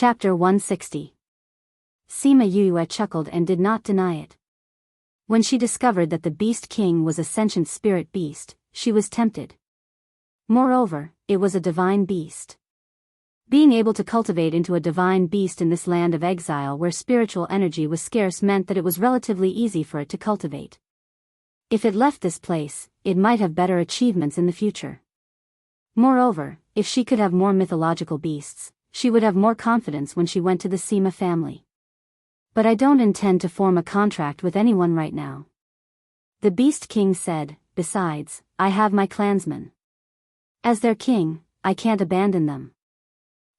Chapter 160. Sima Yue chuckled and did not deny it. When she discovered that the Beast King was a sentient spirit beast, she was tempted. Moreover, it was a divine beast. Being able to cultivate into a divine beast in this land of exile where spiritual energy was scarce meant that it was relatively easy for it to cultivate. If it left this place, it might have better achievements in the future. Moreover, if she could have more mythological beasts, she would have more confidence when she went to the Sima family. But I don't intend to form a contract with anyone right now. The Beast King said, besides, I have my clansmen. As their king, I can't abandon them.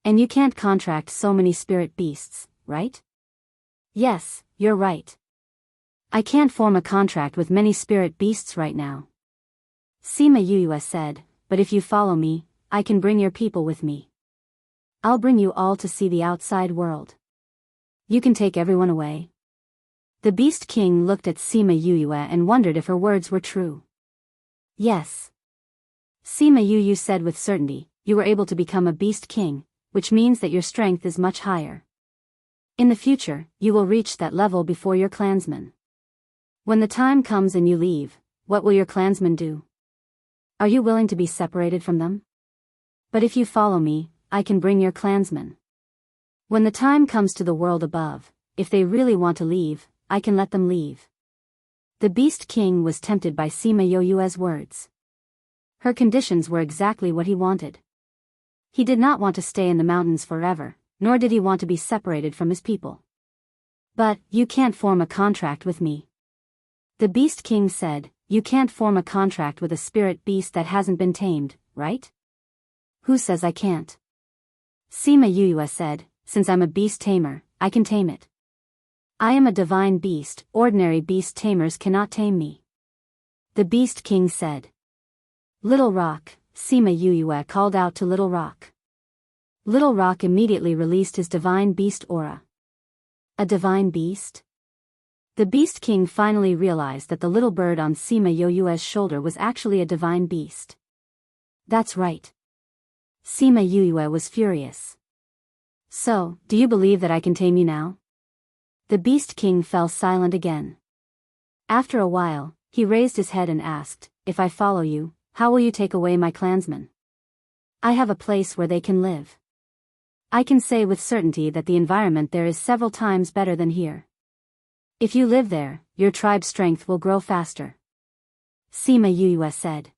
And you can't contract so many spirit beasts, right? Yes, you're right. I can't form a contract with many spirit beasts right now. Sima Yue said, but if you follow me, I can bring your people with me. I'll bring you all to see the outside world. You can take everyone away. The Beast King looked at Sima Yue and wondered if her words were true. Yes. Sima Yue said with certainty, you were able to become a Beast King, which means that your strength is much higher. In the future, you will reach that level before your clansmen. When the time comes and you leave, what will your clansmen do? Are you willing to be separated from them? But if you follow me, I can bring your clansmen. When the time comes to the world above, if they really want to leave, I can let them leave. The Beast King was tempted by Sima Yue's words. Her conditions were exactly what he wanted. He did not want to stay in the mountains forever, nor did he want to be separated from his people. But, you can't form a contract with me. The Beast King said, you can't form a contract with a spirit beast that hasn't been tamed, right? Who says I can't? Sima Yue said, since I'm a beast tamer, I can tame it. I am a divine beast, ordinary beast tamers cannot tame me. The Beast King said. Little Rock, Sima Yue called out to Little Rock. Little Rock immediately released his divine beast aura. A divine beast? The Beast King finally realized that the little bird on Sima Yue's shoulder was actually a divine beast. That's right. Sima Yue was furious. So, do you believe that I can tame you now? The Beast King fell silent again. After a while, he raised his head and asked, if I follow you, how will you take away my clansmen? I have a place where they can live. I can say with certainty that the environment there is several times better than here. If you live there, your tribe's strength will grow faster. Sima Yue said.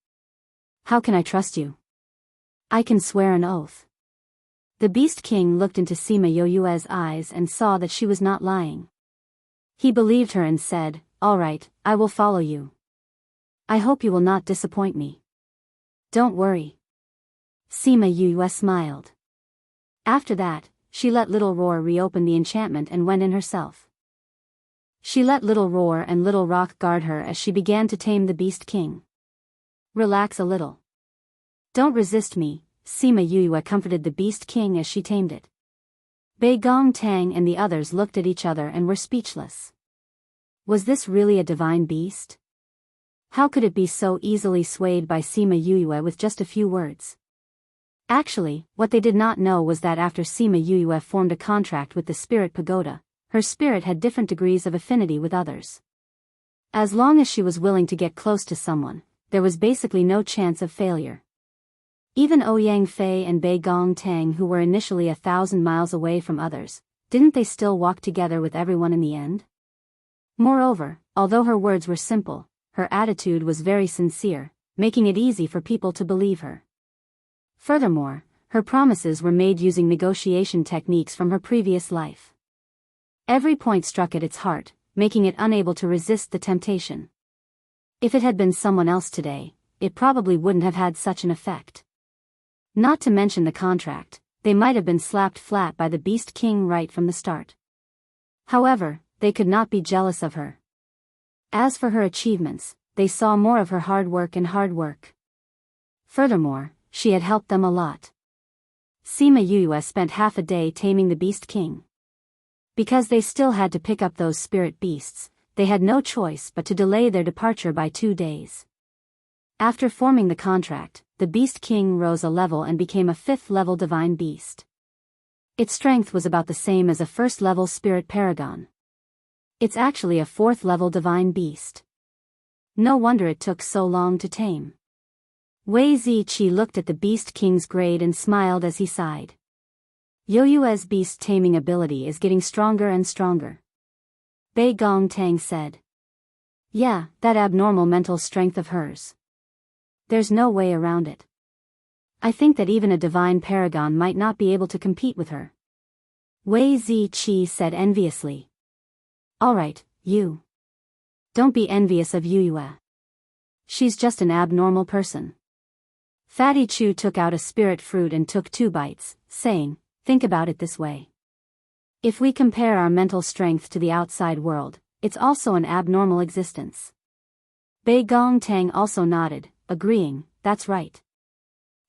How can I trust you? I can swear an oath. The Beast King looked into Sima Yue's eyes and saw that she was not lying. He believed her and said, all right, I will follow you. I hope you will not disappoint me. Don't worry. Sima Yue smiled. After that, she let Little Roar reopen the enchantment and went in herself. She let Little Roar and Little Rock guard her as she began to tame the Beast King. Relax a little. Don't resist me, Sima Yue comforted the Beast King as she tamed it. Bei Gong Tang and the others looked at each other and were speechless. Was this really a divine beast? How could it be so easily swayed by Sima Yue with just a few words? Actually, what they did not know was that after Sima Yue formed a contract with the Spirit Pagoda, her spirit had different degrees of affinity with others. As long as she was willing to get close to someone, there was basically no chance of failure. Even Ouyang Fei and Bei Gong Tang, who were initially 1,000 miles away from others, didn't they still walk together with everyone in the end? Moreover, although her words were simple, her attitude was very sincere, making it easy for people to believe her. Furthermore, her promises were made using negotiation techniques from her previous life. Every point struck at its heart, making it unable to resist the temptation. If it had been someone else today, it probably wouldn't have had such an effect. Not to mention the contract, they might have been slapped flat by the Beast King right from the start. However, they could not be jealous of her. As for her achievements, they saw more of her hard work. Furthermore, she had helped them a lot. Sima Yue spent half a day taming the Beast King. Because they still had to pick up those spirit beasts, they had no choice but to delay their departure by 2 days. After forming the contract, the Beast King rose a level and became a 5th level divine beast. Its strength was about the same as a first-level spirit paragon. It's actually a fourth-level divine beast. No wonder it took so long to tame. Wei Ziqi looked at the Beast King's grade and smiled as he sighed. Yoyue's beast taming ability is getting stronger and stronger. Bei Gongtang said. Yeah, that abnormal mental strength of hers. There's no way around it. I think that even a divine paragon might not be able to compete with her. Wei Ziqi said enviously. Alright, you. Don't be envious of Yoyue. She's just an abnormal person. Fatty Chu took out a spirit fruit and took 2 bites, saying, think about it this way. If we compare our mental strength to the outside world, it's also an abnormal existence. Bei Gongtang also nodded, agreeing, that's right.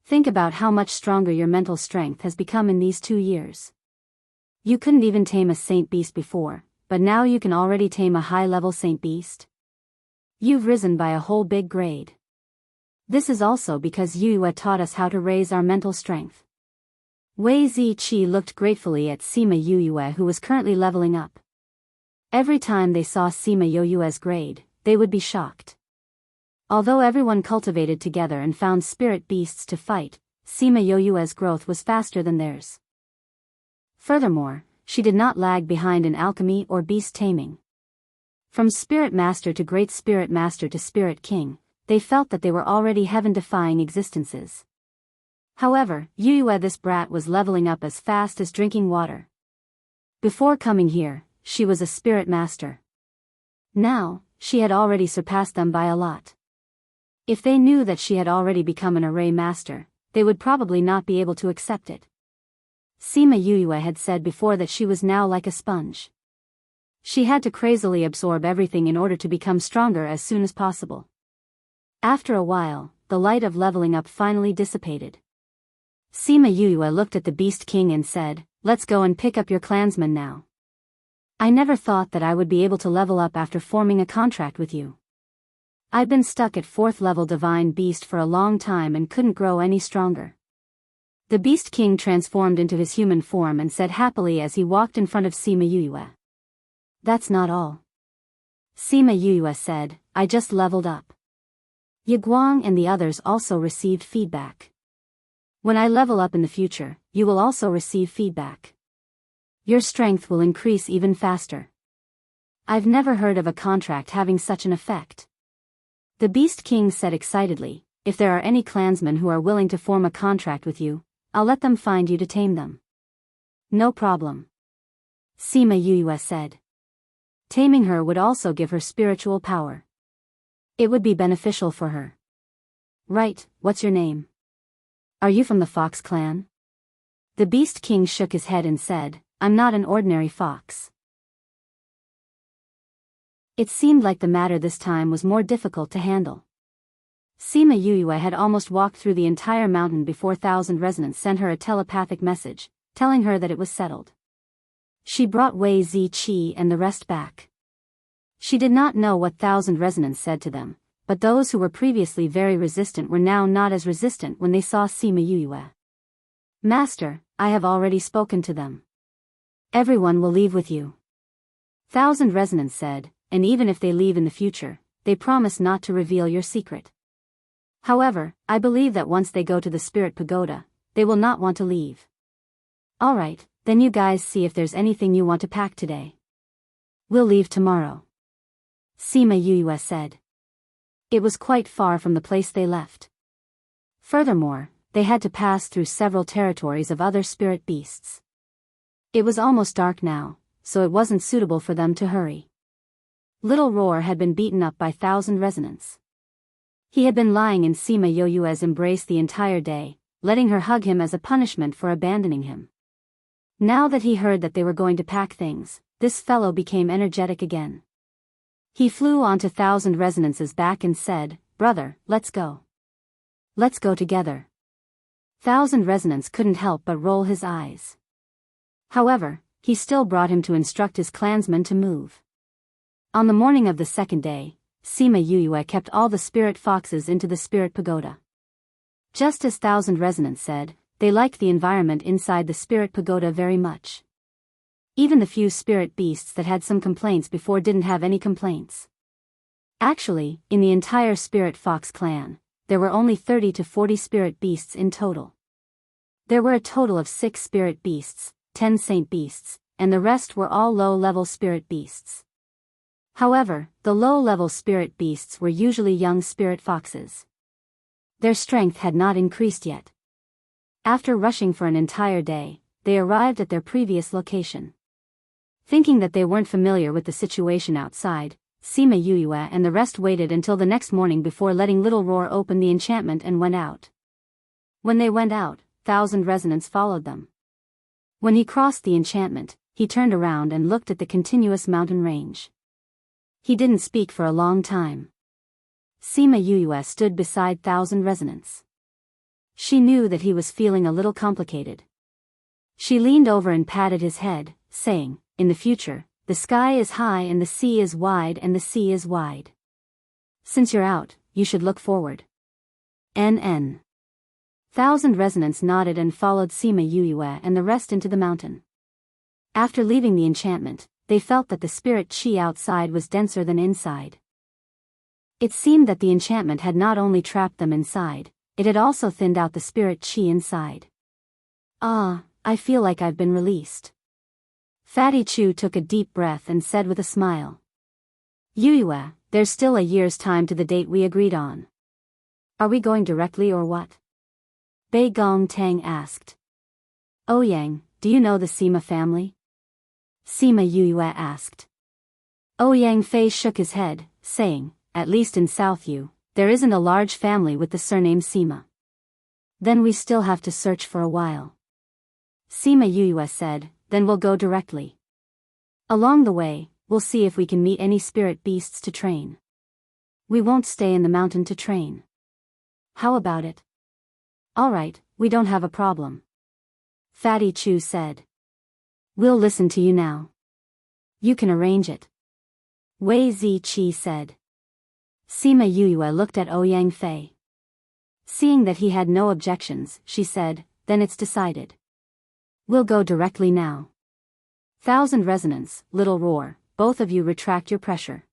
Think about how much stronger your mental strength has become in these 2 years. You couldn't even tame a saint beast before, but now you can already tame a high-level saint beast. You've risen by a whole big grade. This is also because Yoyue taught us how to raise our mental strength. Wei Ziqi looked gratefully at Sima Yoyue, who was currently leveling up. Every time they saw Sima Yoyue's grade, they would be shocked. Although everyone cultivated together and found spirit beasts to fight, Sima Yoyue's growth was faster than theirs. Furthermore, she did not lag behind in alchemy or beast taming. From Spirit Master to Great Spirit Master to Spirit King, they felt that they were already heaven-defying existences. However, Yoyue, this brat, was leveling up as fast as drinking water. Before coming here, she was a Spirit Master. Now, she had already surpassed them by a lot. If they knew that she had already become an Array Master, they would probably not be able to accept it. Sima Yoyue had said before that she was now like a sponge. She had to crazily absorb everything in order to become stronger as soon as possible. After a while, the light of leveling up finally dissipated. Sima Yoyue looked at the Beast King and said, let's go and pick up your clansmen now. I never thought that I would be able to level up after forming a contract with you. I've been stuck at 4th level divine beast for a long time and couldn't grow any stronger. The Beast King transformed into his human form and said happily as he walked in front of Sima Yoyue. That's not all. Sima Yoyue said, I just leveled up. Yiguang and the others also received feedback. When I level up in the future, you will also receive feedback. Your strength will increase even faster. I've never heard of a contract having such an effect. The Beast King said excitedly, if there are any clansmen who are willing to form a contract with you, I'll let them find you to tame them. No problem. Sima Yoyue said. Taming her would also give her spiritual power. It would be beneficial for her. Right, what's your name? Are you from the Fox clan? The Beast King shook his head and said, I'm not an ordinary fox. It seemed like the matter this time was more difficult to handle. Sima Yoyue had almost walked through the entire mountain before 1000 Resonance sent her a telepathic message, telling her that it was settled. She brought Wei Ziqi and the rest back. She did not know what 1000 Resonance said to them, but those who were previously very resistant were now not as resistant when they saw Sima Yoyue. Master, I have already spoken to them. Everyone will leave with you. 1000 Resonance said, and even if they leave in the future, they promise not to reveal your secret. However, I believe that once they go to the Spirit Pagoda, they will not want to leave. Alright, then you guys see if there's anything you want to pack today. We'll leave tomorrow. Sima Yoyue said. It was quite far from the place they left. Furthermore, they had to pass through several territories of other spirit beasts. It was almost dark now, so it wasn't suitable for them to hurry. Little Roar had been beaten up by 1000 Resonance. He had been lying in Sima Yoyue's embrace the entire day, letting her hug him as a punishment for abandoning him. Now that he heard that they were going to pack things, this fellow became energetic again. He flew onto 1000 Resonance's back and said, Brother, let's go. Let's go together. 1000 Resonance couldn't help but roll his eyes. However, he still brought him to instruct his clansmen to move. On the morning of the second day, Sima Yoyue kept all the spirit foxes into the Spirit Pagoda. Just as 1000 Resonance said, they liked the environment inside the spirit pagoda very much. Even the few spirit beasts that had some complaints before didn't have any complaints. Actually, in the entire spirit fox clan, there were only 30 to 40 spirit beasts in total. There were a total of 6 spirit beasts, 10 saint beasts, and the rest were all low-level spirit beasts. However, the low-level spirit beasts were usually young spirit foxes. Their strength had not increased yet. After rushing for an entire day, they arrived at their previous location. Thinking that they weren't familiar with the situation outside, Sima Yue and the rest waited until the next morning before letting Little Roar open the enchantment and went out. When they went out, 1,000 resonance followed them. When he crossed the enchantment, he turned around and looked at the continuous mountain range. He didn't speak for a long time. Sima Yue stood beside 1,000 resonance. She knew that he was feeling a little complicated. She leaned over and patted his head, saying, "In the future, the sky is high and the sea is wide and the sea is wide. Since you're out, you should look forward." NN. 1,000 resonance nodded and followed Sima Yue and the rest into the mountain. After leaving the enchantment, they felt that the spirit chi outside was denser than inside. It seemed that the enchantment had not only trapped them inside, it had also thinned out the spirit chi inside. "Ah, I feel like I've been released." Fatty Chu took a deep breath and said with a smile. "Yue, there's still a year's time to the date we agreed on. Are we going directly or what?" Bei Gong Tang asked. "Ouyang, do you know the Sima family?" Sima Yue asked. Ouyang Fei shook his head, saying, "At least in South Yu, there isn't a large family with the surname Sima." "Then we still have to search for a while." Sima Yue said, "Then we'll go directly. Along the way, we'll see if we can meet any spirit beasts to train. We won't stay in the mountain to train. How about it?" "All right, we don't have a problem." Fatty Chu said. "We'll listen to you now. You can arrange it." Wei Ziqi said. Sima Yue looked at Ouyang Fei. Seeing that he had no objections, she said, "Then it's decided. We'll go directly now. 1,000 resonance, Little Roar, both of you retract your pressure."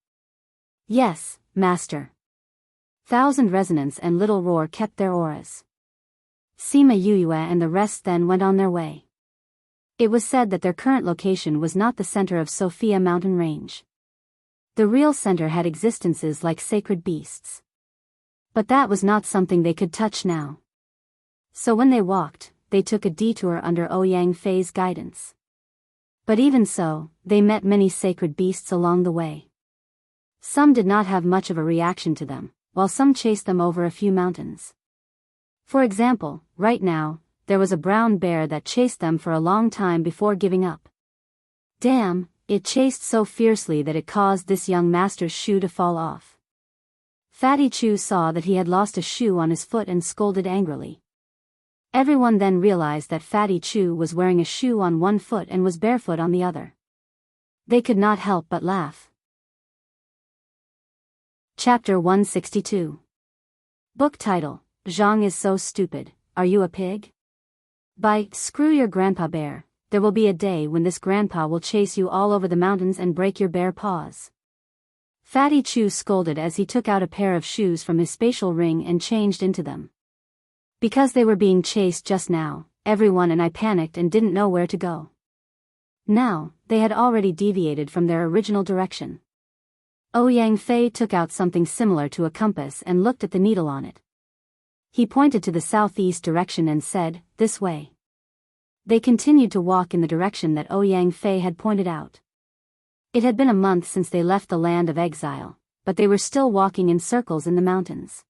"Yes, Master." 1,000 resonance and Little Roar kept their auras. Sima Yue and the rest then went on their way. It was said that their current location was not the center of Sophia mountain range. The real center had existences like sacred beasts. But that was not something they could touch now. So when they walked, they took a detour under Ouyang Fei's guidance. But even so, they met many sacred beasts along the way. Some did not have much of a reaction to them, while some chased them over a few mountains. For example, right now, there was a brown bear that chased them for a long time before giving up. Damn, it chased so fiercely that it caused this young master's shoe to fall off. Fatty Chu saw that he had lost a shoe on his foot and scolded angrily. Everyone then realized that Fatty Chu was wearing a shoe on one foot and was barefoot on the other. They could not help but laugh. Chapter 162. Book title, Zhang is so stupid, are you a pig? By Screw Your Grandpa Bear, there will be a day when this grandpa will chase you all over the mountains and break your bare paws. Fatty Chu scolded as he took out a pair of shoes from his spatial ring and changed into them. Because they were being chased just now, everyone and I panicked and didn't know where to go. Now, they had already deviated from their original direction. Ouyang Fei took out something similar to a compass and looked at the needle on it. He pointed to the southeast direction and said, "This way." They continued to walk in the direction that Ouyang Fei had pointed out. It had been a month since they left the land of exile, but they were still walking in circles in the mountains.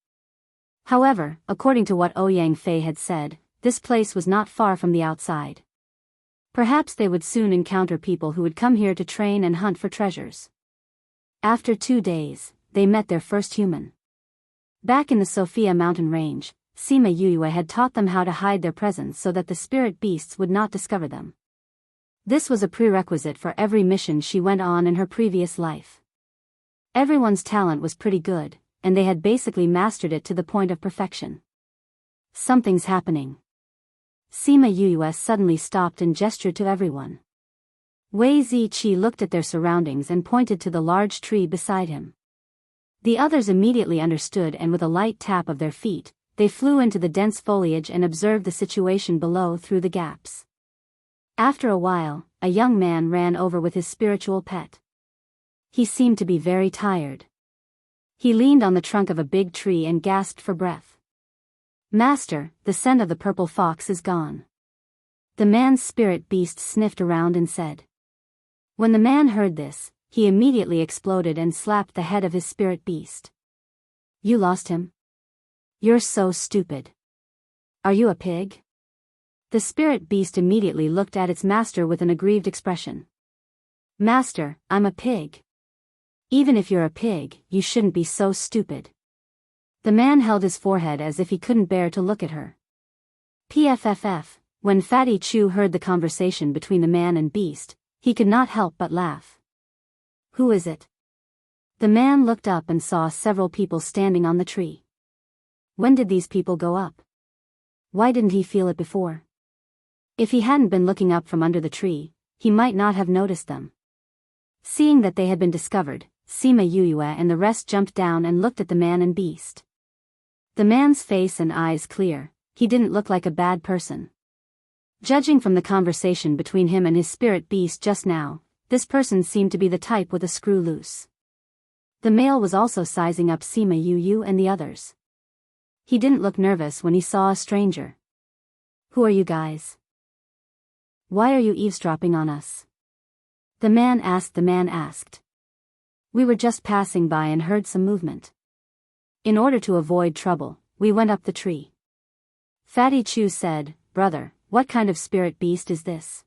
However, according to what Ouyang Fei had said, this place was not far from the outside. Perhaps they would soon encounter people who would come here to train and hunt for treasures. After 2 days, they met their first human. Back in the Sophia mountain range, Sima Yue had taught them how to hide their presence so that the spirit beasts would not discover them. This was a prerequisite for every mission she went on in her previous life. Everyone's talent was pretty good, and they had basically mastered it to the point of perfection. Something's happening. Sima Yue suddenly stopped and gestured to everyone. Wei Ziqi looked at their surroundings and pointed to the large tree beside him. The others immediately understood, and with a light tap of their feet, they flew into the dense foliage and observed the situation below through the gaps. After a while, a young man ran over with his spiritual pet. He seemed to be very tired. He leaned on the trunk of a big tree and gasped for breath. "Master, the scent of the purple fox is gone." The man's spirit beast sniffed around and said. When the man heard this, he immediately exploded and slapped the head of his spirit beast. "You lost him? You're so stupid. Are you a pig?" The spirit beast immediately looked at its master with an aggrieved expression. "Master, I'm a pig. Even if you're a pig, you shouldn't be so stupid." The man held his forehead as if he couldn't bear to look at her. PFFF, when Fatty Chu heard the conversation between the man and beast, he could not help but laugh. "Who is it?" The man looked up and saw several people standing on the tree. When did these people go up? Why didn't he feel it before? If he hadn't been looking up from under the tree, he might not have noticed them. Seeing that they had been discovered, Sima Yue and the rest jumped down and looked at the man and beast. The man's face and eyes clear, he didn't look like a bad person. Judging from the conversation between him and his spirit beast just now, this person seemed to be the type with a screw loose. The male was also sizing up Sima Yue and the others. He didn't look nervous when he saw a stranger. "Who are you guys? Why are you eavesdropping on us?" The man asked. "We were just passing by and heard some movement. In order to avoid trouble, we went up the tree." Fatty Chu said, "Brother, what kind of spirit beast is this?"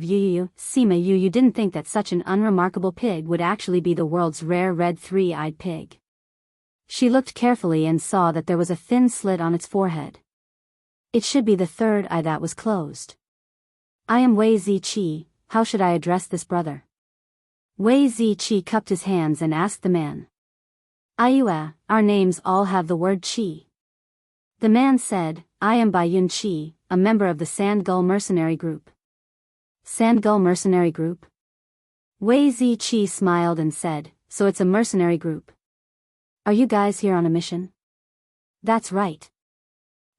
Tease, Sima Yu didn't think that such an unremarkable pig would actually be the world's rare red three-eyed pig. She looked carefully and saw that there was a thin slit on its forehead. It should be the third eye that was closed. "I am Wei Ziqi, how should I address this brother?" Wei Ziqi cupped his hands and asked the man. "Ayue, our names all have the word Qi." The man said, "I am Baiyun Qi, a member of the Sand Gull Mercenary Group." Sand Gull Mercenary Group? Wei Ziqi smiled and said, "So it's a mercenary group. Are you guys here on a mission?" "That's right."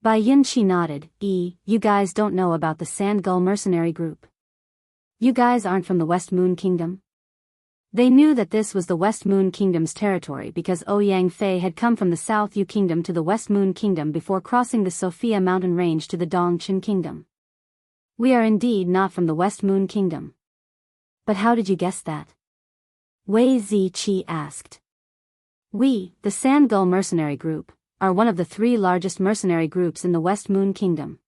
Baiyun Qi nodded. You guys don't know about the Sand Gull Mercenary Group. You guys aren't from the West Moon Kingdom?" They knew that this was the West Moon Kingdom's territory because Ouyang Fei had come from the South Yu Kingdom to the West Moon Kingdom before crossing the Sophia mountain range to the Dongqin Kingdom. "We are indeed not from the West Moon Kingdom." "But how did you guess that?" Wei Ziqi asked. "We, the Sand Gull Mercenary Group, are one of the 3 largest mercenary groups in the West Moon Kingdom.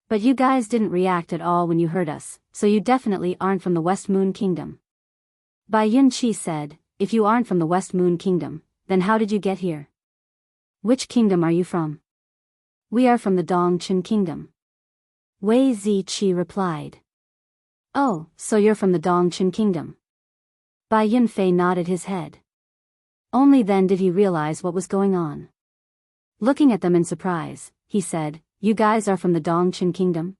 But you guys didn't react at all when you heard us, so you definitely aren't from the West Moon Kingdom." Baiyun Qi said, "If you aren't from the West Moon Kingdom, then how did you get here?" "Which kingdom are you from?" "We are from the Dongqin Kingdom." Wei Ziqi replied. "Oh, so you're from the Dongqin Kingdom." Baiyun Fei nodded his head. Only then did he realize what was going on. Looking at them in surprise, he said, "You guys are from the Dongqin Kingdom?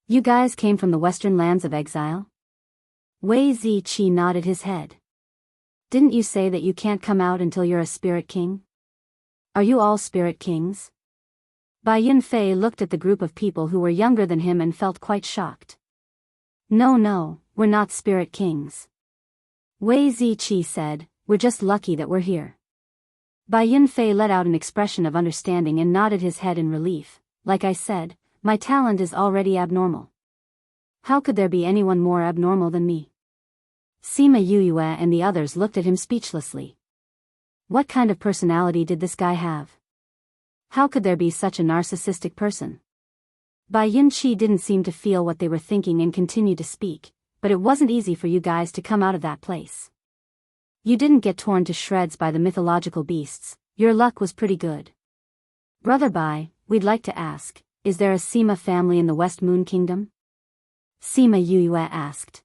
You guys came from the western lands of exile?" Wei Ziqi nodded his head. "Didn't you say that you can't come out until you're a spirit king? Are you all spirit kings?" Baiyun Fei looked at the group of people who were younger than him and felt quite shocked. No, we're not spirit kings." Wei Ziqi said, "We're just lucky that we're here." Baiyun Fei let out an expression of understanding and nodded his head in relief. "Like I said, my talent is already abnormal. How could there be anyone more abnormal than me?" Sima Yue and the others looked at him speechlessly. What kind of personality did this guy have? How could there be such a narcissistic person? Baiyun Qi didn't seem to feel what they were thinking and continued to speak, "But it wasn't easy for you guys to come out of that place. You didn't get torn to shreds by the mythological beasts, your luck was pretty good. Brother Bai, we'd like to ask, is there a Sima family in the West Moon Kingdom?" Sima Yue asked.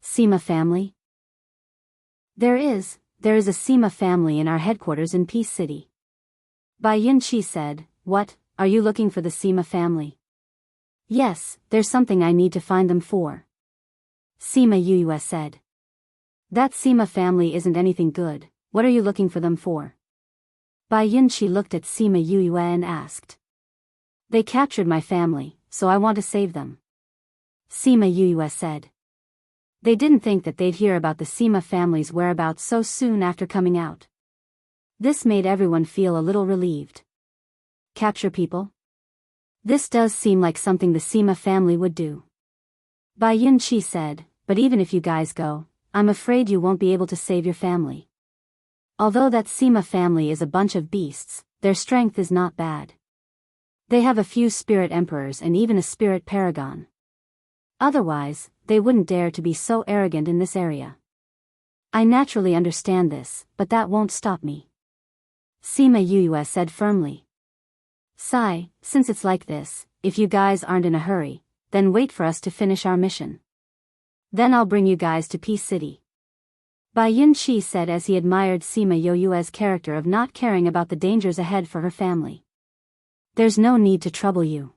Sima family? There is a Sima family in our headquarters in Peace City. Bai Yunqi said, What, are you looking for the Sima family? Yes, there's something I need to find them for. Sima Yuyue said. That Sima family isn't anything good, what are you looking for them for? Bai Yunqi looked at Sima Yuyue and asked. They captured my family, so I want to save them. Sima Yuyue said. They didn't think that they'd hear about the Sima family's whereabouts so soon after coming out. This made everyone feel a little relieved. Capture people? This does seem like something the Sima family would do. Bai Yunqi said, but even if you guys go, I'm afraid you won't be able to save your family. Although that Sima family is a bunch of beasts, their strength is not bad. They have a few spirit emperors and even a spirit paragon. Otherwise, they wouldn't dare to be so arrogant in this area. I naturally understand this, but that won't stop me. Sima Yuyue said firmly. Sai, since it's like this, if you guys aren't in a hurry, then wait for us to finish our mission. Then I'll bring you guys to Peace City. Bai Yunqi said as he admired Sima Yuyue's character of not caring about the dangers ahead for her family. There's no need to trouble you.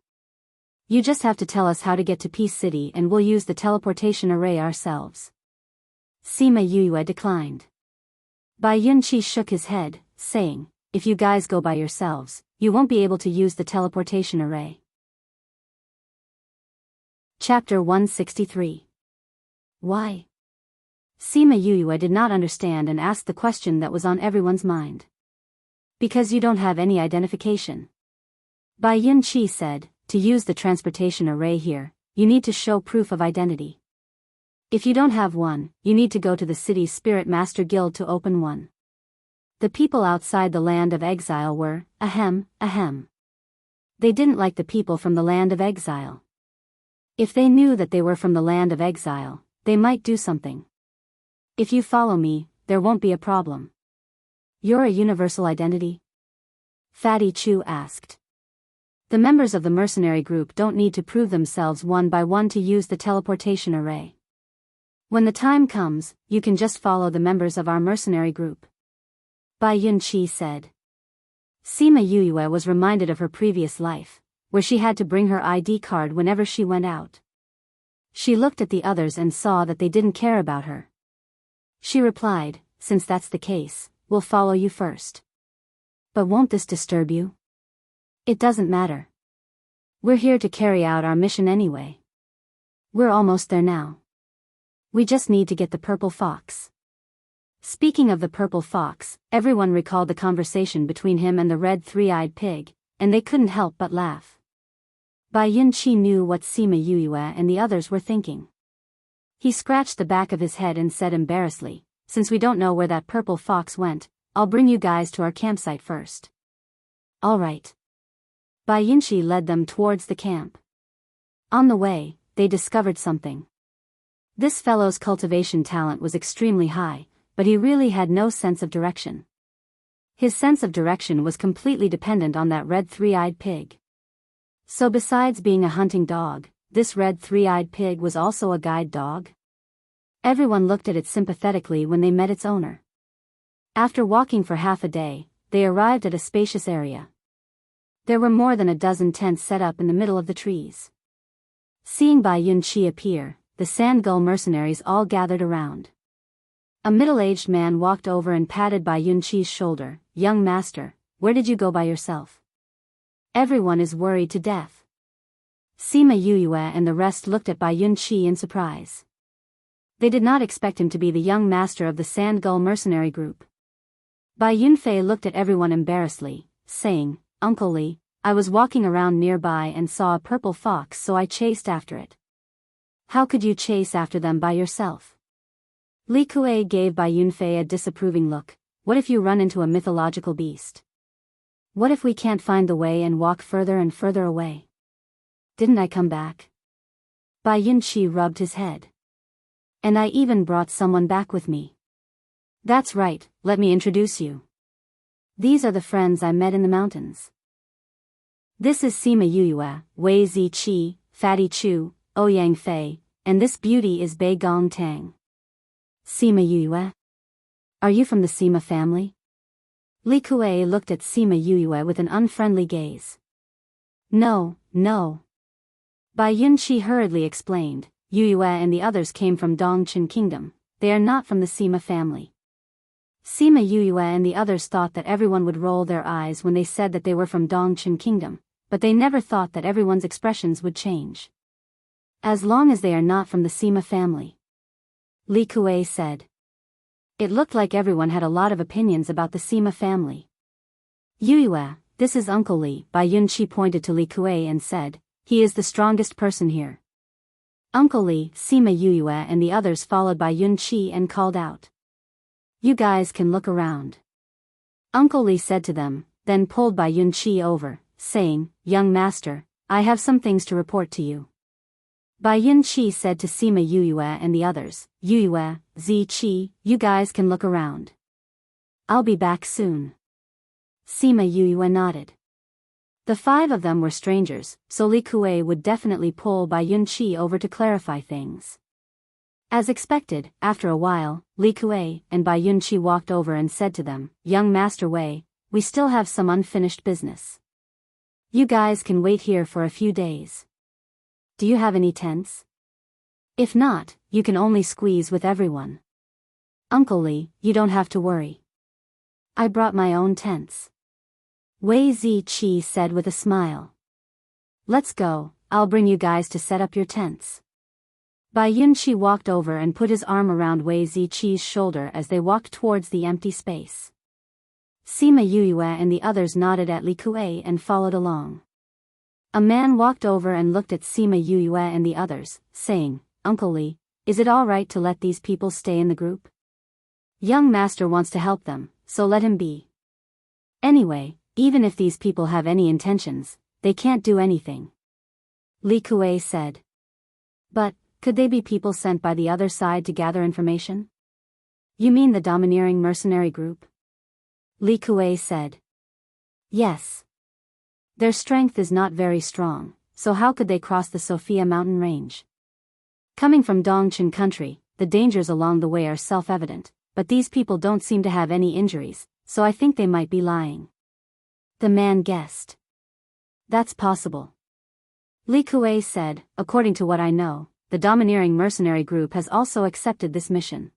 You just have to tell us how to get to Peace City and we'll use the teleportation array ourselves. Sima Yuyue declined. Bai Yunqi shook his head, saying, If you guys go by yourselves, you won't be able to use the teleportation array. Chapter 163. Why? Sima Yuyue did not understand and asked the question that was on everyone's mind. Because you don't have any identification. Bai Yunqi said, to use the transportation array here, you need to show proof of identity. If you don't have one, you need to go to the city's Spirit Master Guild to open one. The people outside the land of exile were, ahem. They didn't like the people from the land of exile. If they knew that they were from the land of exile, they might do something. If you follow me, there won't be a problem. You're a universal identity? Fatty Chu asked. The members of the mercenary group don't need to prove themselves one by one to use the teleportation array. When the time comes, you can just follow the members of our mercenary group. Bai Yunqi said. Sima Yuyue was reminded of her previous life, where she had to bring her ID card whenever she went out. She looked at the others and saw that they didn't care about her. She replied, Since that's the case, we'll follow you first. But won't this disturb you? It doesn't matter. We're here to carry out our mission anyway. We're almost there now. We just need to get the purple fox. Speaking of the purple fox, everyone recalled the conversation between him and the red three-eyed pig, and they couldn't help but laugh. Bai Yunqi knew what Sima Yuyue and the others were thinking. He scratched the back of his head and said embarrassedly, Since we don't know where that purple fox went, I'll bring you guys to our campsite first. All right. Bai Yunqi led them towards the camp. On the way, they discovered something. This fellow's cultivation talent was extremely high, but he really had no sense of direction. His sense of direction was completely dependent on that red three-eyed pig. So besides being a hunting dog, this red three-eyed pig was also a guide dog? Everyone looked at it sympathetically when they met its owner. After walking for half a day, they arrived at a spacious area. There were more than a dozen tents set up in the middle of the trees. Seeing Bai Yunqi appear, the Sand Gull mercenaries all gathered around. A middle-aged man walked over and patted Bai Yunqi's shoulder. Young master, where did you go by yourself? Everyone is worried to death. Sima Yuyue and the rest looked at Bai Yunqi in surprise. They did not expect him to be the young master of the Sand Gull mercenary group. Bai Yunfei looked at everyone embarrassedly, saying, Uncle Li, I was walking around nearby and saw a purple fox, so I chased after it. How could you chase after them by yourself? Li Kuei gave Bai Yunfei a disapproving look. What if you run into a mythological beast? What if we can't find the way and walk further and further away? Didn't I come back? Bai Yunqi rubbed his head. And I even brought someone back with me. That's right, let me introduce you. These are the friends I met in the mountains. This is Sima Yuyue, Wei Ziqi, Fatty Chu, Ouyang Fei, and this beauty is Bei Gong Tang. Sima Yue? Are you from the Sima family? Li Kuei looked at Sima Yue with an unfriendly gaze. No, no. Bai Yunqi hurriedly explained, Yue and the others came from Dongqin Kingdom, they are not from the Sima family. Sima Yue and the others thought that everyone would roll their eyes when they said that they were from Dongqin Kingdom, but they never thought that everyone's expressions would change. As long as they are not from the Sima family. Li Kuei said. It looked like everyone had a lot of opinions about the Sima family. Yue, this is Uncle Li. Bai Yunqi pointed to Li Kuei and said, he is the strongest person here. Uncle Li, Sima Yue and the others followed Bai Yunqi and called out. You guys can look around. Uncle Li said to them, then pulled Bai Yunqi over, saying, young master, I have some things to report to you. Bai Yunqi said to Sima Yue and the others, Yue, Ziqi, you guys can look around. I'll be back soon. Sima Yue nodded. The five of them were strangers, so Li Kuei would definitely pull Bai Yunqi over to clarify things. As expected, after a while, Li Kuei and Bai Yunqi walked over and said to them, young Master Wei, we still have some unfinished business. You guys can wait here for a few days. Do you have any tents? If not, you can only squeeze with everyone. Uncle Li, you don't have to worry. I brought my own tents. Wei Ziqi said with a smile. Let's go, I'll bring you guys to set up your tents. Bai Yunqi walked over and put his arm around Wei Ziqi's shoulder as they walked towards the empty space. Sima Yue and the others nodded at Li Kuei and followed along. A man walked over and looked at Sima Yue and the others, saying, Uncle Li, is it all right to let these people stay in the group? Young master wants to help them, so let him be. Anyway, even if these people have any intentions, they can't do anything. Li Kuei said. But, could they be people sent by the other side to gather information? You mean the domineering mercenary group? Li Kuei said. Yes. Their strength is not very strong, so how could they cross the Sophia mountain range? Coming from Dongqin country, the dangers along the way are self-evident, but these people don't seem to have any injuries, so I think they might be lying. The man guessed. That's possible. Li Kuei said, according to what I know, the domineering mercenary group has also accepted this mission.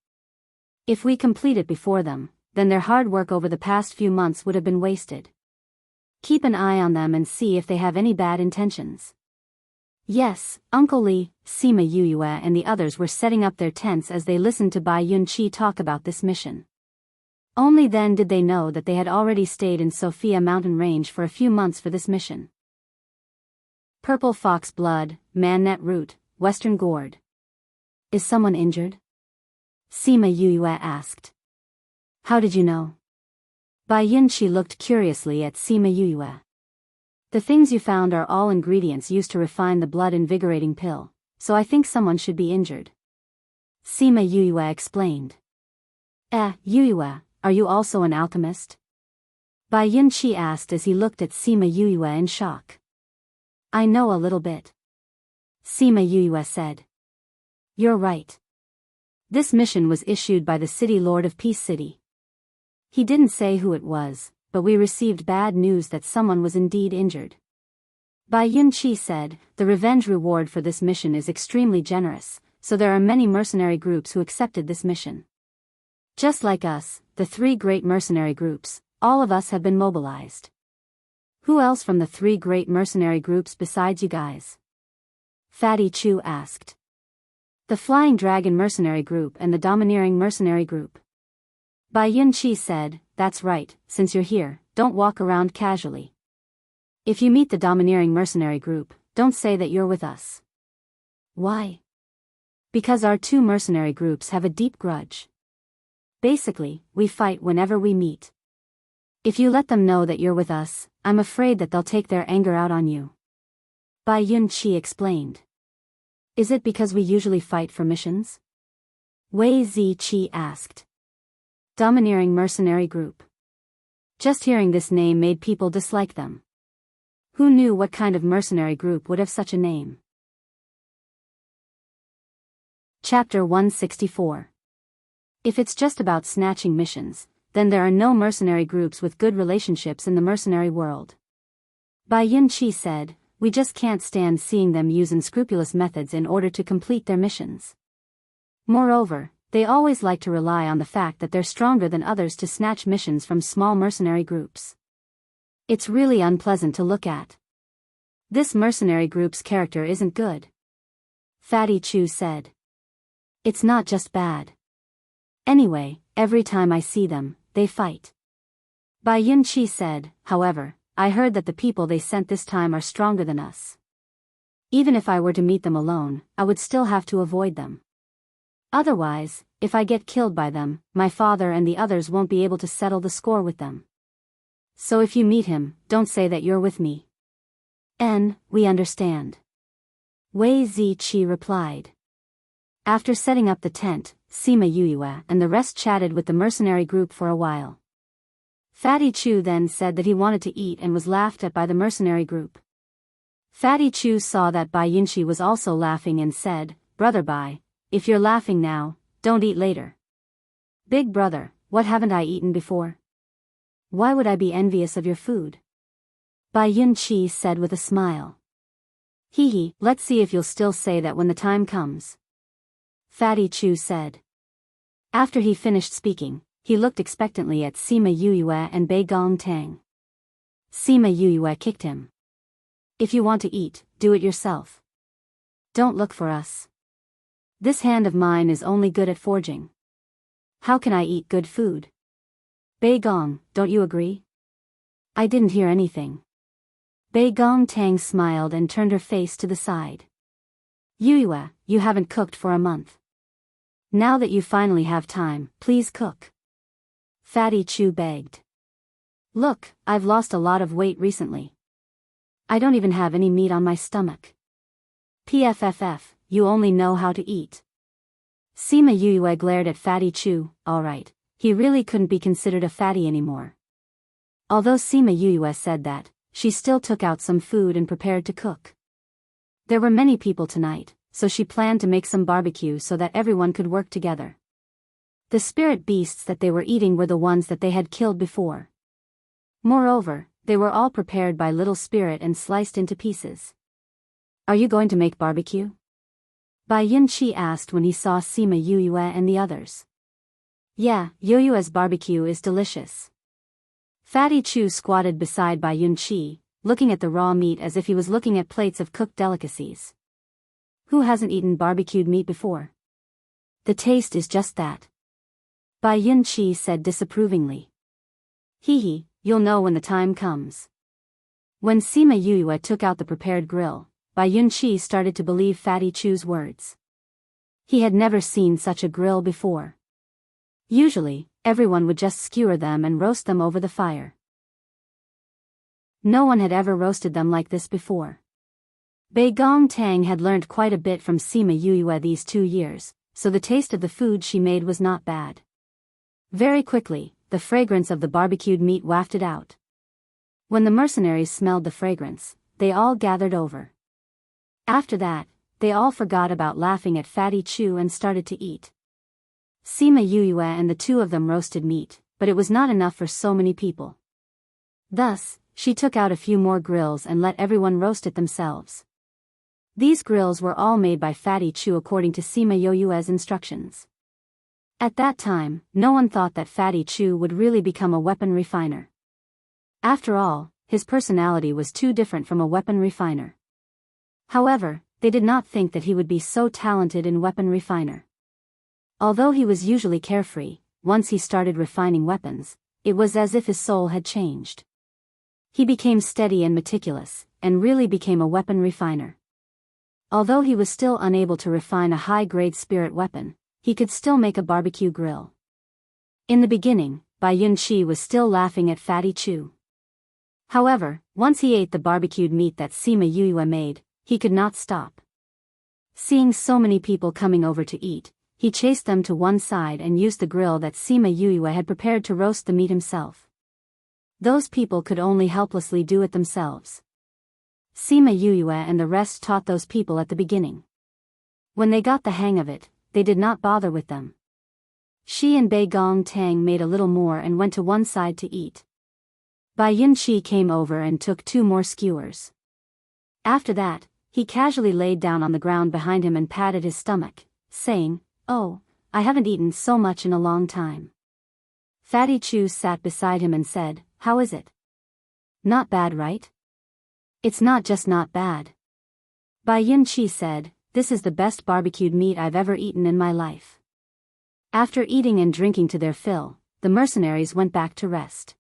If we complete it before them, then their hard work over the past few months would have been wasted. Keep an eye on them and see if they have any bad intentions. Yes, Uncle Li, Sima Yue and the others were setting up their tents as they listened to Bai Yunqi talk about this mission. Only then did they know that they had already stayed in Sophia mountain range for a few months for this mission. Purple fox blood, mannet root, western gourd. Is someone injured? Sima Yue asked. How did you know? Bai Yunqi looked curiously at Sima Yue. The things you found are all ingredients used to refine the blood-invigorating pill, so I think someone should be injured. Sima Yue explained. Yue, are you also an alchemist? Bai Yunqi asked as he looked at Sima Yue in shock. I know a little bit. Sima Yue said. You're right. This mission was issued by the City Lord of Peace City. He didn't say who it was, but we received bad news that someone was indeed injured. Bai Yunqi said, the revenge reward for this mission is extremely generous, so there are many mercenary groups who accepted this mission. Just like us, the three great mercenary groups, all of us have been mobilized. Who else from the three great mercenary groups besides you guys? Fatty Chu asked. The Flying Dragon mercenary group and the Domineering mercenary group. Bai Yunqi said, that's right, since you're here, don't walk around casually. If you meet the Domineering mercenary group, don't say that you're with us. Why? Because our two mercenary groups have a deep grudge. Basically, we fight whenever we meet. If you let them know that you're with us, I'm afraid that they'll take their anger out on you. Bai Yunqi explained. Is it because we usually fight for missions? Wei Ziqi asked. Domineering mercenary group. Just hearing this name made people dislike them. Who knew what kind of mercenary group would have such a name? Chapter 164. If it's just about snatching missions, then there are no mercenary groups with good relationships in the mercenary world. Bai Yunqi said, we just can't stand seeing them use unscrupulous methods in order to complete their missions. Moreover, they always like to rely on the fact that they're stronger than others to snatch missions from small mercenary groups. It's really unpleasant to look at. This mercenary group's character isn't good. Fatty Chu said. It's not just bad. Anyway, every time I see them, they fight. Bai Yunqi said, however, I heard that the people they sent this time are stronger than us. Even if I were to meet them alone, I would still have to avoid them. Otherwise, if I get killed by them, my father and the others won't be able to settle the score with them. So if you meet him, don't say that you're with me. We understand. Wei Ziqi replied. After setting up the tent, Sima Yuyue and the rest chatted with the mercenary group for a while. Fatty Chu then said that he wanted to eat and was laughed at by the mercenary group. Fatty Chu saw that Bai Yunqi was also laughing and said, Brother Bai, if you're laughing now, don't eat later. Big brother, what haven't I eaten before? Why would I be envious of your food? Bai Yunqi said with a smile. Hee, let's see if you'll still say that when the time comes. Fatty Chu said. After he finished speaking, he looked expectantly at Sima Yuyue and Bei Gong Tang. Sima Yuyue kicked him. If you want to eat, do it yourself. Don't look for us. This hand of mine is only good at forging. How can I eat good food? Bei Gong, don't you agree? I didn't hear anything. Bei Gong Tang smiled and turned her face to the side. Yuyue, you haven't cooked for a month. Now that you finally have time, please cook. Fatty Chu begged. Look, I've lost a lot of weight recently. I don't even have any meat on my stomach. PFFF, you only know how to eat. Sima Yuyue glared at Fatty Chu. Alright, he really couldn't be considered a fatty anymore. Although Sima Yuyue said that, she still took out some food and prepared to cook. There were many people tonight, so she planned to make some barbecue so that everyone could work together. The spirit beasts that they were eating were the ones that they had killed before. Moreover, they were all prepared by Little Spirit and sliced into pieces. Are you going to make barbecue? Bai Yunqi asked when he saw Sima Yuyue and the others. Yeah, Yuyue's barbecue is delicious. Fatty Chu squatted beside Bai Yunqi, looking at the raw meat as if he was looking at plates of cooked delicacies. Who hasn't eaten barbecued meat before? The taste is just that. Bai Yunqi said disapprovingly. Hee, you'll know when the time comes. When Sima Yuyue took out the prepared grill, Bai Yunqi started to believe Fatty Chu's words. He had never seen such a grill before. Usually, everyone would just skewer them and roast them over the fire. No one had ever roasted them like this before. Bei Gong Tang had learned quite a bit from Sima Yuyue these 2 years, so the taste of the food she made was not bad. Very quickly, the fragrance of the barbecued meat wafted out. When the mercenaries smelled the fragrance, they all gathered over. After that, they all forgot about laughing at Fatty Chu and started to eat. Sima Yuyue and the two of them roasted meat, but it was not enough for so many people. Thus, she took out a few more grills and let everyone roast it themselves. These grills were all made by Fatty Chu according to Sima Yuyue's instructions. At that time, no one thought that Fatty Chu would really become a weapon refiner. After all, his personality was too different from a weapon refiner. However, they did not think that he would be so talented in weapon refiner. Although he was usually carefree, once he started refining weapons, it was as if his soul had changed. He became steady and meticulous, and really became a weapon refiner. Although he was still unable to refine a high-grade spirit weapon, he could still make a barbecue grill. In the beginning, Bai Yunqi was still laughing at Fatty Chu. However, once he ate the barbecued meat that Sima Yuyue made, he could not stop. Seeing so many people coming over to eat, he chased them to one side and used the grill that Sima Yuyue had prepared to roast the meat himself. Those people could only helplessly do it themselves. Sima Yuyue and the rest taught those people at the beginning. When they got the hang of it, they did not bother with them. She and Bei Gong Tang made a little more and went to one side to eat. Bai Yunqi came over and took 2 more skewers. After that, he casually laid down on the ground behind him and patted his stomach, saying, "Oh, I haven't eaten so much in a long time." Fatty Chu sat beside him and said, "How is it? Not bad, right?" "It's not just not bad." Bai Yunqi said, "This is the best barbecued meat I've ever eaten in my life." After eating and drinking to their fill, the mercenaries went back to rest.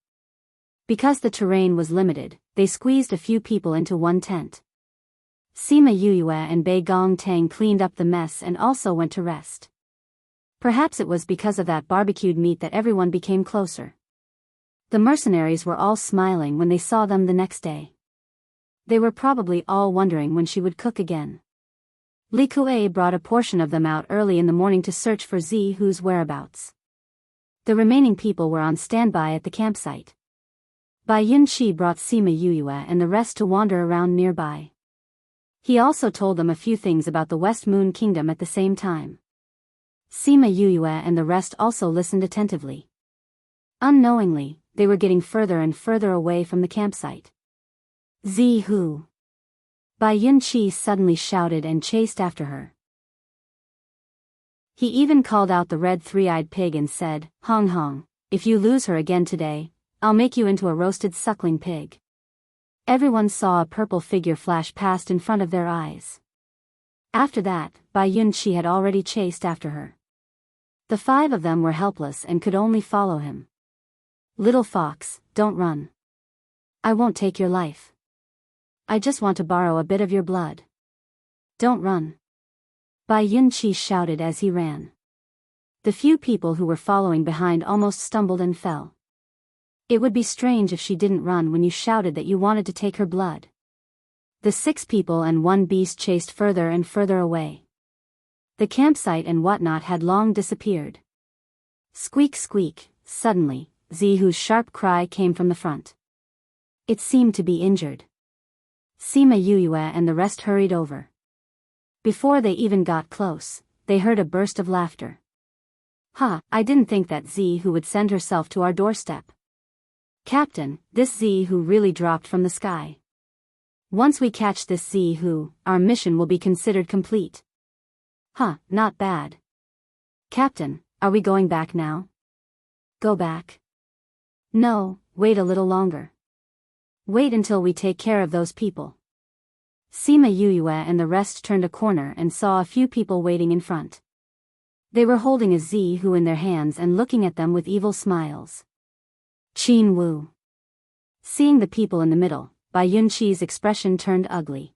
Because the terrain was limited, they squeezed a few people into one tent. Sima Yuyue and Bei Gong Tang cleaned up the mess and also went to rest. Perhaps it was because of that barbecued meat that everyone became closer. The mercenaries were all smiling when they saw them the next day. They were probably all wondering when she would cook again. Li Kuei brought a portion of them out early in the morning to search for Zihu's whereabouts. The remaining people were on standby at the campsite. Bai Yunqi brought Sima Yuyue and the rest to wander around nearby. He also told them a few things about the West Moon Kingdom at the same time. Sima Yuyue and the rest also listened attentively. Unknowingly, they were getting further and further away from the campsite. Zihu! Bai Yunqi suddenly shouted and chased after her. He even called out the red 3-eyed pig and said, "Hong Hong, if you lose her again today, I'll make you into a roasted suckling pig." Everyone saw a purple figure flash past in front of their eyes. After that, Bai Yunqi had already chased after her. The 5 of them were helpless and could only follow him. "Little fox, don't run. I won't take your life. I just want to borrow a bit of your blood. Don't run." Bai Yunqi shouted as he ran. The few people who were following behind almost stumbled and fell. It would be strange if she didn't run when you shouted that you wanted to take her blood. The 6 people and 1 beast chased further and further away. The campsite and whatnot had long disappeared. Squeak squeak, suddenly, Zihu's sharp cry came from the front. It seemed to be injured. Sima Yuyue and the rest hurried over. Before they even got close, they heard a burst of laughter. "Ha, I didn't think that Zihu would send herself to our doorstep. Captain, this Zihu really dropped from the sky. Once we catch this Zihu, our mission will be considered complete." "Huh, not bad. Captain, are we going back now?" "Go back? No, wait a little longer. Wait until we take care of those people." Sima Yuyue and the rest turned a corner and saw a few people waiting in front. They were holding a Zihu in their hands and looking at them with evil smiles. Qin Wu. Seeing the people in the middle, Bai Yunqi's expression turned ugly.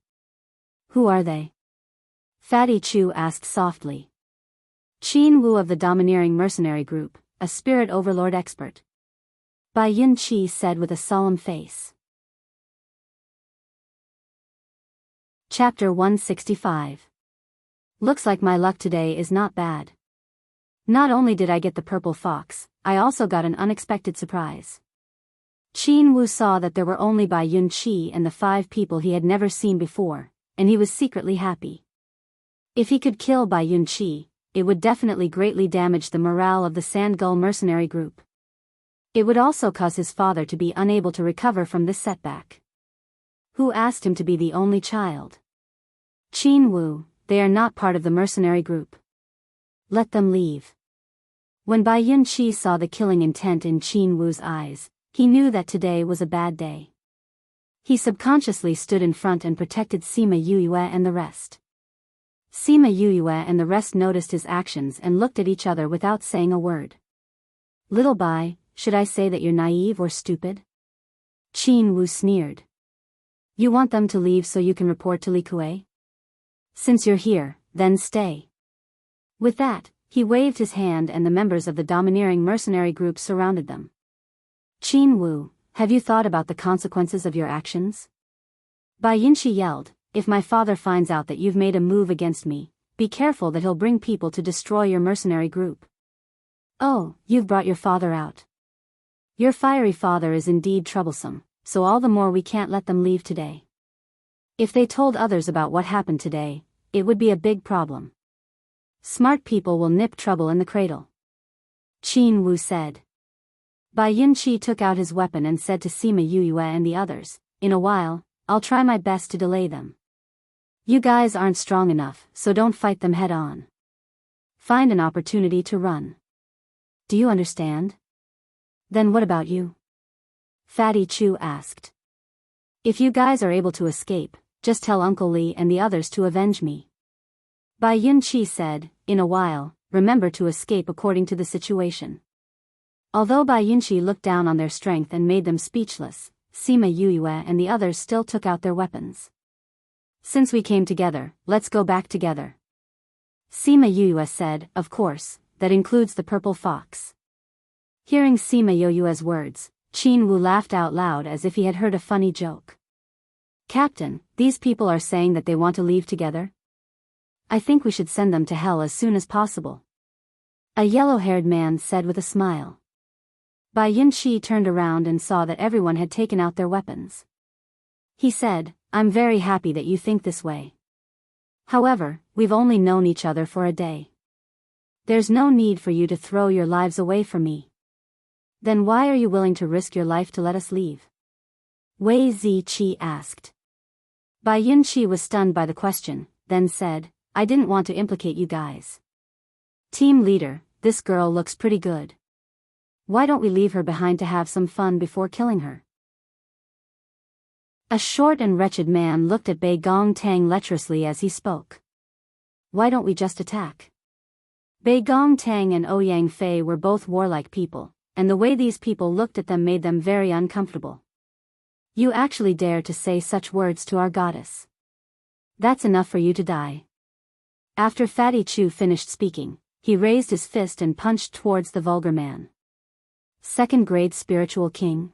"Who are they?" Fatty Chu asked softly. Qin Wu of the domineering mercenary group, a spirit overlord expert. Bai Yunqi said with a solemn face. Chapter 165. Looks like my luck today is not bad. Not only did I get the purple fox, I also got an unexpected surprise. Qin Wu saw that there were only Bai Yunqi and the 5 people he had never seen before, and he was secretly happy. If he could kill Bai Yunqi, it would definitely greatly damage the morale of the Sand Gull mercenary group. It would also cause his father to be unable to recover from this setback. Who asked him to be the only child? Qin Wu, they are not part of the mercenary group. Let them leave. When Bai Yunqi saw the killing intent in Qin Wu's eyes, he knew that today was a bad day. He subconsciously stood in front and protected Sima Yuyue and the rest. Sima Yuyue and the rest noticed his actions and looked at each other without saying a word. "Little Bai, should I say that you're naive or stupid?" Qin Wu sneered. "You want them to leave so you can report to Li Kuei? Since you're here, then stay." With that, he waved his hand and the members of the domineering mercenary group surrounded them. "Qin Wu, have you thought about the consequences of your actions?" Bai Yunqi yelled, "If my father finds out that you've made a move against me, be careful that he'll bring people to destroy your mercenary group." "Oh, you've brought your father out. Your fiery father is indeed troublesome, so all the more we can't let them leave today. If they told others about what happened today, it would be a big problem. Smart people will nip trouble in the cradle." Qin Wu said. Bai Yunqi took out his weapon and said to Sima Yue and the others, in a while, I'll try my best to delay them. You guys aren't strong enough, so don't fight them head on. Find an opportunity to run. Do you understand? Then what about you? Fatty Chu asked. If you guys are able to escape, just tell Uncle Li and the others to avenge me. Bai Yunqi said, in a while, remember to escape according to the situation. Although Bai Yunqi looked down on their strength and made them speechless, Sima Yue and the others still took out their weapons. Since we came together, let's go back together. Sima Yue said, of course, that includes the purple fox. Hearing Sima Yue's words, Qin Wu laughed out loud as if he had heard a funny joke. Captain, these people are saying that they want to leave together? I think we should send them to hell as soon as possible. A yellow-haired man said with a smile. Bai Yunqi turned around and saw that everyone had taken out their weapons. He said, I'm very happy that you think this way. However, we've only known each other for a day. There's no need for you to throw your lives away for me. Then why are you willing to risk your life to let us leave? Wei Ziqi asked. Bai Yunqi was stunned by the question, then said, I didn't want to implicate you guys. Team leader, this girl looks pretty good. Why don't we leave her behind to have some fun before killing her? A short and wretched man looked at Bei Gong Tang lecherously as he spoke. Why don't we just attack? Bei Gong Tang and Ouyang Fei were both warlike people, and the way these people looked at them made them very uncomfortable. You actually dare to say such words to our goddess. That's enough for you to die. After Fatty Chu finished speaking, he raised his fist and punched towards the vulgar man. Second grade spiritual king.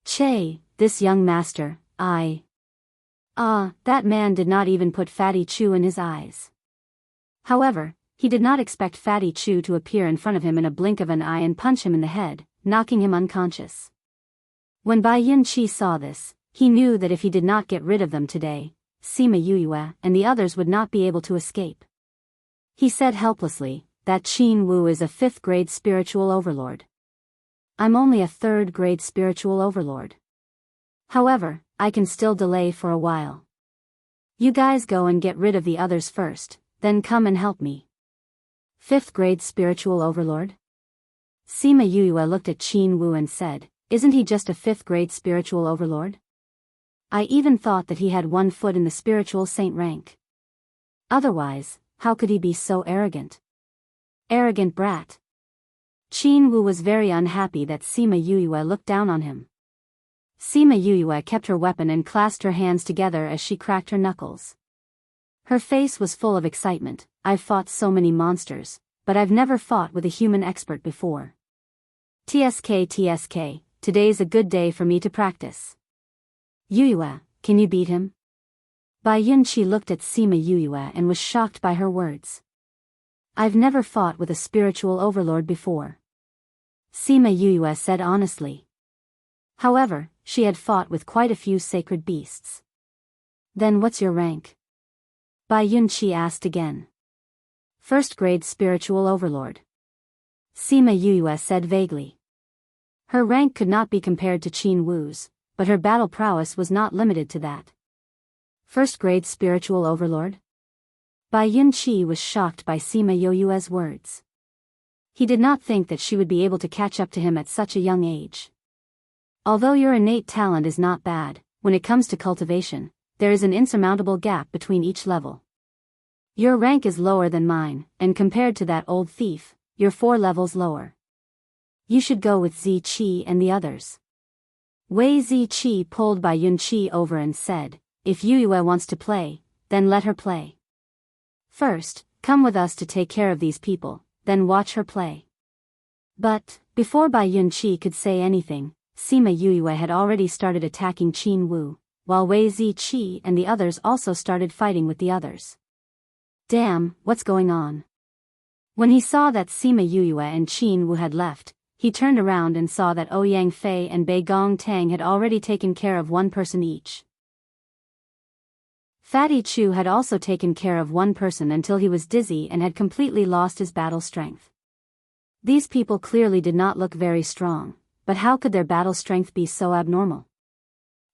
Che, this young master, that man did not even put Fatty Chu in his eyes. However, he did not expect Fatty Chu to appear in front of him in a blink of an eye and punch him in the head, knocking him unconscious. When Bai Yunqi saw this, he knew that if he did not get rid of them today, Sima Yue and the others would not be able to escape. He said helplessly, that Qin Wu is a 5th grade spiritual overlord. I'm only a 3rd grade spiritual overlord. However, I can still delay for a while. You guys go and get rid of the others first, then come and help me. 5th grade spiritual overlord? Sima Yue looked at Qin Wu and said, isn't he just a 5th grade spiritual overlord? I even thought that he had 1 foot in the spiritual saint rank. Otherwise, how could he be so arrogant? Arrogant brat. Qin Wu was very unhappy that Sima Yue looked down on him. Sima Yue kept her weapon and clasped her hands together as she cracked her knuckles. Her face was full of excitement. I've fought so many monsters, but I've never fought with a human expert before. TSK, today's a good day for me to practice. Yue, can you beat him? Bai Yunqi looked at Sima Yue and was shocked by her words. I've never fought with a spiritual overlord before. Sima Yue said honestly. However, she had fought with quite a few sacred beasts. Then what's your rank? Bai Yunqi asked again. 1st grade spiritual overlord. Sima Yue said vaguely. Her rank could not be compared to Qin Wu's, but her battle prowess was not limited to that. 1st grade spiritual overlord? Bai Yunqi was shocked by Sima Yue's words. He did not think that she would be able to catch up to him at such a young age. Although your innate talent is not bad, when it comes to cultivation, there is an insurmountable gap between each level. Your rank is lower than mine, and compared to that old thief, you're 4 levels lower. You should go with Ziqi and the others. Wei Ziqi pulled Bai Yunqi over and said, if Yue wants to play, then let her play. First, come with us to take care of these people, then watch her play. But, before Bai Yunqi could say anything, Sima Yue had already started attacking Qin Wu, while Wei Ziqi and the others also started fighting with the others. Damn, what's going on? When he saw that Sima Yue and Qin Wu had left, he turned around and saw that Ouyang Fei and Bei Gong Tang had already taken care of 1 person each. Fatty Chu had also taken care of 1 person until he was dizzy and had completely lost his battle strength. These people clearly did not look very strong, but how could their battle strength be so abnormal?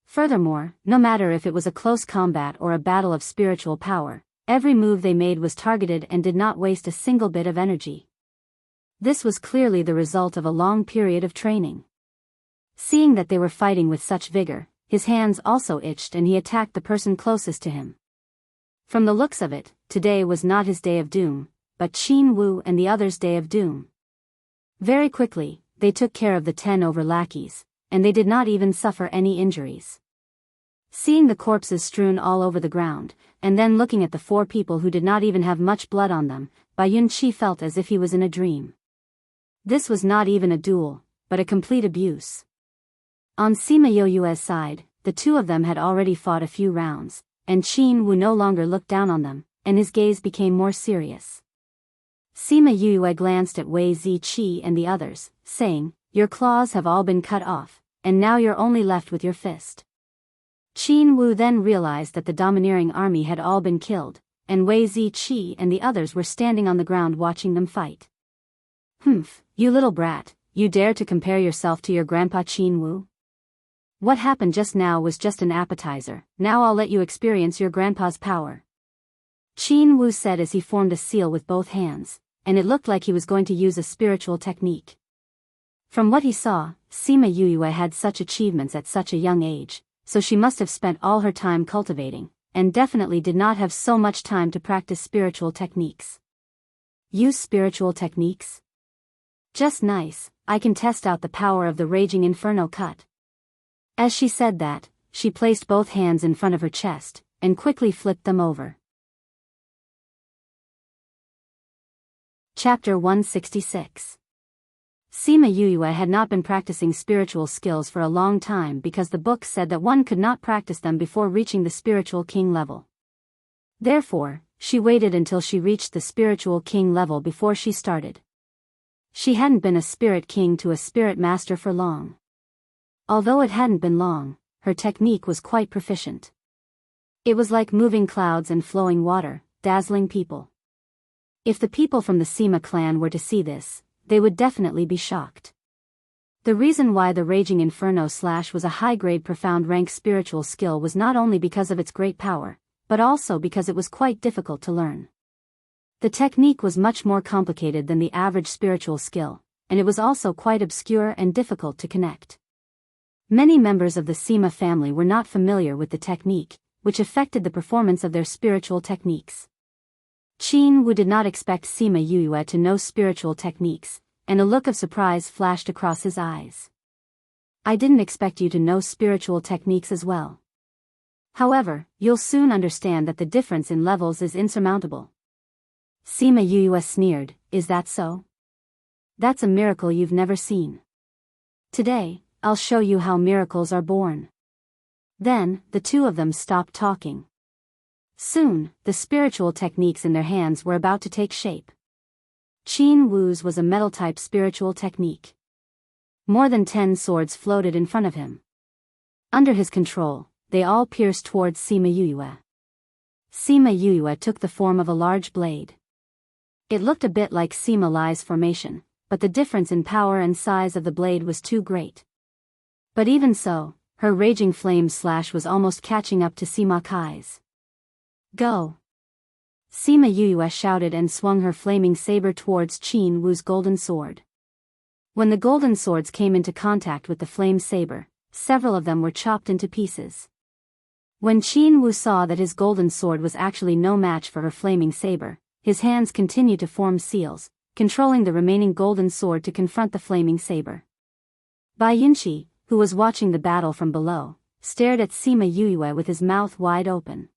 Furthermore, no matter if it was a close combat or a battle of spiritual power, every move they made was targeted and did not waste a single bit of energy. This was clearly the result of a long period of training. Seeing that they were fighting with such vigor, his hands also itched and he attacked the person closest to him. From the looks of it, today was not his day of doom, but Qin Wu and the others' day of doom. Very quickly, they took care of the 10 over lackeys, and they did not even suffer any injuries. Seeing the corpses strewn all over the ground, and then looking at the 4 people who did not even have much blood on them, Bai Yunqi felt as if he was in a dream. This was not even a duel, but a complete abuse. On Sima Yoyue's side, the 2 of them had already fought a few rounds, and Qin Wu no longer looked down on them, and his gaze became more serious. Sima Yuyue glanced at Wei Ziqi and the others, saying, "Your claws have all been cut off, and now you're only left with your fist." Qin Wu then realized that the domineering army had all been killed, and Wei Ziqi and the others were standing on the ground watching them fight. "Humph, you little brat, you dare to compare yourself to your grandpa Qin Wu? What happened just now was just an appetizer, now I'll let you experience your grandpa's power." Qin Wu said as he formed a seal with both hands, and it looked like he was going to use a spiritual technique. From what he saw, Sima Yuyue had such achievements at such a young age, so she must have spent all her time cultivating, and definitely did not have so much time to practice spiritual techniques. Use spiritual techniques? Just nice, I can test out the power of the raging inferno cut. As she said that, she placed both hands in front of her chest, and quickly flipped them over. Chapter 166. Sima Yuyue had not been practicing spiritual skills for a long time because the book said that one could not practice them before reaching the spiritual king level. Therefore, she waited until she reached the spiritual king level before she started. She hadn't been a spirit king to a spirit master for long. Although it hadn't been long, her technique was quite proficient. It was like moving clouds and flowing water, dazzling people. If the people from the Sima clan were to see this, they would definitely be shocked. The reason why the Raging Inferno Slash was a high-grade profound rank spiritual skill was not only because of its great power, but also because it was quite difficult to learn. The technique was much more complicated than the average spiritual skill, and it was also quite obscure and difficult to connect. Many members of the Sima family were not familiar with the technique, which affected the performance of their spiritual techniques. Qin Wu did not expect Sima Yuyue to know spiritual techniques, and a look of surprise flashed across his eyes. "I didn't expect you to know spiritual techniques as well. However, you'll soon understand that the difference in levels is insurmountable." Sima Yuyue sneered, "Is that so? That's a miracle you've never seen. Today, I'll show you how miracles are born." Then, the 2 of them stopped talking. Soon, the spiritual techniques in their hands were about to take shape. Qin Wu's was a metal-type spiritual technique. More than 10 swords floated in front of him. Under his control, they all pierced towards Sima Yuyue. Sima Yuyue took the form of a large blade. It looked a bit like Sima Lai's formation, but the difference in power and size of the blade was too great. But even so, her raging flame slash was almost catching up to Sima Kai's. "Go!" Sima Yuyue shouted and swung her flaming saber towards Qin Wu's golden sword. When the golden swords came into contact with the flame saber, several of them were chopped into pieces. When Qin Wu saw that his golden sword was actually no match for her flaming saber, his hands continued to form seals, controlling the remaining golden sword to confront the flaming saber. Bai Yunqi, who was watching the battle from below, stared at Sima Yuyue with his mouth wide open.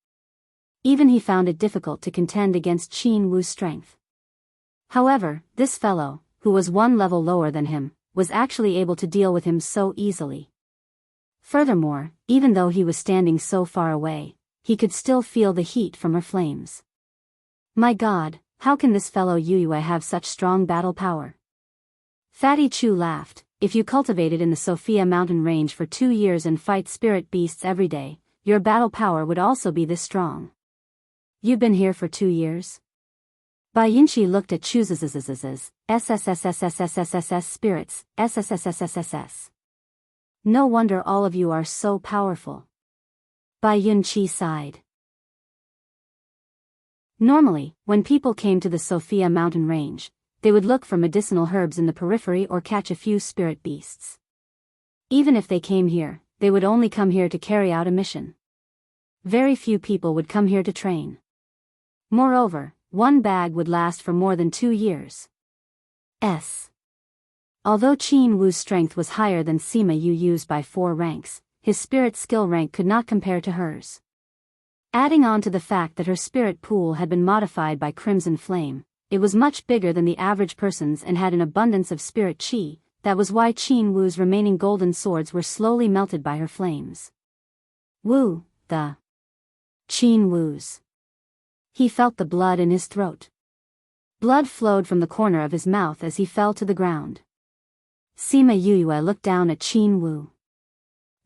Even he found it difficult to contend against Qin Wu's strength. However, this fellow, who was 1 level lower than him, was actually able to deal with him so easily. Furthermore, even though he was standing so far away, he could still feel the heat from her flames. My God, how can this fellow Yuyue have such strong battle power? Fatty Chu laughed. "If you cultivated in the Sophia mountain range for 2 years and fight spirit beasts every day, your battle power would also be this strong. You've been here for 2 years? Bai Yunqi looked at Chu's spirits, SSSSSSSS. No wonder all of you are so powerful. Bai Yunqi sighed. Normally, when people came to the Sophia mountain range, they would look for medicinal herbs in the periphery or catch a few spirit beasts. Even if they came here, they would only come here to carry out a mission. Very few people would come here to train. Moreover, one bag would last for more than 2 years. Although Qin Wu's strength was higher than Sima Yu's by 4 ranks, his spirit skill rank could not compare to hers. Adding on to the fact that her spirit pool had been modified by Crimson Flame, it was much bigger than the average person's and had an abundance of spirit chi. That was why Qin Wu's remaining golden swords were slowly melted by her flames. Wu, the Qin Wu's. He felt the blood in his throat. Blood flowed from the corner of his mouth as he fell to the ground. Sima Yue looked down at Qin Wu.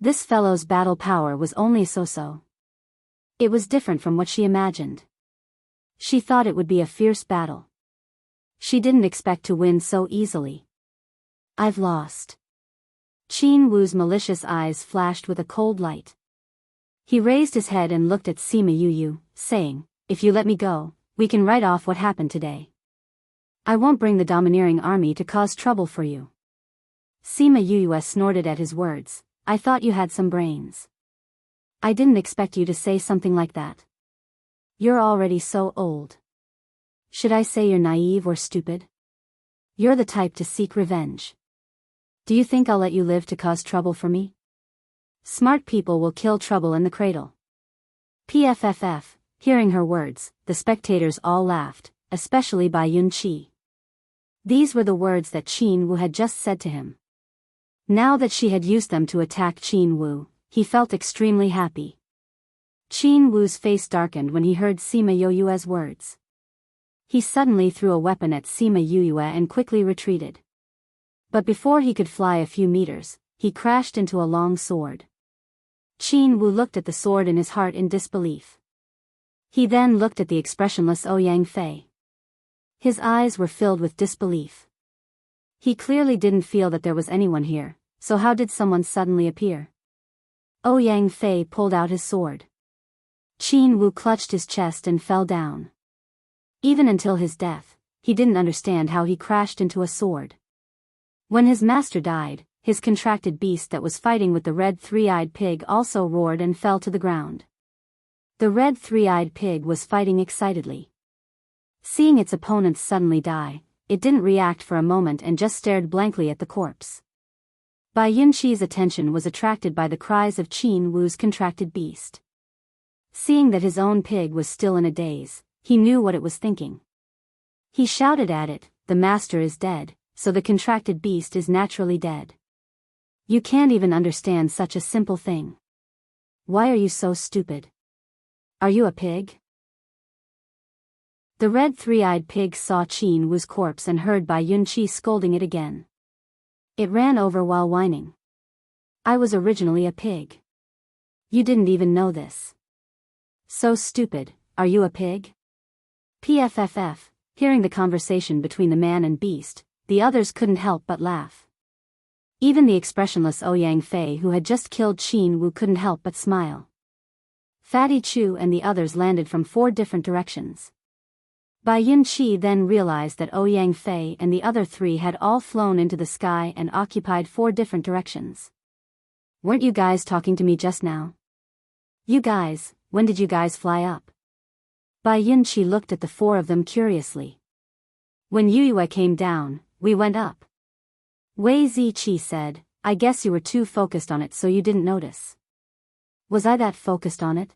This fellow's battle power was only so-so. It was different from what she imagined. She thought it would be a fierce battle. She didn't expect to win so easily. I've lost. Qin Wu's malicious eyes flashed with a cold light. He raised his head and looked at Sima Yu, saying, "If you let me go, we can write off what happened today. I won't bring the domineering army to cause trouble for you." Sima Yu snorted at his words. "I thought you had some brains. I didn't expect you to say something like that. You're already so old. Should I say you're naive or stupid? You're the type to seek revenge. Do you think I'll let you live to cause trouble for me? Smart people will kill trouble in the cradle." PFFF, hearing her words, the spectators all laughed, especially Bai Yunqi. These were the words that Qin Wu had just said to him. Now that she had used them to attack Qin Wu, he felt extremely happy. Qin Wu's face darkened when he heard Sima Yu's words. He suddenly threw a weapon at Sima Yu and quickly retreated. But before he could fly a few meters, he crashed into a long sword. Qin Wu looked at the sword in his heart in disbelief. He then looked at the expressionless Ouyang Fei. His eyes were filled with disbelief. He clearly didn't feel that there was anyone here, so how did someone suddenly appear? Ouyang Fei pulled out his sword. Qin Wu clutched his chest and fell down. Even until his death, he didn't understand how he crashed into a sword. When his master died, his contracted beast that was fighting with the red three-eyed pig also roared and fell to the ground. The red three-eyed pig was fighting excitedly. Seeing its opponents suddenly die, it didn't react for a moment and just stared blankly at the corpse. Bai Yunqi's attention was attracted by the cries of Qin Wu's contracted beast. Seeing that his own pig was still in a daze, he knew what it was thinking. He shouted at it, "The master is dead, so the contracted beast is naturally dead. You can't even understand such a simple thing. Why are you so stupid? Are you a pig?" The red three-eyed pig saw Qin Wu's corpse and heard Bai Yunqi scolding it again. It ran over while whining. "I was originally a pig. You didn't even know this. So stupid, are you a pig?" PFFF, hearing the conversation between the man and beast, the others couldn't help but laugh. Even the expressionless Ouyang Fei who had just killed Qin Wu couldn't help but smile. Fatty Chu and the others landed from 4 different directions. Bai Yunqi then realized that Ouyang Fei and the other 3 had all flown into the sky and occupied 4 different directions. "Weren't you guys talking to me just now? You guys, when did you guys fly up?" Bai Yunqi looked at the 4 of them curiously. "When Yue came down, we went up." Wei Ziqi said, "I guess you were too focused on it so you didn't notice." "Was I that focused on it?"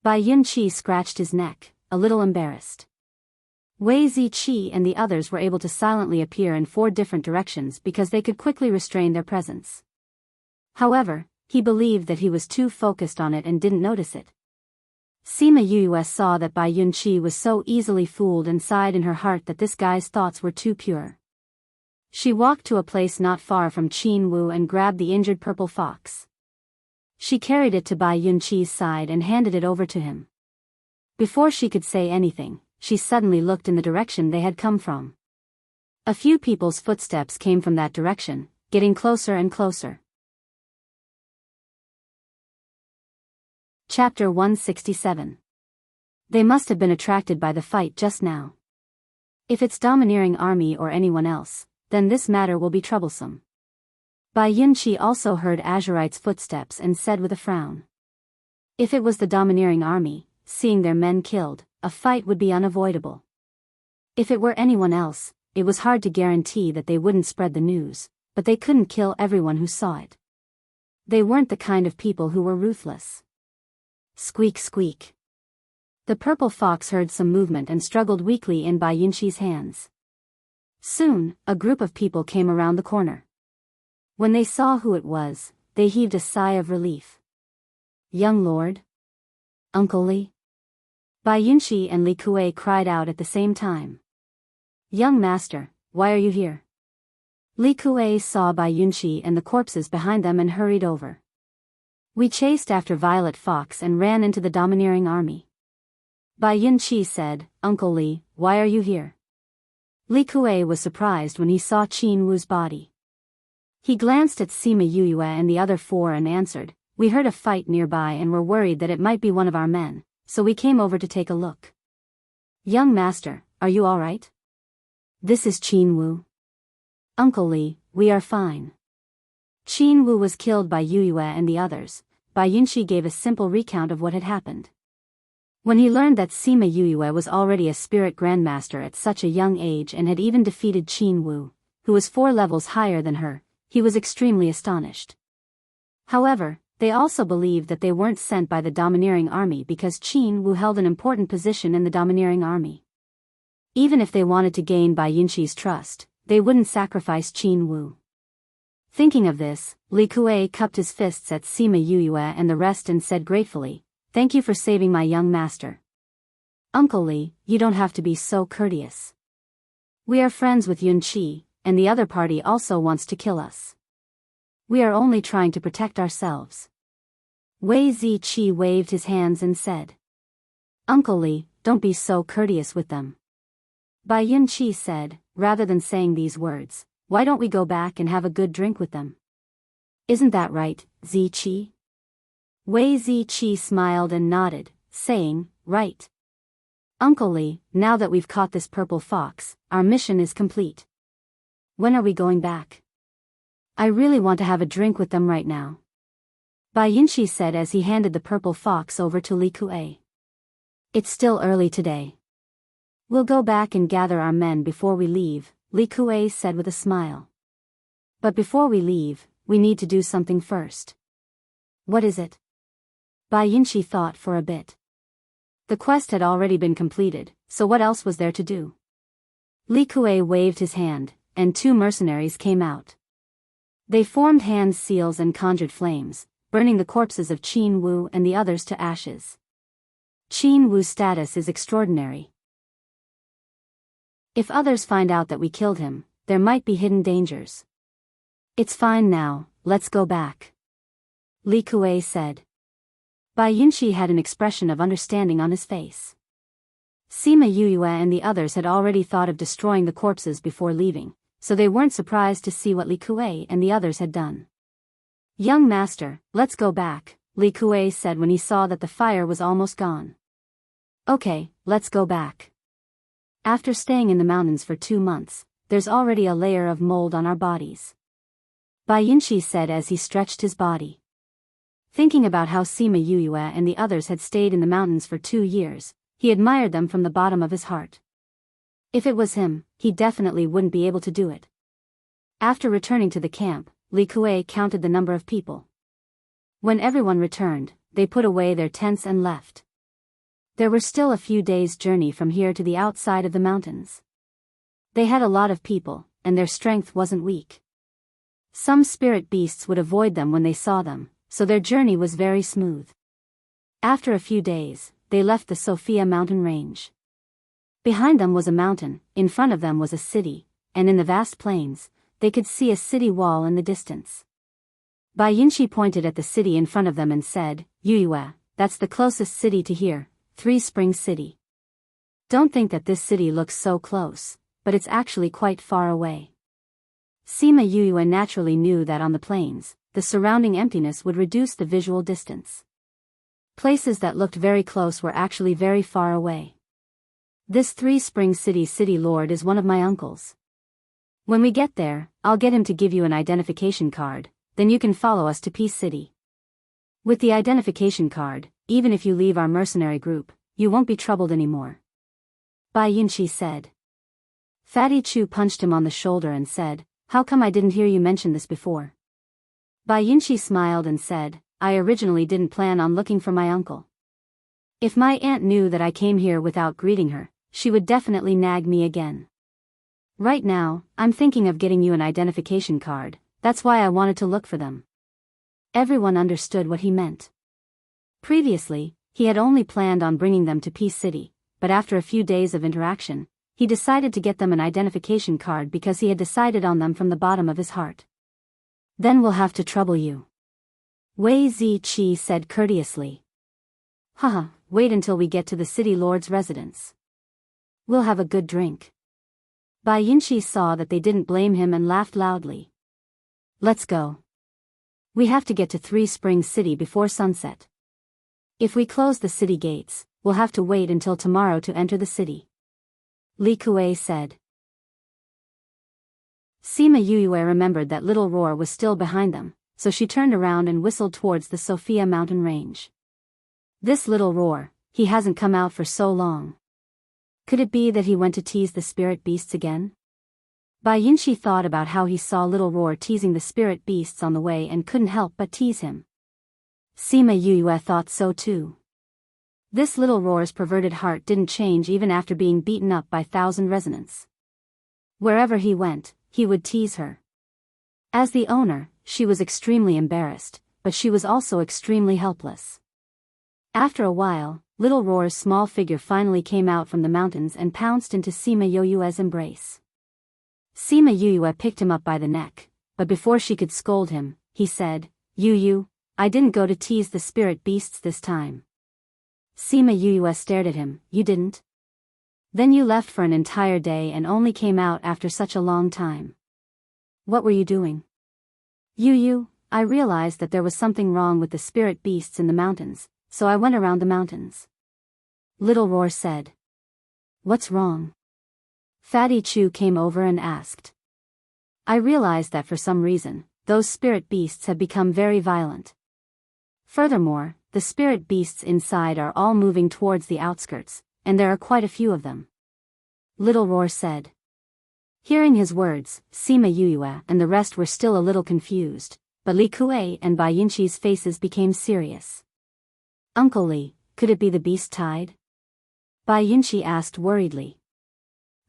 Bai Yunqi scratched his neck, a little embarrassed. Wei Ziqi and the others were able to silently appear in 4 different directions because they could quickly restrain their presence. However, he believed that he was too focused on it and didn't notice it. Sima Yu saw that Bai Yunqi was so easily fooled and sighed in her heart that this guy's thoughts were too pure. She walked to a place not far from Qin Wu and grabbed the injured purple fox. She carried it to Bai Yunqi's side and handed it over to him. Before she could say anything, she suddenly looked in the direction they had come from. A few people's footsteps came from that direction, getting closer and closer. Chapter 167. They must have been attracted by the fight just now. If it's domineering army or anyone else, then this matter will be troublesome. Bai Yunqi also heard Azurite's footsteps and said with a frown. If it was the domineering army, seeing their men killed, a fight would be unavoidable. If it were anyone else, it was hard to guarantee that they wouldn't spread the news, but they couldn't kill everyone who saw it. They weren't the kind of people who were ruthless. Squeak squeak. The purple fox heard some movement and struggled weakly in Bai Yunqi's hands. Soon, a group of people came around the corner. When they saw who it was, they heaved a sigh of relief. Young lord? Uncle Li? Bai Yunqi and Li Kuei cried out at the same time. Young master, why are you here? Li Kuei saw Bai Yunqi and the corpses behind them and hurried over. We chased after Violet Fox and ran into the domineering army. Bai Yunqi said, Uncle Li, why are you here? Li Kuei was surprised when he saw Qin Wu's body. He glanced at Sima Yuyue and the other four and answered, we heard a fight nearby and were worried that it might be one of our men, so we came over to take a look. Young master, are you all right? This is Qin Wu. Uncle Li, we are fine. Qin Wu was killed by Yuyue and the others. Bai Yunqi gave a simple recount of what had happened. When he learned that Sima Yuyue was already a spirit grandmaster at such a young age and had even defeated Qin Wu, who was 4 levels higher than her, he was extremely astonished. However, they also believed that they weren't sent by the domineering army because Qin Wu held an important position in the domineering army. Even if they wanted to gain Bai Yunqi's trust, they wouldn't sacrifice Qin Wu. Thinking of this, Li Kuei cupped his fists at Sima Yuyue and the rest and said gratefully, thank you for saving my young master. Uncle Li, you don't have to be so courteous. We are friends with Yunqi, and the other party also wants to kill us. We are only trying to protect ourselves. Wei Ziqi waved his hands and said. Uncle Li, don't be so courteous with them. Bai Yunqi said, rather than saying these words, why don't we go back and have a good drink with them? Isn't that right, Ziqi? Wei Ziqi smiled and nodded, saying, right. Uncle Li, now that we've caught this purple fox, our mission is complete. When are we going back? I really want to have a drink with them right now. Bai Yunqi said as he handed the purple fox over to Li Kuei. It's still early today. We'll go back and gather our men before we leave, Li Kuei said with a smile. But before we leave, we need to do something first. What is it? Bai Yunqi thought for a bit. The quest had already been completed, so what else was there to do? Li Kuei waved his hand, and 2 mercenaries came out. They formed hand seals and conjured flames, burning the corpses of Qin Wu and the others to ashes. Qin Wu's status is extraordinary. If others find out that we killed him, there might be hidden dangers. It's fine now, let's go back. Li Kuei said. Bai Yunqi had an expression of understanding on his face. Sima Yuyue and the others had already thought of destroying the corpses before leaving, so they weren't surprised to see what Li Kuei and the others had done. Young master, let's go back, Li Kuei said when he saw that the fire was almost gone. Okay, let's go back. After staying in the mountains for 2 months, there's already a layer of mold on our bodies. Bai Yunqi said as he stretched his body. Thinking about how Sima Yuyue and the others had stayed in the mountains for 2 years, he admired them from the bottom of his heart. If it was him, he definitely wouldn't be able to do it. After returning to the camp, Li Kuei counted the number of people. When everyone returned, they put away their tents and left. There were still a few days' journey from here to the outside of the mountains. They had a lot of people, and their strength wasn't weak. Some spirit beasts would avoid them when they saw them, so their journey was very smooth. After a few days, they left the Sophia mountain range. Behind them was a mountain, in front of them was a city, and in the vast plains, they could see a city wall in the distance. Bai Yunqi pointed at the city in front of them and said, Yuyue, that's the closest city to here, 3 Springs City. Don't think that this city looks so close, but it's actually quite far away. Sima Yuyue naturally knew that on the plains, the surrounding emptiness would reduce the visual distance. Places that looked very close were actually very far away. This Three Springs city lord is one of my uncles. When we get there, I'll get him to give you an identification card, then you can follow us to Peace City. With the identification card, even if you leave our mercenary group, you won't be troubled anymore. Bai Yinchi said. Fatty Chu punched him on the shoulder and said, "How come I didn't hear you mention this before?" Bai Yinchi smiled and said, "I originally didn't plan on looking for my uncle. If my aunt knew that I came here without greeting her, she would definitely nag me again. Right now, I'm thinking of getting you an identification card, that's why I wanted to look for them." Everyone understood what he meant. Previously, he had only planned on bringing them to Peace City, but after a few days of interaction, he decided to get them an identification card because he had decided on them from the bottom of his heart. "Then we'll have to trouble you," Wei Ziqi said courteously. "Haha, wait until we get to the city lord's residence. We'll have a good drink." Bai Yinchi saw that they didn't blame him and laughed loudly. "Let's go. We have to get to Three Springs City before sunset. If we close the city gates, we'll have to wait until tomorrow to enter the city," Li Kuei said. Sima Yuyue remembered that Little Roar was still behind them, so she turned around and whistled towards the Sophia mountain range. This Little Roar, he hasn't come out for so long. Could it be that he went to tease the spirit beasts again? Bai Yinchi thought about how he saw Little Roar teasing the spirit beasts on the way and couldn't help but tease him. Sima Yuyue thought so too. This Little Roar's perverted heart didn't change even after being beaten up by 1,000 resonants. Wherever he went, he would tease her. As the owner, she was extremely embarrassed, but she was also extremely helpless. After a while, Little Roar's small figure finally came out from the mountains and pounced into Sima Yuyue's embrace. Sima Yuyue picked him up by the neck, but before she could scold him, he said, "Yuyu, I didn't go to tease the spirit beasts this time." Sima Yuyue stared at him. "You didn't? Then you left for an entire day and only came out after such a long time. What were you doing?" "Yuyu, I realized that there was something wrong with the spirit beasts in the mountains, so I went around the mountains," Little Roar said. "What's wrong?" Fatty Chu came over and asked. "I realized that for some reason, those spirit beasts have become very violent. Furthermore, the spirit beasts inside are all moving towards the outskirts, and there are quite a few of them," Little Roar said. Hearing his words, Sima Yuyue and the rest were still a little confused, but Li Kuei and Bai Yinchi's faces became serious. "Uncle Li, could it be the beast tide?" Bai Yinchi asked worriedly.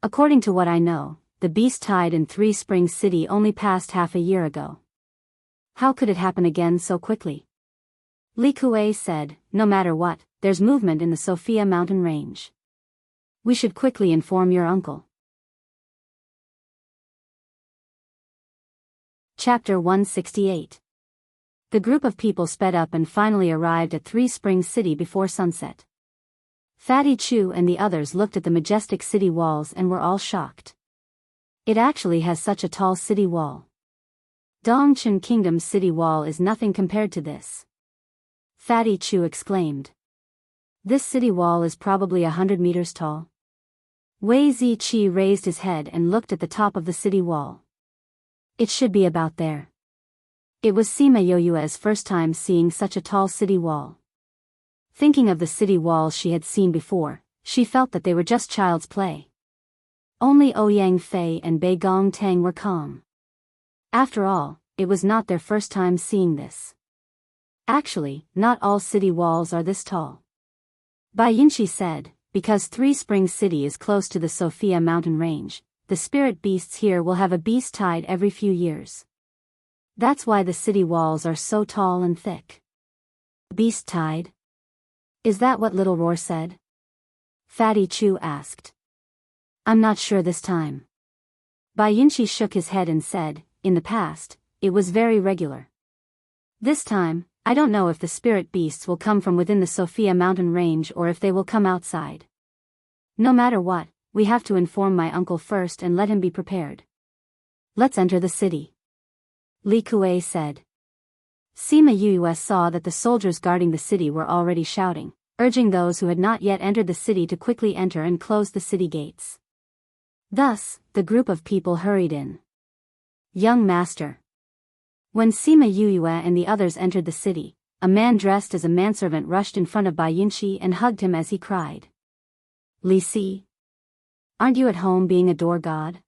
"According to what I know, the beast tide in Three Springs City only passed half a year ago. How could it happen again so quickly?" Li Kuei said, "No matter what, there's movement in the Sophia mountain range. We should quickly inform your uncle." Chapter 168. The group of people sped up and finally arrived at Three Springs City before sunset. Fatty Chu and the others looked at the majestic city walls and were all shocked. It actually has such a tall city wall. Dongchen Kingdom's city wall is nothing compared to this, Fatty Chu exclaimed. "This city wall is probably 100 meters tall." Wei Ziqi raised his head and looked at the top of the city wall. "It should be about there." It was Sima Yuyue's first time seeing such a tall city wall. Thinking of the city walls she had seen before, she felt that they were just child's play. Only Ouyang Fei and Bei Gong Tang were calm. After all, it was not their first time seeing this. Actually, not all city walls are this tall. Bai Yinchi said, "Because Three Springs City is close to the Sophia mountain range, the spirit beasts here will have a beast tide every few years. That's why the city walls are so tall and thick." "Beast tide? Is that what Little Roar said?" Fatty Chu asked. "I'm not sure this time." Bai Yinchi shook his head and said, "In the past, it was very regular. This time, I don't know if the spirit beasts will come from within the Sophia mountain range or if they will come outside." No matter what, we have to inform my uncle first and let him be prepared. Let's enter the city, Li Kuei said. Sima Yue saw that the soldiers guarding the city were already shouting, urging those who had not yet entered the city to quickly enter and close the city gates. Thus, the group of people hurried in. Young master. When Sima Yue and the others entered the city, a man dressed as a manservant rushed in front of Bai Yinxi and hugged him as he cried. Li Si? Aren't you at home being a door god?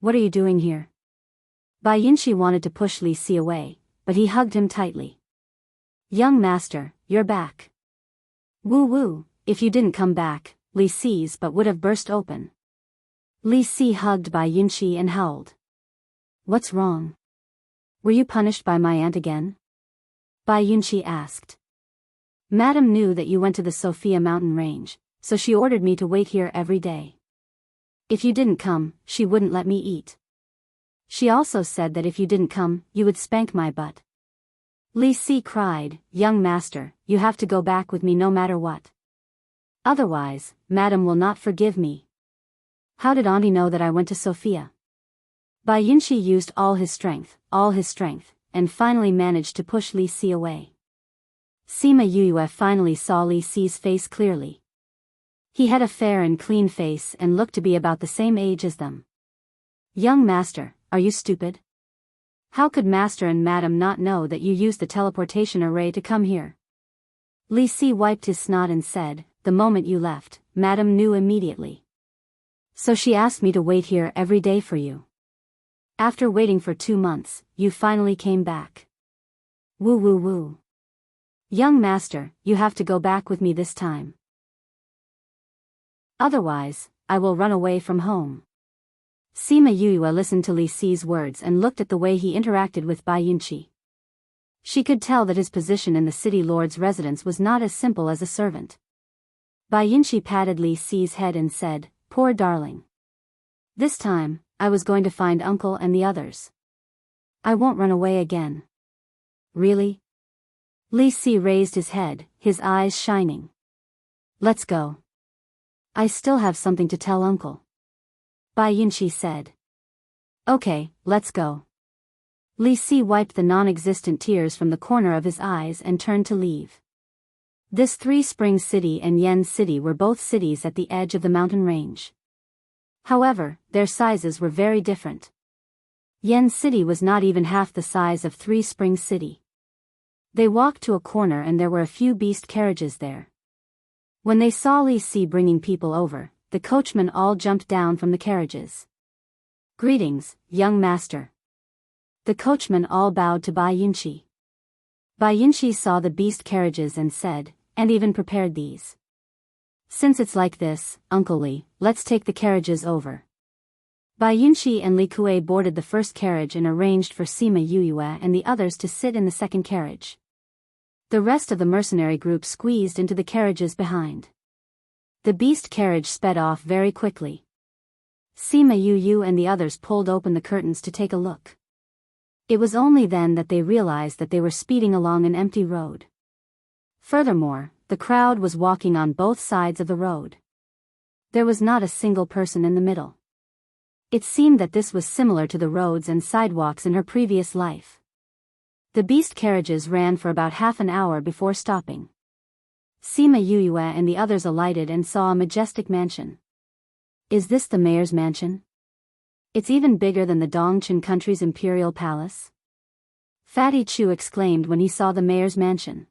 What are you doing here? Bai Yinxi wanted to push Li Si away, but he hugged him tightly. Young master, you're back. Woo woo, if you didn't come back, Li Si's butt would have burst open. Li Si hugged Bai Yinxi and howled. What's wrong? Were you punished by my aunt again? Bai Yinxi asked. Madam knew that you went to the Sophia mountain range, so she ordered me to wait here every day. If you didn't come, she wouldn't let me eat. She also said that if you didn't come, you would spank my butt. Li Si cried, Young master, you have to go back with me no matter what. Otherwise, Madam will not forgive me. How did Auntie know that I went to Sophia? Bai Yinxi used all his strength, and finally managed to push Li Si away. Sima Yue finally saw Li Si's face clearly. He had a fair and clean face and looked to be about the same age as them. Young master, are you stupid? How could master and madam not know that you used the teleportation array to come here? Li Si wiped his snot and said, the moment you left, madam knew immediately. So she asked me to wait here every day for you. After waiting for 2 months, you finally came back. Woo woo woo. Young master, you have to go back with me this time. Otherwise, I will run away from home. Sima Yue listened to Li Si's words and looked at the way he interacted with Bai Yinxi. She could tell that his position in the city lord's residence was not as simple as a servant. Bai Yinxi patted Li Si's head and said, Poor darling. This time, I was going to find uncle and the others. I won't run away again. Really? Li Si raised his head, his eyes shining. Let's go. I still have something to tell uncle. Bai Yinxi said. Okay, let's go. Li Si wiped the non-existent tears from the corner of his eyes and turned to leave. This Three Springs City and Yen City were both cities at the edge of the mountain range. However, their sizes were very different. Yen City was not even half the size of Three Springs City. They walked to a corner and there were a few beast carriages there. When they saw Li Si bringing people over, the coachmen all jumped down from the carriages. Greetings, young master. The coachmen all bowed to Bai Yinxi. Bai Yinxi saw the beast carriages and said, and even prepared these. Since it's like this, Uncle Li, let's take the carriages over. Bai Yinxi and Li Kuei boarded the first carriage and arranged for Sima Yue and the others to sit in the second carriage. The rest of the mercenary group squeezed into the carriages behind. The beast carriage sped off very quickly. Sima Yue and the others pulled open the curtains to take a look. It was only then that they realized that they were speeding along an empty road. Furthermore, the crowd was walking on both sides of the road. There was not a single person in the middle. It seemed that this was similar to the roads and sidewalks in her previous life. The beast carriages ran for about half an hour before stopping. Sima Yue and the others alighted and saw a majestic mansion. Is this the mayor's mansion? It's even bigger than the Dongchen country's imperial palace. Fatty Chu exclaimed when he saw the mayor's mansion.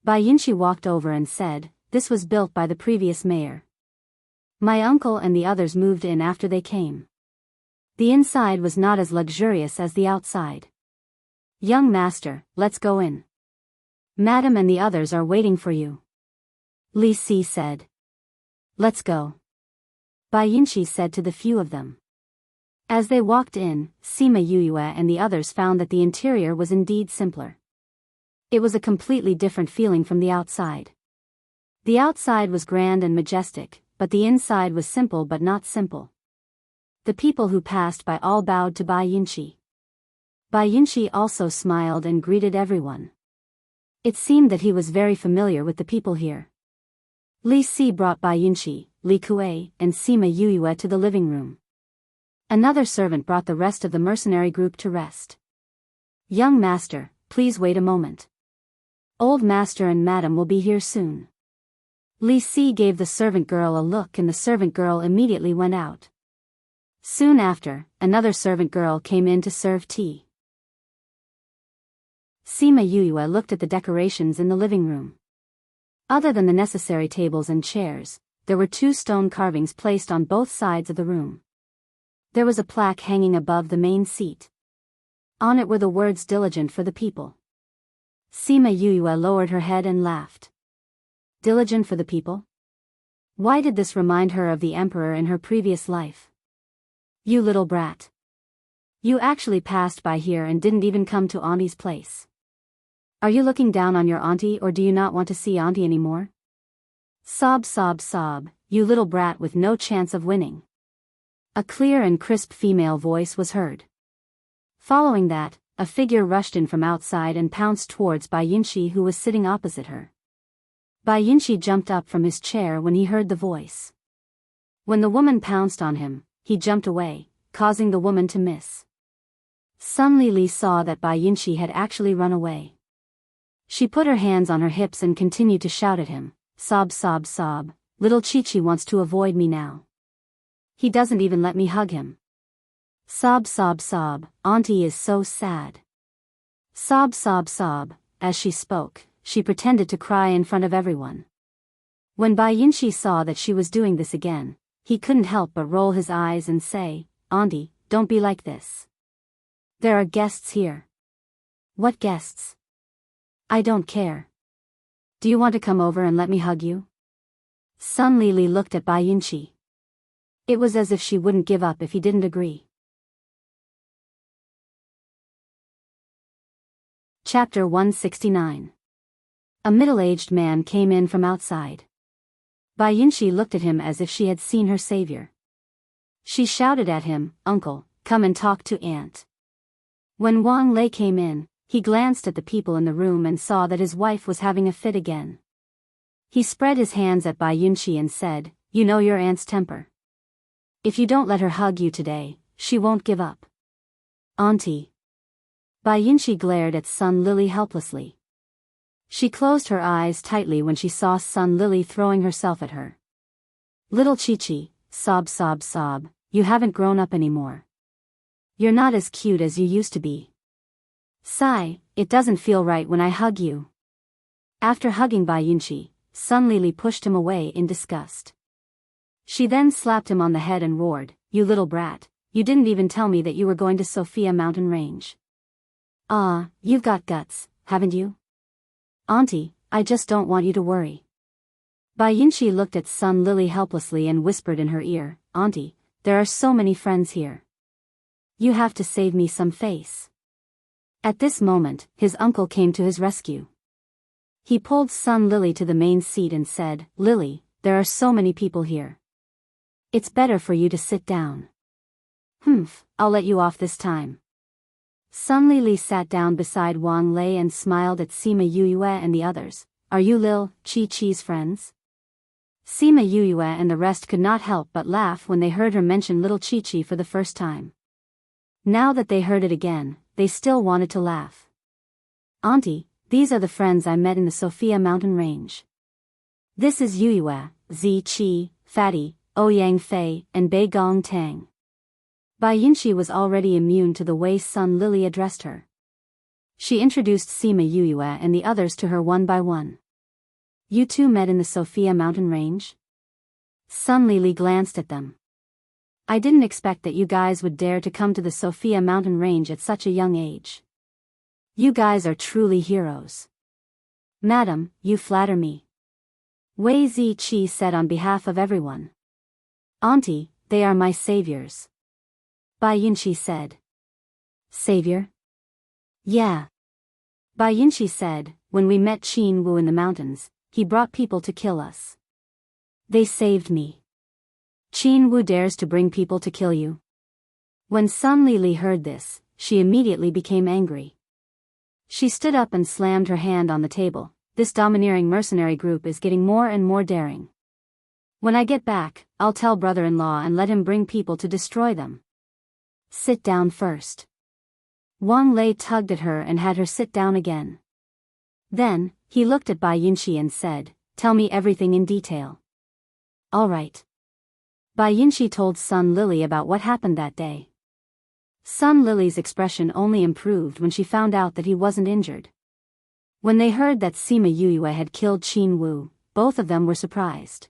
Bai Yinxi walked over and said, this was built by the previous mayor. My uncle and the others moved in after they came. The inside was not as luxurious as the outside. Young master, let's go in. Madam and the others are waiting for you. Li Si said. Let's go. Bai Yinxi said to the few of them. As they walked in, Sima Yue and the others found that the interior was indeed simpler. It was a completely different feeling from the outside. The outside was grand and majestic, but the inside was simple but not simple. The people who passed by all bowed to Bai Yinxi. Bai Yinxi also smiled and greeted everyone. It seemed that he was very familiar with the people here. Li Si brought Bai Yinxi, Li Kuei, and Sima Yue to the living room. Another servant brought the rest of the mercenary group to rest. Young master, please wait a moment. Old master and madam will be here soon. Li Si gave the servant girl a look and the servant girl immediately went out. Soon after, another servant girl came in to serve tea. Sima Yue looked at the decorations in the living room. Other than the necessary tables and chairs, there were 2 stone carvings placed on both sides of the room. There was a plaque hanging above the main seat. On it were the words "Diligent for the people." Sima Yue lowered her head and laughed. Diligent for the people? Why did this remind her of the emperor in her previous life? You little brat. You actually passed by here and didn't even come to Auntie's place. Are you looking down on your auntie, or do you not want to see auntie anymore? Sob, sob, sob, you little brat with no chance of winning. A clear and crisp female voice was heard. Following that, a figure rushed in from outside and pounced towards Bai Yinshi, who was sitting opposite her. Bai Yinshi jumped up from his chair when he heard the voice. When the woman pounced on him, he jumped away, causing the woman to miss. Sun Lili saw that Bai Yinshi had actually run away. She put her hands on her hips and continued to shout at him, sob, sob, sob, little Chi-Chi wants to avoid me now. He doesn't even let me hug him. Sob, sob, sob, auntie is so sad. Sob, sob, sob. As she spoke, she pretended to cry in front of everyone. When Bai Yinshi saw that she was doing this again, he couldn't help but roll his eyes and say, Auntie, don't be like this. There are guests here. What guests? I don't care. Do you want to come over and let me hug you? Sun Lili looked at Bai Yinshi. It was as if she wouldn't give up if he didn't agree. Chapter 169. A middle-aged man came in from outside. Bai Yinshi looked at him as if she had seen her savior. She shouted at him, Uncle, come and talk to Aunt. When Wang Lei came in, he glanced at the people in the room and saw that his wife was having a fit again. He spread his hands at Bai Yinshi and said, You know your aunt's temper. If you don't let her hug you today, she won't give up. Auntie. Bai Yinshi glared at Sun Lili helplessly. She closed her eyes tightly when she saw Sun Lili throwing herself at her. Little Chi-Chi, sob, sob, sob, you haven't grown up anymore. You're not as cute as you used to be. Sigh, it doesn't feel right when I hug you. After hugging Bai Yinshi, Sun Lili pushed him away in disgust. She then slapped him on the head and roared, You little brat, you didn't even tell me that you were going to Sophia Mountain Range. Ah, you've got guts, haven't you? Auntie, I just don't want you to worry. Bai Yinshi looked at Sun Lili helplessly and whispered in her ear, Auntie, there are so many friends here. You have to save me some face. At this moment, his uncle came to his rescue. He pulled Sun Lili to the main seat and said, Lily, there are so many people here. It's better for you to sit down. Humph, I'll let you off this time. Sun Lili sat down beside Wang Lei and smiled at Sima Yue and the others. Are you Lil Chi-Chi's friends? Sima Yue and the rest could not help but laugh when they heard her mention little Chi-Chi for the first time. Now that they heard it again, they still wanted to laugh. Auntie, these are the friends I met in the Sophia Mountain Range. This is Yue, Zi Qi, Fatty, Ouyang Fei, and Bei Gong Tang. Bai Yinshi was already immune to the way Sun Lili addressed her. She introduced Sima Yue and the others to her one by one. You two met in the Sophia Mountain Range? Sun Lili glanced at them. I didn't expect that you guys would dare to come to the Sophia Mountain Range at such a young age. You guys are truly heroes. Madam, you flatter me. Wei Ziqi said on behalf of everyone. Auntie, they are my saviors. Bai Yinshi said. Savior? Yeah. Bai Yinshi said, when we met Qin Wu in the mountains, he brought people to kill us. They saved me. Qin Wu dares to bring people to kill you? When Sun Lili heard this, she immediately became angry. She stood up and slammed her hand on the table. This domineering mercenary group is getting more and more daring. When I get back, I'll tell brother-in-law and let him bring people to destroy them. Sit down first. Wang Lei tugged at her and had her sit down again. Then, he looked at Bai Yinxi and said, "Tell me everything in detail." "All right." Bai Yinxi told Sun Lily about what happened that day. Sun Lily's expression only improved when she found out that he wasn't injured. When they heard that Sima Yuyue had killed Qin Wu, both of them were surprised.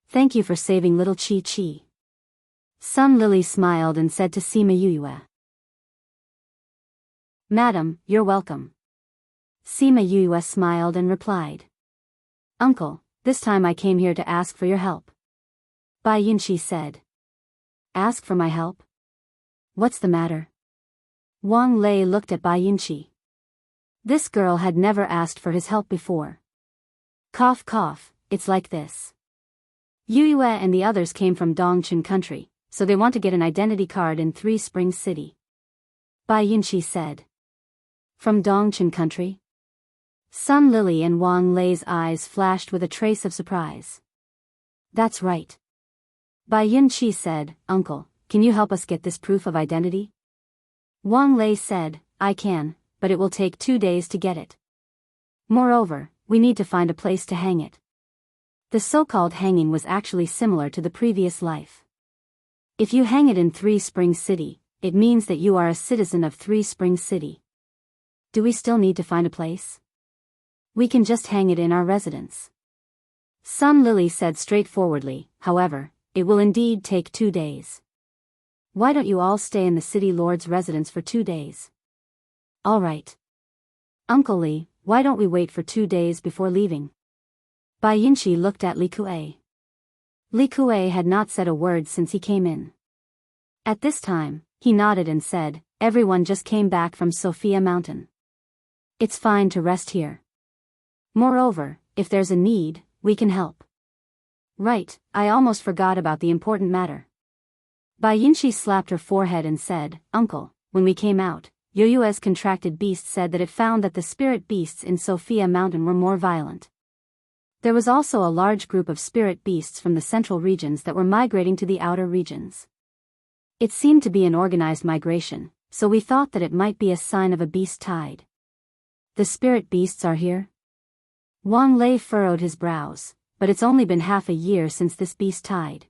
"Thank you for saving little Chi Chi." Sun Lily smiled and said to Sima Yuyue, "Madam, you're welcome." Sima Yuyue smiled and replied, "Uncle, this time I came here to ask for your help." Bai Yinxi said, "Ask for my help? What's the matter?" Wang Lei looked at Bai Yinxi. This girl had never asked for his help before. Cough cough, it's like this. Yuyue and the others came from Dongchun country, so they want to get an identity card in Three Springs City. Bai Yinxi said. From Dongchun country? Sun Lily and Wang Lei's eyes flashed with a trace of surprise. That's right. Bai Yinxi said, "Uncle, can you help us get this proof of identity?" Wang Lei said, "I can, but it will take 2 days to get it. Moreover, we need to find a place to hang it." The so-called hanging was actually similar to the previous life. If you hang it in Three Springs City, it means that you are a citizen of Three Springs City. Do we still need to find a place? We can just hang it in our residence. Sun Lily said straightforwardly, however, it will indeed take 2 days. Why don't you all stay in the city lord's residence for 2 days? All right. Uncle Li, why don't we wait for 2 days before leaving? Bai Yinxi looked at Li Kuei. Li Kuei had not said a word since he came in. At this time, he nodded and said, "Everyone just came back from Sophia Mountain. It's fine to rest here. Moreover, if there's a need, we can help." Right, I almost forgot about the important matter. Bai Yinxi slapped her forehead and said, "Uncle, when we came out, Yoyue's contracted beast said that it found that the spirit beasts in Sophia Mountain were more violent. There was also a large group of spirit beasts from the central regions that were migrating to the outer regions. It seemed to be an organized migration, so we thought that it might be a sign of a beast tide." The spirit beasts are here? Wang Lei furrowed his brows, but it's only been half a year since this beast tide.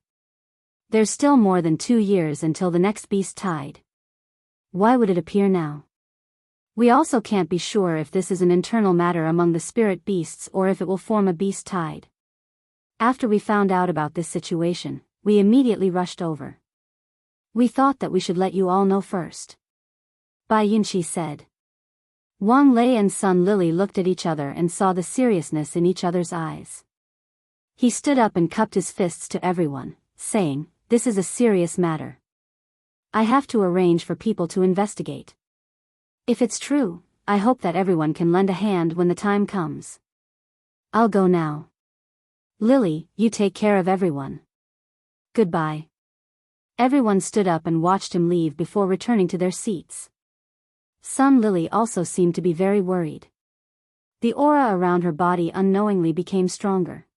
There's still more than 2 years until the next beast tide. Why would it appear now? We also can't be sure if this is an internal matter among the spirit beasts or if it will form a beast tide. After we found out about this situation, we immediately rushed over. We thought that we should let you all know first. Bai Yinxi said. Wang Lei and Sun Lily looked at each other and saw the seriousness in each other's eyes. He stood up and cupped his fists to everyone, saying, "This is a serious matter. I have to arrange for people to investigate. If it's true, I hope that everyone can lend a hand when the time comes. I'll go now. Lily, you take care of everyone. Goodbye." Everyone stood up and watched him leave before returning to their seats. Sun Lily also seemed to be very worried. The aura around her body unknowingly became stronger.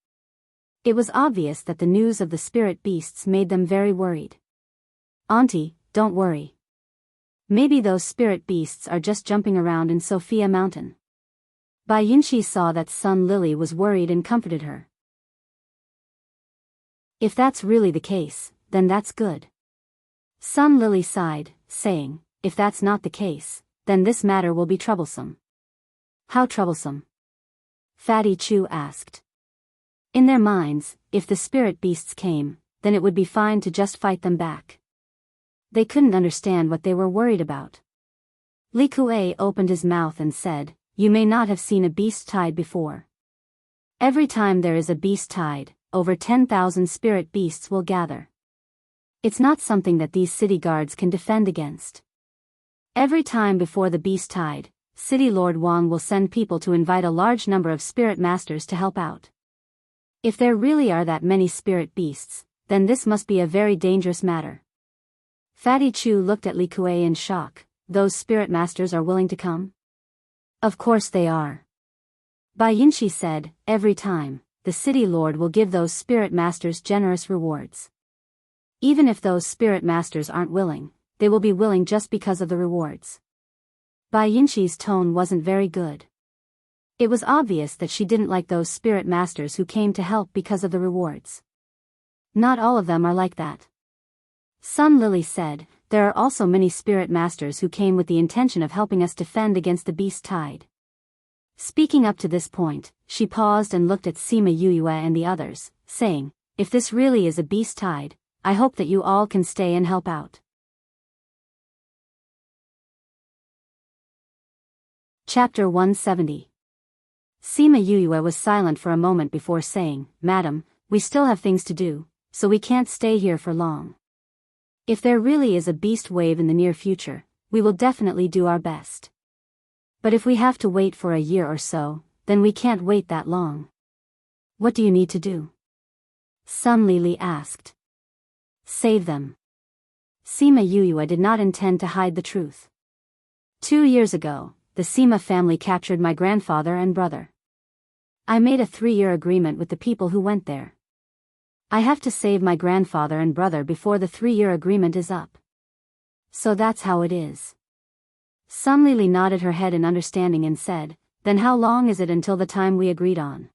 It was obvious that the news of the spirit beasts made them very worried. "Auntie, don't worry. Maybe those spirit beasts are just jumping around in Sophia Mountain." Bai Yinxi saw that Sun Lily was worried and comforted her. "If that's really the case, then that's good." Sun Lily sighed, saying, "If that's not the case, then this matter will be troublesome." "How troublesome?" Fatty Chu asked. In their minds, if the spirit beasts came, then it would be fine to just fight them back. They couldn't understand what they were worried about. Li Kuei opened his mouth and said, "You may not have seen a beast tide before. Every time there is a beast tide, over 10,000 spirit beasts will gather. It's not something that these city guards can defend against. Every time before the beast tide, City Lord Wang will send people to invite a large number of spirit masters to help out. If there really are that many spirit beasts, then this must be a very dangerous matter." Fatty Chu looked at Li Kuei in shock. "Those spirit masters are willing to come?" "Of course they are." Bai Yinxi said, "Every time, the city lord will give those spirit masters generous rewards. Even if those spirit masters aren't willing, they will be willing just because of the rewards. Bai Yinshi's tone wasn't very good. It was obvious that she didn't like those spirit masters who came to help because of the rewards. Not all of them are like that. Sun Lily said, there are also many spirit masters who came with the intention of helping us defend against the beast tide. Speaking up to this point, she paused and looked at Sima Yuyue and the others, saying, if this really is a beast tide, I hope that you all can stay and help out. Chapter 170. Sima Yuyue was silent for a moment before saying, Madam, we still have things to do, so we can't stay here for long. If there really is a beast wave in the near future, we will definitely do our best. But if we have to wait for a year or so, then we can't wait that long. What do you need to do? Sun Lili asked. Save them. Sima Yuyue did not intend to hide the truth. 2 years ago, the Sima family captured my grandfather and brother. I made a 3-year agreement with the people who went there. I have to save my grandfather and brother before the 3-year agreement is up. So that's how it is. Sun Lili nodded her head in understanding and said, then how long is it until the time we agreed on?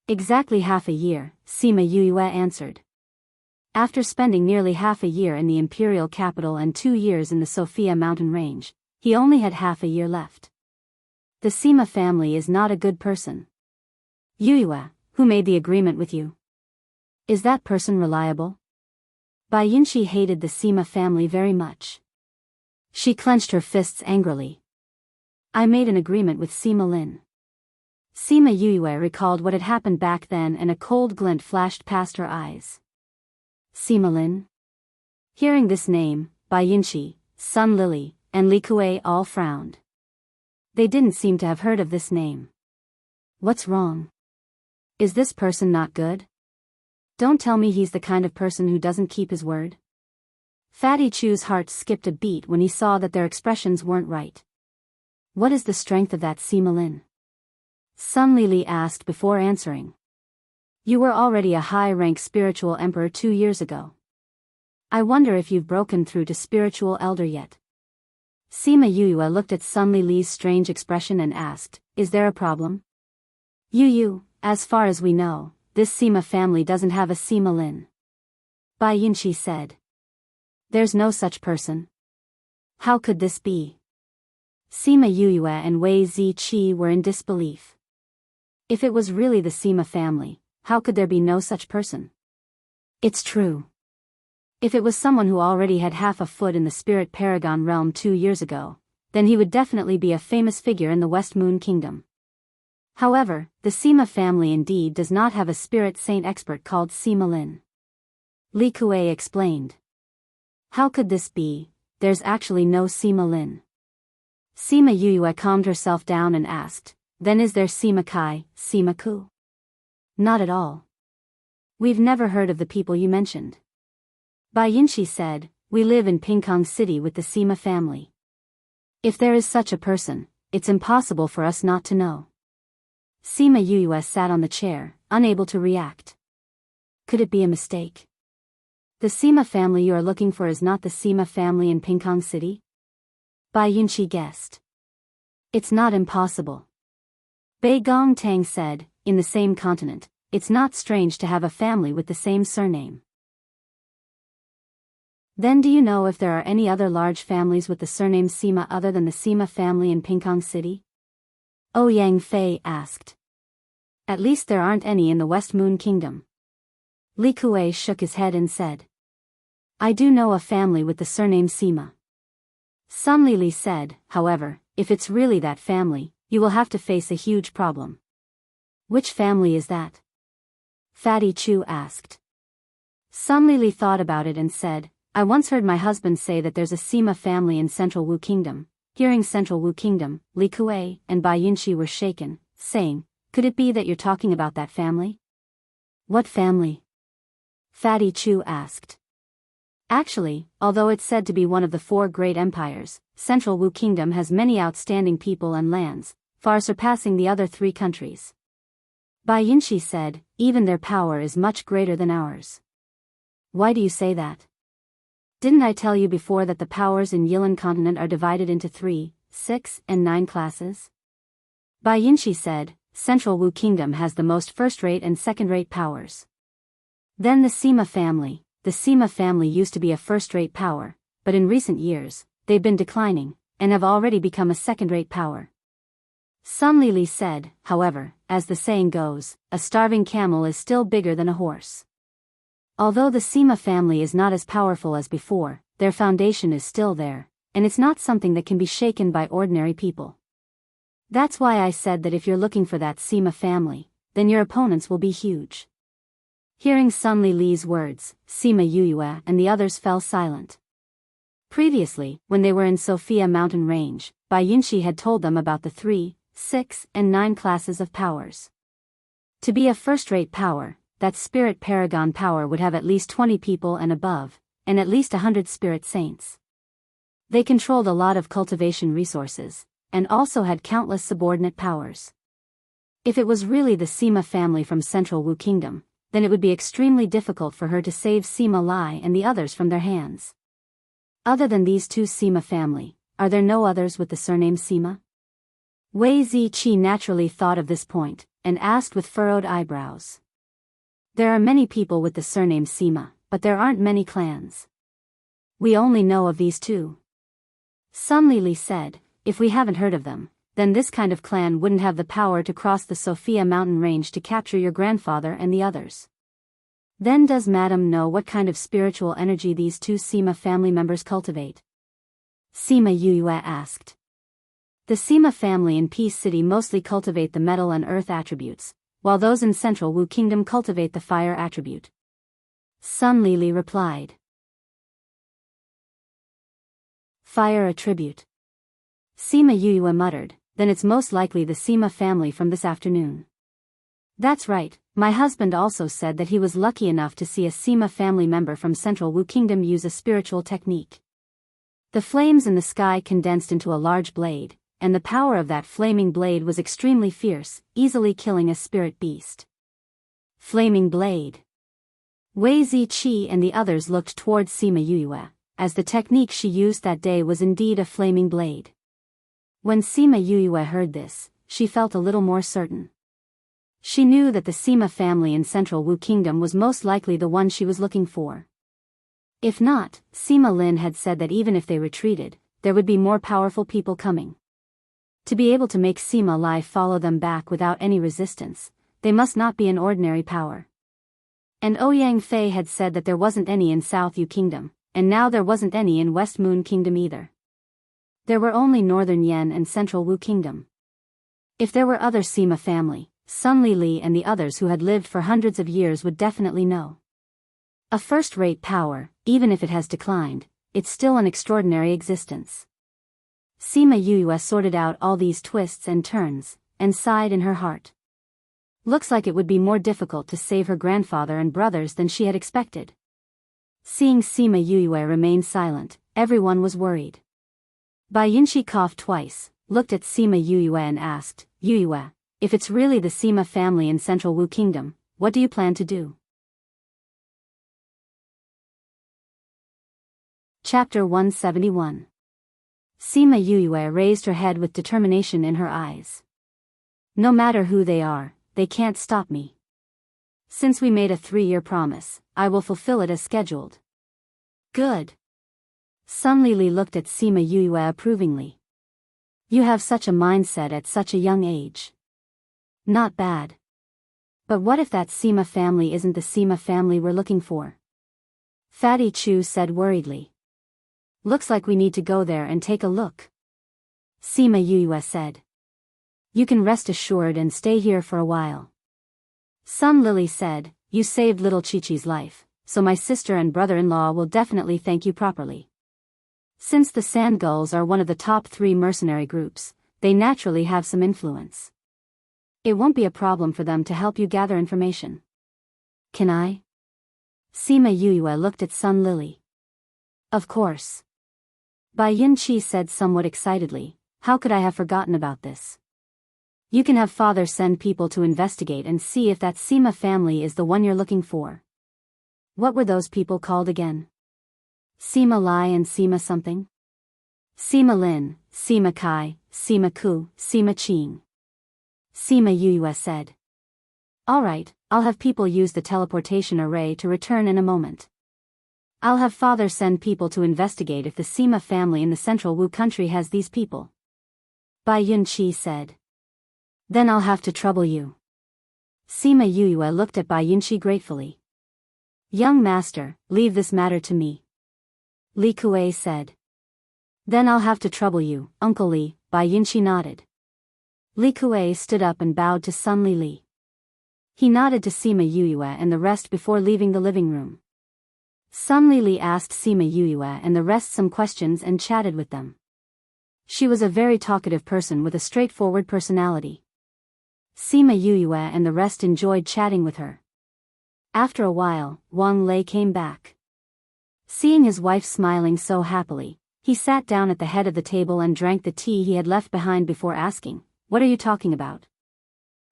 Exactly half a year, Sima Yuyue answered. After spending nearly half a year in the imperial capital and 2 years in the Sophia mountain range, he only had half a year left. The Sima family is not a good person. Yuyue, who made the agreement with you? Is that person reliable? Bai Yinshi hated the Sima family very much. She clenched her fists angrily. I made an agreement with Sima Lin. Sima Yuyue recalled what had happened back then and a cold glint flashed past her eyes. Sima Lin? Hearing this name, Bai Yinshi, Sun Lili, and Li Kuei all frowned. They didn't seem to have heard of this name. What's wrong? Is this person not good? Don't tell me he's the kind of person who doesn't keep his word. Fatty Chu's heart skipped a beat when he saw that their expressions weren't right. What is the strength of that Sima Lin? Sun Lili asked before answering. You were already a high-rank spiritual emperor 2 years ago. I wonder if you've broken through to spiritual elder yet. Sima Yuyue looked at Sun Lili's strange expression and asked, is there a problem? Yu, as far as we know, this Sima family doesn't have a Sima Lin. Bai Yinshi said. There's no such person. How could this be? Sima Yuyue and Wei Ziqi were in disbelief. If it was really the Sima family, how could there be no such person? It's true. If it was someone who already had half a foot in the spirit paragon realm 2 years ago, then he would definitely be a famous figure in the West Moon Kingdom. However, the Sima family indeed does not have a spirit saint expert called Sima Lin. Li Kuei explained. How could this be? There's actually no Sima Lin. Sima Yuyue calmed herself down and asked, then is there Sima Kai, Sima Ku? Not at all. We've never heard of the people you mentioned. Bai Yinshi said, we live in Pingkong City with the Sima family. If there is such a person, it's impossible for us not to know. Sima Yuyue sat on the chair, unable to react. Could it be a mistake? The Sima family you are looking for is not the Sima family in Pingkong City? Bai Yinshi guessed. It's not impossible. Bei Gong Tang said, in the same continent, it's not strange to have a family with the same surname. Then do you know if there are any other large families with the surname Sima other than the Sima family in Pingkong City? Ouyang Fei asked. At least there aren't any in the West Moon Kingdom. Li Kuei shook his head and said. I do know a family with the surname Sima. Sun Lili said, however, if it's really that family, you will have to face a huge problem. Which family is that? Fatty Chu asked. Sun Lili thought about it and said, I once heard my husband say that there's a Sima family in Central Wu Kingdom. Hearing Central Wu Kingdom, Li Kuei and Bai Yinshi were shaken, saying, could it be that you're talking about that family? What family? Fatty Chu asked. Actually, although it's said to be one of the 4 great empires, Central Wu Kingdom has many outstanding people and lands, far surpassing the other 3 countries. Bai Yinshi said, even their power is much greater than ours. Why do you say that? Didn't I tell you before that the powers in Yilan continent are divided into 3, 6, and 9 classes? Bai Yinshi said, Central Wu Kingdom has the most first-rate and second-rate powers. Then the Sima family. The Sima family used to be a first-rate power, but in recent years, they've been declining, and have already become a second-rate power. Sun Lili said, however, as the saying goes, a starving camel is still bigger than a horse. Although the Sima family is not as powerful as before, their foundation is still there, and it's not something that can be shaken by ordinary people. That's why I said that if you're looking for that Sima family, then your opponents will be huge. Hearing Sun Lili's words, Sima Yuyue and the others fell silent. Previously, when they were in Sophia Mountain Range, Bai Yinshi had told them about the 3, 6, and 9 classes of powers. To be a first-rate power, that spirit paragon power would have at least 20 people and above, and at least 100 spirit saints. They controlled a lot of cultivation resources, and also had countless subordinate powers. If it was really the Sima family from Central Wu Kingdom, then it would be extremely difficult for her to save Sima Lai and the others from their hands. Other than these 2 Sima family, are there no others with the surname Sima? Wei Ziqi naturally thought of this point, and asked with furrowed eyebrows. There are many people with the surname Sima, but there aren't many clans. We only know of these 2. Sun Lili said, if we haven't heard of them, then this kind of clan wouldn't have the power to cross the Sophia mountain range to capture your grandfather and the others. Then does Madam know what kind of spiritual energy these 2 Sima family members cultivate? Sima Yuyue asked. The Sima family in Peace City mostly cultivate the metal and earth attributes, while those in Central Wu Kingdom cultivate the fire attribute. Sun Lili replied. Fire attribute. Sima Yuyue muttered, then it's most likely the Sima family from this afternoon. That's right, my husband also said that he was lucky enough to see a Sima family member from Central Wu Kingdom use a spiritual technique. The flames in the sky condensed into a large blade, and the power of that flaming blade was extremely fierce, easily killing a spirit beast. Flaming blade. Wei Ziqi and the others looked towards Sima Yuyue, as the technique she used that day was indeed a flaming blade. When Sima Yuyue heard this, she felt a little more certain. She knew that the Sima family in Central Wu Kingdom was most likely the one she was looking for. If not, Sima Lin had said that even if they retreated, there would be more powerful people coming. To be able to make Sima Lai follow them back without any resistance, they must not be an ordinary power. And Ouyang Fei had said that there wasn't any in South Yu Kingdom, and now there wasn't any in West Moon Kingdom either. There were only Northern Yen and Central Wu Kingdom. If there were other Sima family, Sun Lili and the others who had lived for hundreds of years would definitely know. A first-rate power, even if it has declined, it's still an extraordinary existence. Sima Yuyue sorted out all these twists and turns, and sighed in her heart. Looks like it would be more difficult to save her grandfather and brothers than she had expected. Seeing Sima Yuyue remain silent, everyone was worried. Bai Yinshi coughed twice, looked at Sima Yuyue and asked, Yuyue, if it's really the Sima family in Central Wu Kingdom, what do you plan to do? Chapter 171. Sima Yuyue raised her head with determination in her eyes. No matter who they are, they can't stop me. Since we made a 3-year promise, I will fulfill it as scheduled. Good. Sun Lili looked at Sima Yuyue approvingly. You have such a mindset at such a young age. Not bad. But what if that Sima family isn't the Sima family we're looking for? Fatty Chu said worriedly. Looks like we need to go there and take a look. Sima Yuyue said. You can rest assured and stay here for a while. Sun Lili said, you saved little Chi-Chi's life, so my sister and brother-in-law will definitely thank you properly. Since the Sand Gulls are one of the top 3 mercenary groups, they naturally have some influence. It won't be a problem for them to help you gather information. Can I? Sima Yuyue looked at Sun Lili. Of course. Bai Yinchi said somewhat excitedly, how could I have forgotten about this? You can have father send people to investigate and see if that Sima family is the one you're looking for. What were those people called again? Sima Lai and Sima something? Sima Lin, Sima Kai, Sima Ku, Sima Qing. Sima Yuyue said. Alright, I'll have people use the teleportation array to return in a moment. I'll have father send people to investigate if the Sima family in the central Wu country has these people. Bai Yunqi said. Then I'll have to trouble you. Sima Yuyue looked at Bai Yunqi gratefully. Young master, leave this matter to me. Li Kuei said. Then I'll have to trouble you, Uncle Li, Bai Yunqi nodded. Li Kuei stood up and bowed to Sun Li. He nodded to Sima Yuyue and the rest before leaving the living room. Sun Li asked Sima Yuyue and the rest some questions and chatted with them. She was a very talkative person with a straightforward personality. Sima Yuyue and the rest enjoyed chatting with her. After a while, Wang Lei came back. Seeing his wife smiling so happily, he sat down at the head of the table and drank the tea he had left behind before asking, "What are you talking about?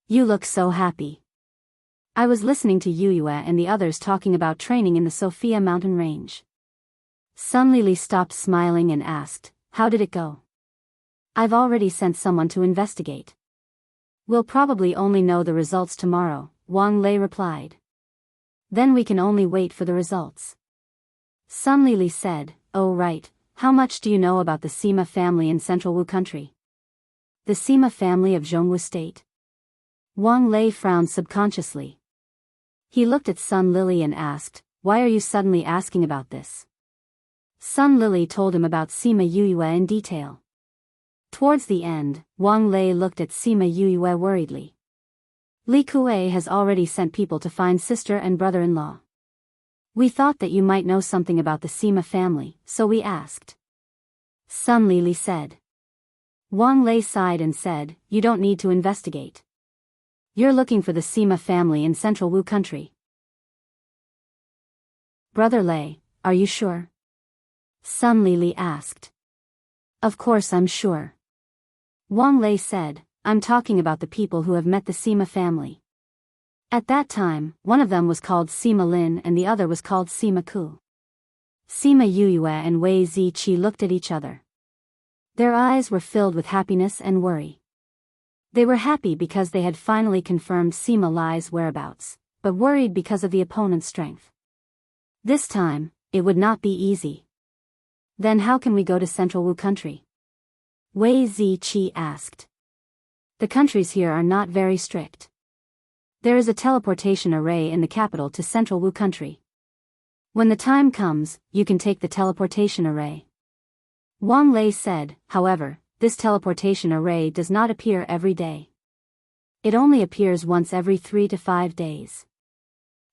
You look so happy." I was listening to Yuyue and the others talking about training in the Sophia mountain range. Sun Li stopped smiling and asked, "How did it go?" "I've already sent someone to investigate. We'll probably only know the results tomorrow," Wang Lei replied. "Then we can only wait for the results." Sun Li said, "Oh right, how much do you know about the Sima family in central Wu country?" "The Sima family of Zhongwu state?" Wang Lei frowned subconsciously. He looked at Sun Lily and asked, "Why are you suddenly asking about this?" Sun Lily told him about Sima Yuyue in detail. Towards the end, Wang Lei looked at Sima Yuyue worriedly. "Li Kuei has already sent people to find sister and brother-in-law. We thought that you might know something about the Sima family, so we asked." Sun Li said. Wang Lei sighed and said, "You don't need to investigate. You're looking for the Sima family in central Wu country." "Brother Lei, are you sure?" Sun Li asked. "Of course I'm sure." Wang Lei said, "I'm talking about the people who have met the Sima family. At that time, one of them was called Sima Lin and the other was called Sima Ku." Sima Yuyue and Wei Ziqi looked at each other. Their eyes were filled with happiness and worry. They were happy because they had finally confirmed Sima Lai's whereabouts, but worried because of the opponent's strength. This time, it would not be easy. "Then how can we go to central Wu country?" Wei Ziqi asked. "The countries here are not very strict. There is a teleportation array in the capital to central Wu country. When the time comes, you can take the teleportation array." Wang Lei said, "However, this teleportation array does not appear every day. It only appears once every 3 to 5 days.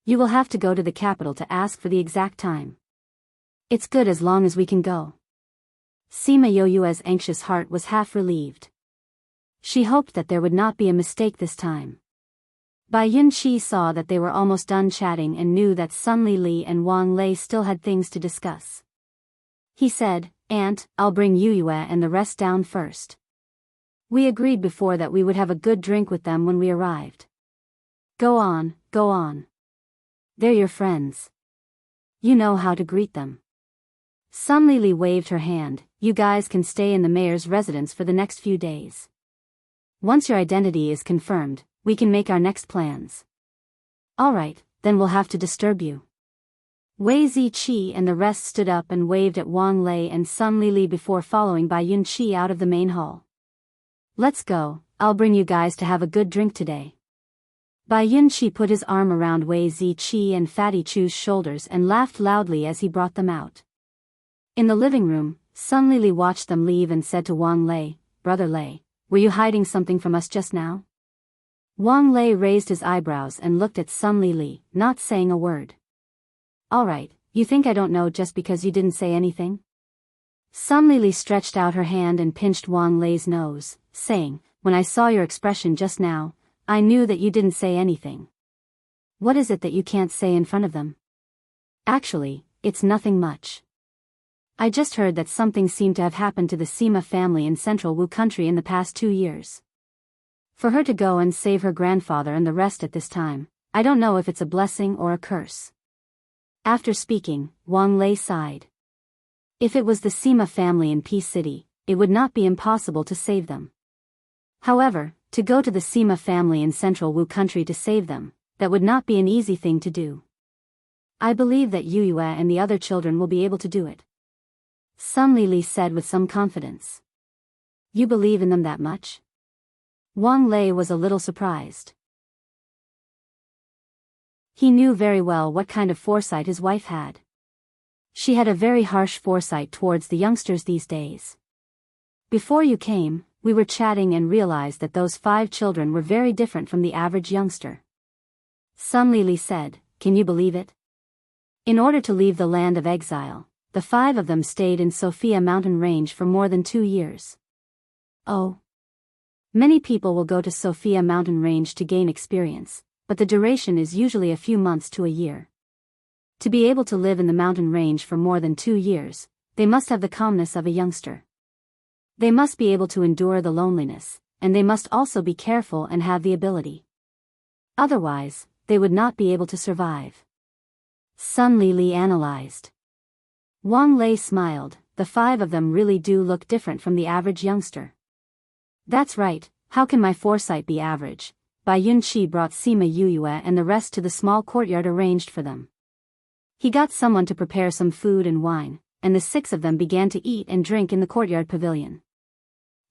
You will have to go to the capital to ask for the exact time. It's good as long as we can go." Sima Yoyue's anxious heart was half relieved. She hoped that there would not be a mistake this time. Bai Yunqi saw that they were almost done chatting and knew that Sun Li and Wang Lei still had things to discuss. He said, "Aunt, I'll bring Yuyue and the rest down first. We agreed before that we would have a good drink with them when we arrived. Go on, go on. They're your friends. You know how to greet them." Sun Li waved her hand, "You guys can stay in the mayor's residence for the next few days. Once your identity is confirmed, we can make our next plans." "Alright, then we'll have to disturb you." Wei Ziqi and the rest stood up and waved at Wang Lei and Sun Li before following Bai Yunqi out of the main hall. "Let's go, I'll bring you guys to have a good drink today." Bai Yunqi put his arm around Wei Ziqi and Fatty Chu's shoulders and laughed loudly as he brought them out. In the living room, Sun Li watched them leave and said to Wang Lei, "Brother Lei, were you hiding something from us just now?" Wang Lei raised his eyebrows and looked at Sun Li, not saying a word. "Alright, you think I don't know just because you didn't say anything?" Sun Li stretched out her hand and pinched Wang Lei's nose, saying, "When I saw your expression just now, I knew that you didn't say anything. What is it that you can't say in front of them?" "Actually, it's nothing much. I just heard that something seemed to have happened to the Sima family in central Wu country in the past 2 years. For her to go and save her grandfather and the rest at this time, I don't know if it's a blessing or a curse. After speaking, Wang Lei sighed. If it was the Sima family in Peace City, it would not be impossible to save them. However, to go to the Sima family in central Wu country to save them, that would not be an easy thing to do. I believe that Yu Yue and the other children will be able to do it. Sun Lili said with some confidence. You believe in them that much? Wang Lei was a little surprised. He knew very well what kind of foresight his wife had. She had a very harsh foresight towards the youngsters these days. Before you came, we were chatting and realized that those 5 children were very different from the average youngster. Sun Lili said, can you believe it? In order to leave the land of exile, the 5 of them stayed in Sophia mountain range for more than 2 years. Oh. Many people will go to Sophia mountain range to gain experience, but the duration is usually a few months to a year. To be able to live in the mountain range for more than 2 years, they must have the calmness of a youngster. They must be able to endure the loneliness, and they must also be careful and have the ability. Otherwise, they would not be able to survive. Sun Lili analyzed. Wang Lei smiled. The 5 of them really do look different from the average youngster. That's right, how can my foresight be average? Bai Yunqi brought Sima Yuyue and the rest to the small courtyard arranged for them. He got someone to prepare some food and wine, and the 6 of them began to eat and drink in the courtyard pavilion.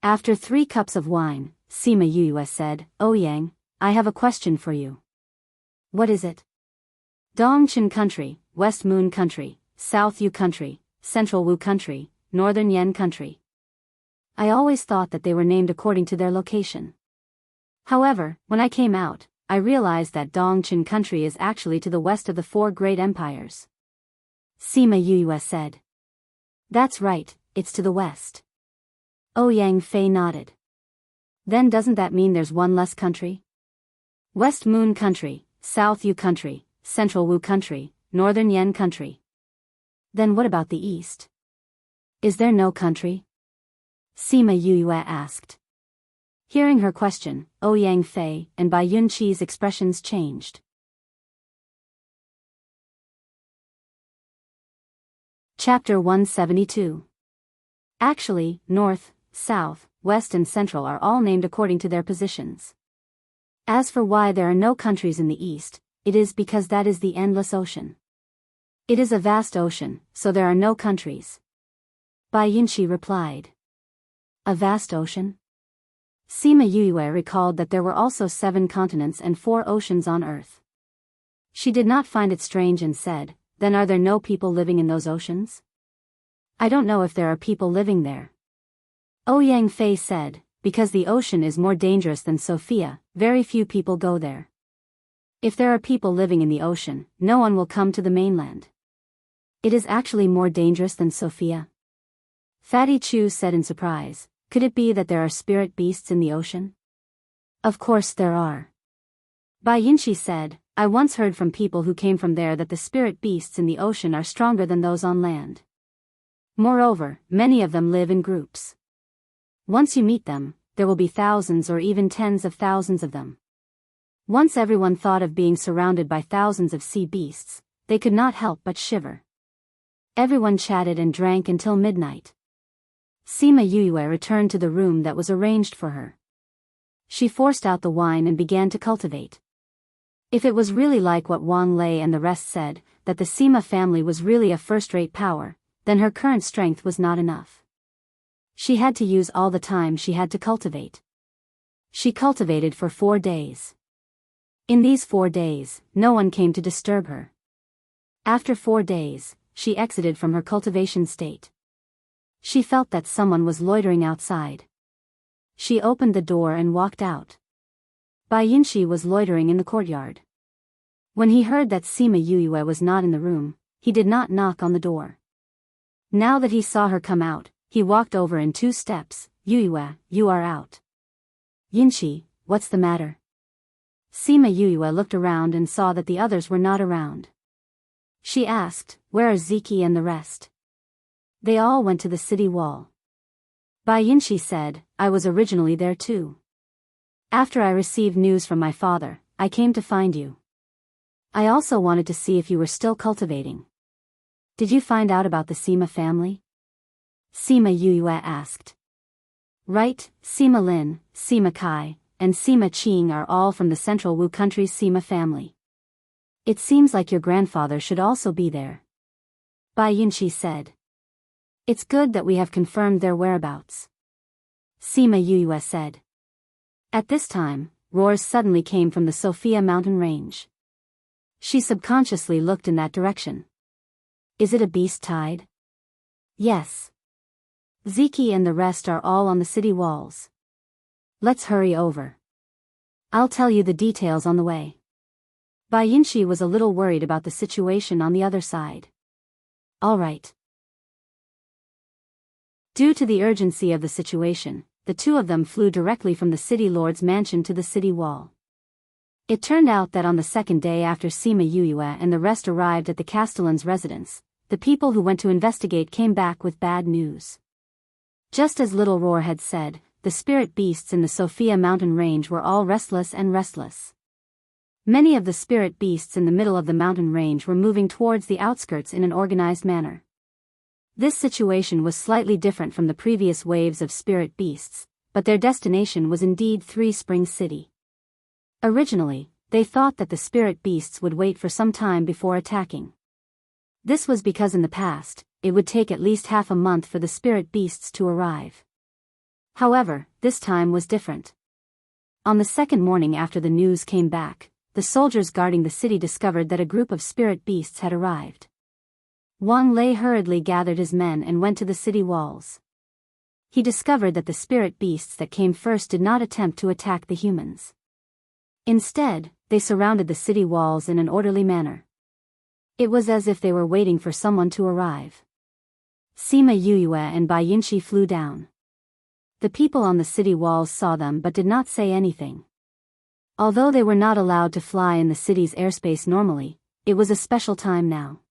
After 3 cups of wine, Sima Yuyue said, "Oh Yang, I have a question for you." What is it? Dongqin Country, West Moon Country, South Yu Country, Central Wu Country, Northern Yan Country. I always thought that they were named according to their location. However, when I came out, I realized that Dongqin Country is actually to the west of the 4 great empires. Sima Yuyue said. That's right, it's to the west. Ouyang Fei nodded. Then doesn't that mean there's 1 less country? West Moon Country, South Yu Country, Central Wu Country, Northern Yan Country. Then what about the east? Is there no country? Sima Yuyue asked. Hearing her question, Ouyang Fei and Bai Yunqi's expressions changed. Chapter 172. Actually, North, South, West and Central are all named according to their positions. As for why there are no countries in the East, it is because that is the endless ocean. It is a vast ocean, so there are no countries. Bai Yunqi replied. A vast ocean? Sima Yuyue recalled that there were also 7 continents and 4 oceans on Earth. She did not find it strange and said, then are there no people living in those oceans? I don't know if there are people living there. Ouyang Fei said, because the ocean is more dangerous than Sophia, very few people go there. If there are people living in the ocean, no one will come to the mainland. It is actually more dangerous than Sophia? Fatty Chu said in surprise. Could it be that there are spirit beasts in the ocean? Of course there are. Bai Yunqi said, I once heard from people who came from there that the spirit beasts in the ocean are stronger than those on land. Moreover, many of them live in groups. Once you meet them, there will be thousands or even tens of thousands of them. Once everyone thought of being surrounded by thousands of sea beasts, they could not help but shiver. Everyone chatted and drank until midnight. Sima Yuyue returned to the room that was arranged for her. She forced out the wine and began to cultivate. If it was really like what Wang Lei and the rest said, that the Sima family was really a first-rate power, then her current strength was not enough. She had to use all the time she had to cultivate. She cultivated for 4 days. In these 4 days, no one came to disturb her. After 4 days, she exited from her cultivation state. She felt that someone was loitering outside. She opened the door and walked out. Bai Yunqi was loitering in the courtyard. When he heard that Sima Yuyue was not in the room, he did not knock on the door. Now that he saw her come out, he walked over in 2 steps. Yuyue, you are out. Yunqi, what's the matter? Sima Yuyue looked around and saw that the others were not around. She asked, where are Ziki and the rest? They all went to the city wall. Bai Yunqi said, I was originally there too. After I received news from my father, I came to find you. I also wanted to see if you were still cultivating. Did you find out about the Sima family? Sima Yue asked. Right, Sima Lin, Sima Kai, and Sima Qing are all from the Central Wu country's Sima family. It seems like your grandfather should also be there. Bai Yinchi said. It's good that we have confirmed their whereabouts. Sima Yue said. At this time, roars suddenly came from the Sophia mountain range. She subconsciously looked in that direction. Is it a beast tide? Yes. Ziki and the rest are all on the city walls. Let's hurry over. I'll tell you the details on the way. Bai Yinchi was a little worried about the situation on the other side. All right. Due to the urgency of the situation, the two of them flew directly from the city lord's mansion to the city wall. It turned out that on the second day after Sima Yue and the rest arrived at the Castellan's residence, the people who went to investigate came back with bad news. Just as Little Roar had said, the spirit beasts in the Sophia mountain range were all restless. Many of the spirit beasts in the middle of the mountain range were moving towards the outskirts in an organized manner. This situation was slightly different from the previous waves of spirit beasts, but their destination was indeed Three Springs City. Originally, they thought that the spirit beasts would wait for some time before attacking. This was because in the past, it would take at least half a month for the spirit beasts to arrive. However, this time was different. On the second morning after the news came back, the soldiers guarding the city discovered that a group of spirit beasts had arrived. Wang Lei hurriedly gathered his men and went to the city walls. He discovered that the spirit beasts that came first did not attempt to attack the humans. Instead, they surrounded the city walls in an orderly manner. It was as if they were waiting for someone to arrive. Sima Yue and Bai Yinchi flew down. The people on the city walls saw them but did not say anything. Although they were not allowed to fly in the city's airspace normally, it was a special time now.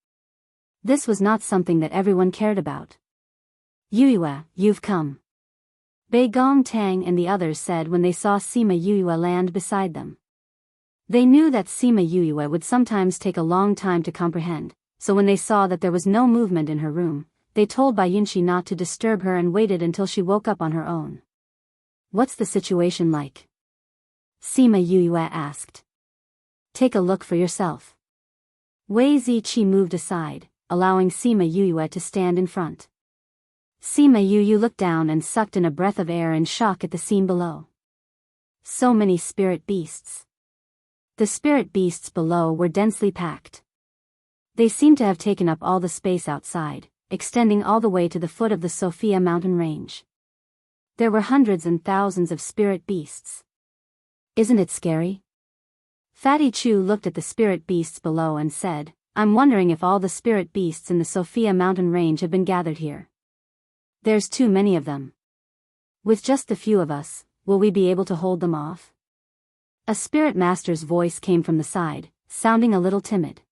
This was not something that everyone cared about. Yue, you've come. Bei Gong Tang and the others said when they saw Sima Yue land beside them. They knew that Sima Yue would sometimes take a long time to comprehend, so when they saw that there was no movement in her room, they told Bai Yinchi not to disturb her and waited until she woke up on her own. What's the situation like? Sima Yue asked. Take a look for yourself. Wei Ziqi moved aside, allowing Sima Yue to stand in front. Sima Yue looked down and sucked in a breath of air in shock at the scene below. So many spirit beasts. The spirit beasts below were densely packed. They seemed to have taken up all the space outside, extending all the way to the foot of the Sophia mountain range. There were hundreds and thousands of spirit beasts. Isn't it scary? Fatty Chu looked at the spirit beasts below and said, I'm wondering if all the spirit beasts in the Sophia mountain range have been gathered here. There's too many of them. With just the few of us, will we be able to hold them off? A spirit master's voice came from the side, sounding a little timid.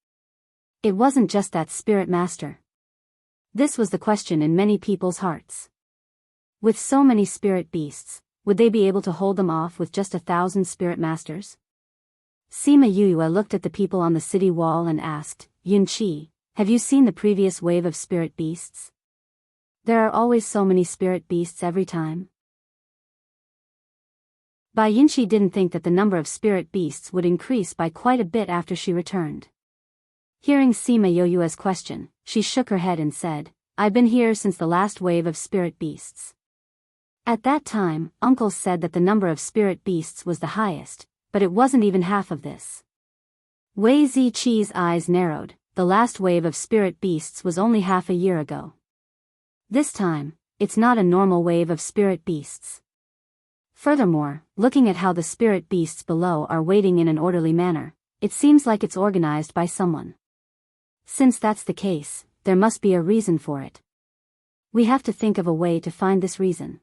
It wasn't just that spirit master. This was the question in many people's hearts. With so many spirit beasts, would they be able to hold them off with just 1,000 spirit masters? Sima Yue looked at the people on the city wall and asked, Yunqi, have you seen the previous wave of spirit beasts? There are always so many spirit beasts every time. Bai Yinchi didn't think that the number of spirit beasts would increase by quite a bit after she returned. Hearing Sima Yue's question, she shook her head and said, I've been here since the last wave of spirit beasts. At that time, uncles said that the number of spirit beasts was the highest, but it wasn't even half of this. Wei Ziqi's eyes narrowed, the last wave of spirit beasts was only half a year ago. This time, it's not a normal wave of spirit beasts. Furthermore, looking at how the spirit beasts below are waiting in an orderly manner, it seems like it's organized by someone. Since that's the case, there must be a reason for it. We have to think of a way to find this reason.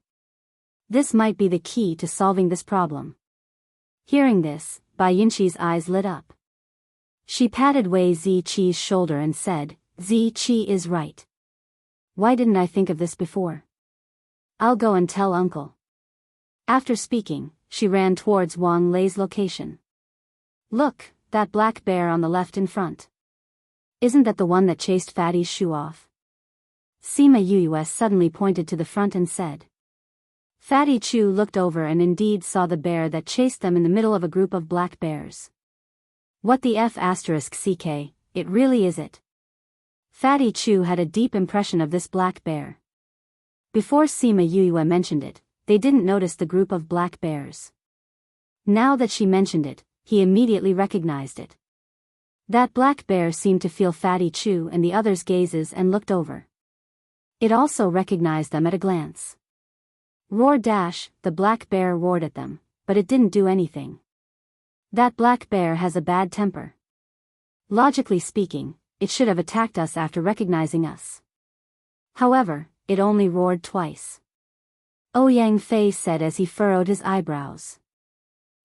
This might be the key to solving this problem. Hearing this, Bai Yinchi's eyes lit up. She patted Wei Ziqi's shoulder and said, Ziqi is right. Why didn't I think of this before? I'll go and tell uncle. After speaking, she ran towards Wang Lei's location. Look, that black bear on the left in front. Isn't that the one that chased Fatty's shoe off? Sima Yuyue suddenly pointed to the front and said. Fatty Chu looked over and indeed saw the bear that chased them in the middle of a group of black bears. What the f***ck, it really is it. Fatty Chu had a deep impression of this black bear. Before Sima Yuyue mentioned it, they didn't notice the group of black bears. Now that she mentioned it, he immediately recognized it. That black bear seemed to feel Fatty Chu and the others' gazes and looked over. It also recognized them at a glance. Roar dash, the black bear roared at them, but it didn't do anything. That black bear has a bad temper. Logically speaking, it should have attacked us after recognizing us. However, it only roared twice. Ouyang Fei said as he furrowed his eyebrows.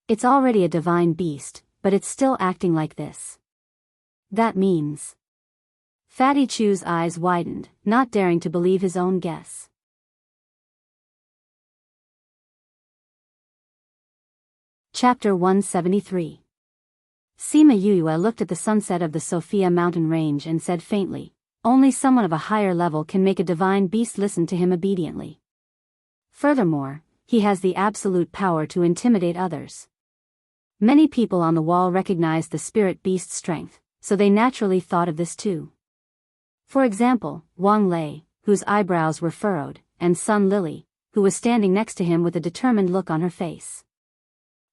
It's already a divine beast, but it's still acting like this. That means. Fatty Chu's eyes widened, not daring to believe his own guess. Chapter 173. Sima Yuyue looked at the sunset of the Sophia mountain range and said faintly, only someone of a higher level can make a divine beast listen to him obediently. Furthermore, he has the absolute power to intimidate others. Many people on the wall recognized the spirit beast's strength, so they naturally thought of this too. For example, Wang Lei, whose eyebrows were furrowed, and Sun Lily, who was standing next to him with a determined look on her face.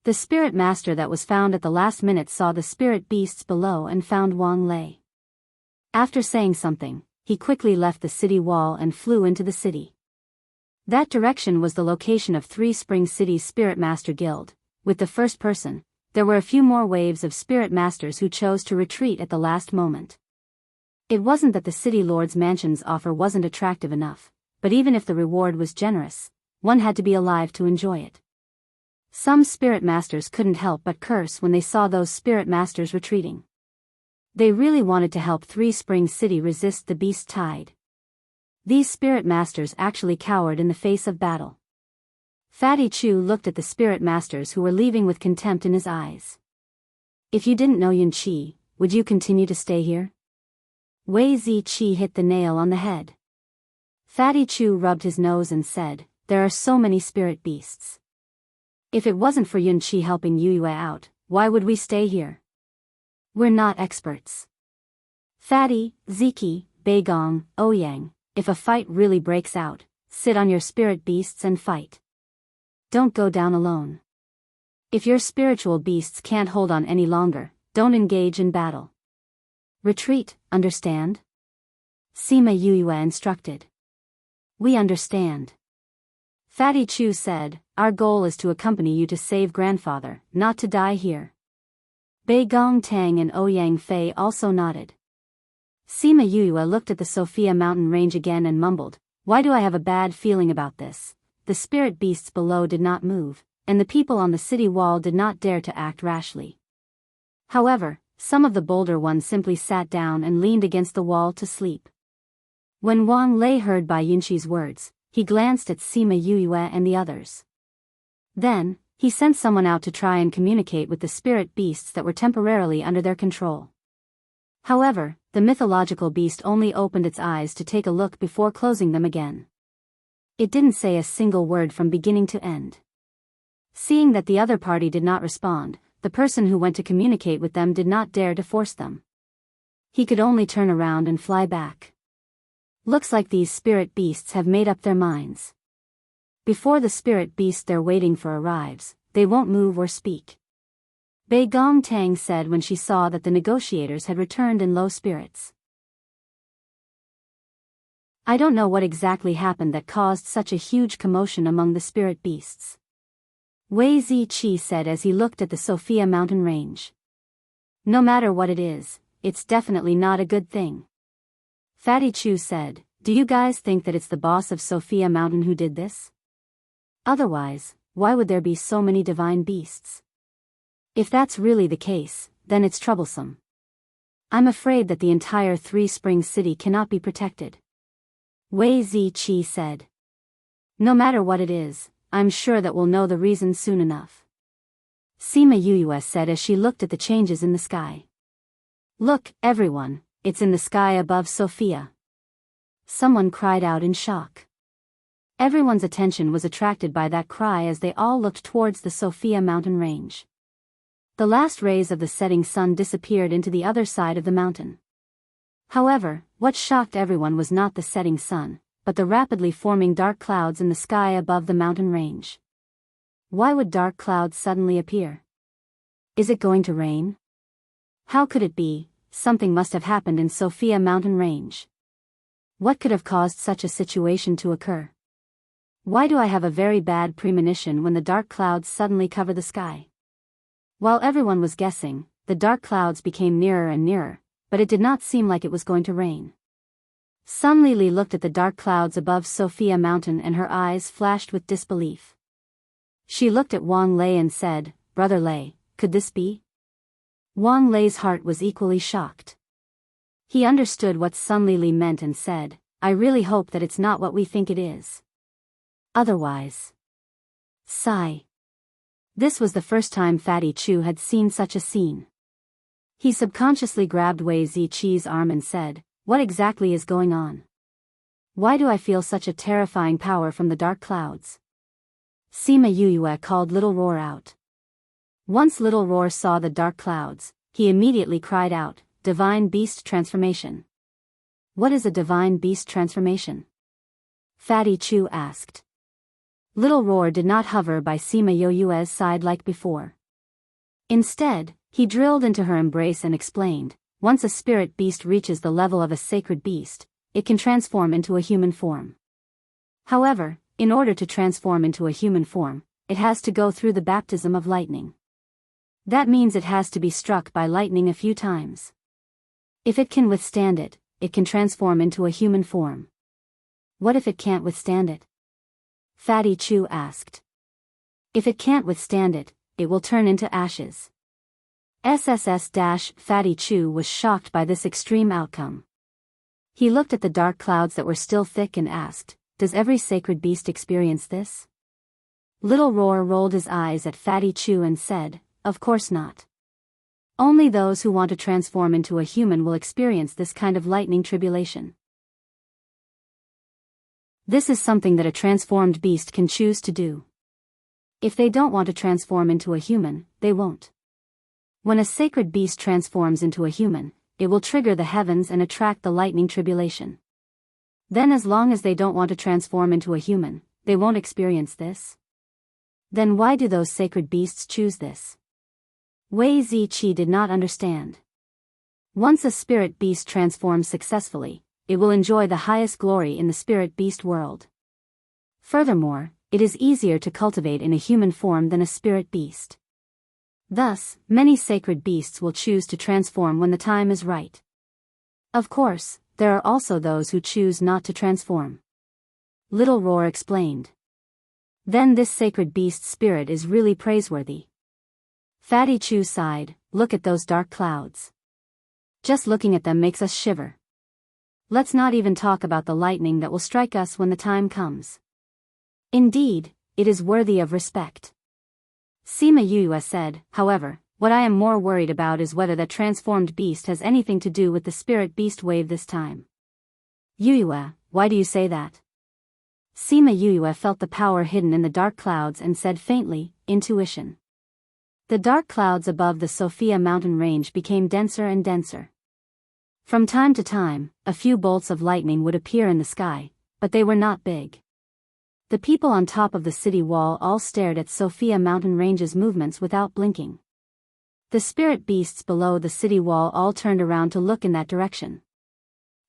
The spirit master that was found at the last minute saw the spirit beasts below and found Wang Lei. After saying something, he quickly left the city wall and flew into the city. That direction was the location of Three Spring City's Spirit Master Guild. With the first person, there were a few more waves of spirit masters who chose to retreat at the last moment. It wasn't that the city lord's mansion's offer wasn't attractive enough, but even if the reward was generous, one had to be alive to enjoy it. Some spirit masters couldn't help but curse when they saw those spirit masters retreating. They really wanted to help Three Spring City resist the beast tide. These spirit masters actually cowered in the face of battle. Fatty Chu looked at the spirit masters who were leaving with contempt in his eyes. If you didn't know Yun Qi, would you continue to stay here? Wei Zi Qi hit the nail on the head. Fatty Chu rubbed his nose and said, there are so many spirit beasts. If it wasn't for Yun Qi helping Yuyue out, why would we stay here? We're not experts. Fatty, Ziki, Beigong, Ouyang, if a fight really breaks out, sit on your spirit beasts and fight. Don't go down alone. If your spiritual beasts can't hold on any longer, don't engage in battle. Retreat, understand? Sima Yuyue instructed. We understand. Fatty Chu said, our goal is to accompany you to save grandfather, not to die here. Beigong Tang and Ouyang Fei also nodded. Sima Yuyue looked at the Sophia mountain range again and mumbled, why do I have a bad feeling about this? The spirit beasts below did not move, and the people on the city wall did not dare to act rashly. However, some of the bolder ones simply sat down and leaned against the wall to sleep. When Wang Lei heard Bai Yunqi's words, he glanced at Sima Yuyue and the others. Then, he sent someone out to try and communicate with the spirit beasts that were temporarily under their control. However, the mythological beast only opened its eyes to take a look before closing them again. It didn't say a single word from beginning to end. Seeing that the other party did not respond, the person who went to communicate with them did not dare to force them. He could only turn around and fly back. Looks like these spirit beasts have made up their minds. Before the spirit beast they're waiting for arrives, they won't move or speak. Beigong Tang said when she saw that the negotiators had returned in low spirits. I don't know what exactly happened that caused such a huge commotion among the spirit beasts. Wei Zi Qi said as he looked at the Sophia mountain range. No matter what it is, it's definitely not a good thing. Fatty Chu said, do you guys think that it's the boss of Sophia Mountain who did this? Otherwise, why would there be so many divine beasts? If that's really the case, then it's troublesome. I'm afraid that the entire Three Springs City cannot be protected. Wei Zi Qi said. No matter what it is, I'm sure that we'll know the reason soon enough. Sima Yuyue said as she looked at the changes in the sky. Look, everyone, it's in the sky above Sophia. Someone cried out in shock. Everyone's attention was attracted by that cry as they all looked towards the Sophia mountain range. The last rays of the setting sun disappeared into the other side of the mountain. However, what shocked everyone was not the setting sun, but the rapidly forming dark clouds in the sky above the mountain range. Why would dark clouds suddenly appear? Is it going to rain? How could it be? Something must have happened in Sophia mountain range. What could have caused such a situation to occur? Why do I have a very bad premonition when the dark clouds suddenly cover the sky? While everyone was guessing, the dark clouds became nearer and nearer, but it did not seem like it was going to rain. Sun Lili looked at the dark clouds above Sophia mountain and her eyes flashed with disbelief. She looked at Wang Lei and said, "Brother Lei, could this be?" Wang Lei's heart was equally shocked. He understood what Sun Lili meant and said, "I really hope that it's not what we think it is. Otherwise." Sigh. This was the first time Fatty Chu had seen such a scene. He subconsciously grabbed Wei Ziqi's arm and said, "What exactly is going on? Why do I feel such a terrifying power from the dark clouds?" Sima Yuyue called Little Roar out. Once Little Roar saw the dark clouds, he immediately cried out, "Divine Beast Transformation." "What is a Divine Beast Transformation?" Fatty Chu asked. Little Roar did not hover by Sima Yuyue's side like before. Instead, he drilled into her embrace and explained, "Once a spirit beast reaches the level of a sacred beast, it can transform into a human form. However, in order to transform into a human form, it has to go through the baptism of lightning. That means it has to be struck by lightning a few times. If it can withstand it, it can transform into a human form. What if it can't withstand it?" Fatty Chu asked. "If it can't withstand it, it will turn into ashes." Fatty Chu was shocked by this extreme outcome. He looked at the dark clouds that were still thick and asked, "Does every sacred beast experience this?" Little Roar rolled his eyes at Fatty Chu and said, "Of course not. Only those who want to transform into a human will experience this kind of lightning tribulation. This is something that a transformed beast can choose to do. If they don't want to transform into a human, they won't. When a sacred beast transforms into a human, it will trigger the heavens and attract the lightning tribulation. Then as long as they don't want to transform into a human, they won't experience this. Then why do those sacred beasts choose this?" Wei Ziqi did not understand. Once a spirit beast transforms successfully, it will enjoy the highest glory in the spirit beast world. Furthermore, it is easier to cultivate in a human form than a spirit beast. Thus, many sacred beasts will choose to transform when the time is right. Of course, there are also those who choose not to transform. Little Roar explained. Then this sacred beast spirit is really praiseworthy. Fatty Chu sighed, "Look at those dark clouds. Just looking at them makes us shiver. Let's not even talk about the lightning that will strike us when the time comes. Indeed, it is worthy of respect." Sima Yuyue said, "However, what I am more worried about is whether that transformed beast has anything to do with the spirit beast wave this time." "Yuyue, why do you say that?" Sima Yuyue felt the power hidden in the dark clouds and said faintly, "Intuition." The dark clouds above the Sophia mountain range became denser and denser. From time to time, a few bolts of lightning would appear in the sky, but they were not big. The people on top of the city wall all stared at Sophia mountain range's movements without blinking. The spirit beasts below the city wall all turned around to look in that direction.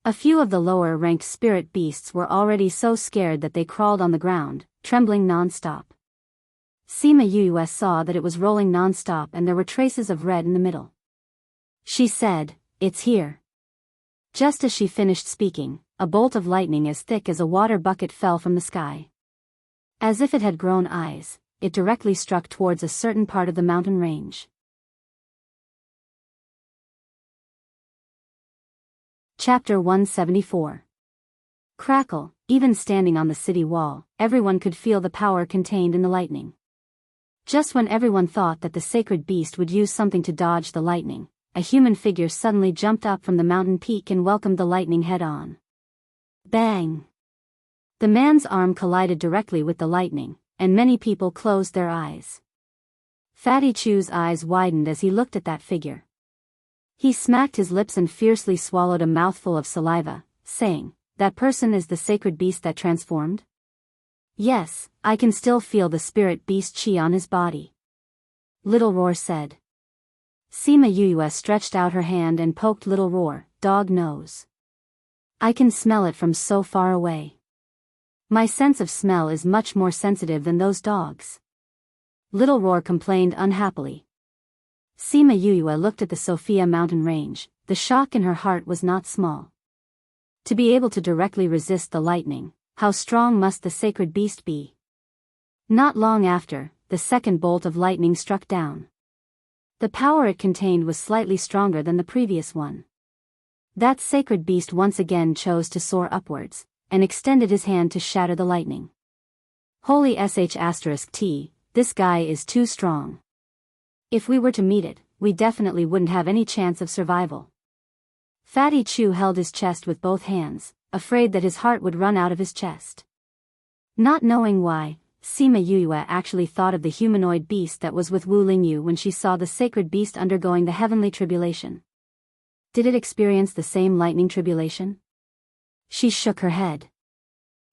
A few of the lower-ranked spirit beasts were already so scared that they crawled on the ground, trembling non-stop. Sima Yuyue saw that it was rolling non-stop and there were traces of red in the middle. She said, "It's here." Just as she finished speaking, a bolt of lightning as thick as a water bucket fell from the sky. As if it had grown eyes, it directly struck towards a certain part of the mountain range. Chapter 174. Crackle. Even standing on the city wall, everyone could feel the power contained in the lightning. Just when everyone thought that the sacred beast would use something to dodge the lightning, a human figure suddenly jumped up from the mountain peak and welcomed the lightning head-on. Bang! The man's arm collided directly with the lightning, and many people closed their eyes. Fatty Chew's eyes widened as he looked at that figure. He smacked his lips and fiercely swallowed a mouthful of saliva, saying, "That person is the sacred beast that transformed?" "Yes, I can still feel the spirit beast chi on his body," Little Roar said. Sima Yue stretched out her hand and poked Little Roar, "Dog nose. I can smell it from so far away. My sense of smell is much more sensitive than those dogs." Little Roar complained unhappily. Sima Yue looked at the Sophia mountain range. The shock in her heart was not small. To be able to directly resist the lightning, how strong must the sacred beast be? Not long after, the second bolt of lightning struck down. The power it contained was slightly stronger than the previous one. That sacred beast once again chose to soar upwards, and extended his hand to shatter the lightning. Holy sh*t, this guy is too strong. If we were to meet it, we definitely wouldn't have any chance of survival. Fatty Chew held his chest with both hands, afraid that his heart would run out of his chest. Not knowing why, Sima Yue actually thought of the humanoid beast that was with Wu Lingyu when she saw the sacred beast undergoing the heavenly tribulation. Did it experience the same lightning tribulation? She shook her head.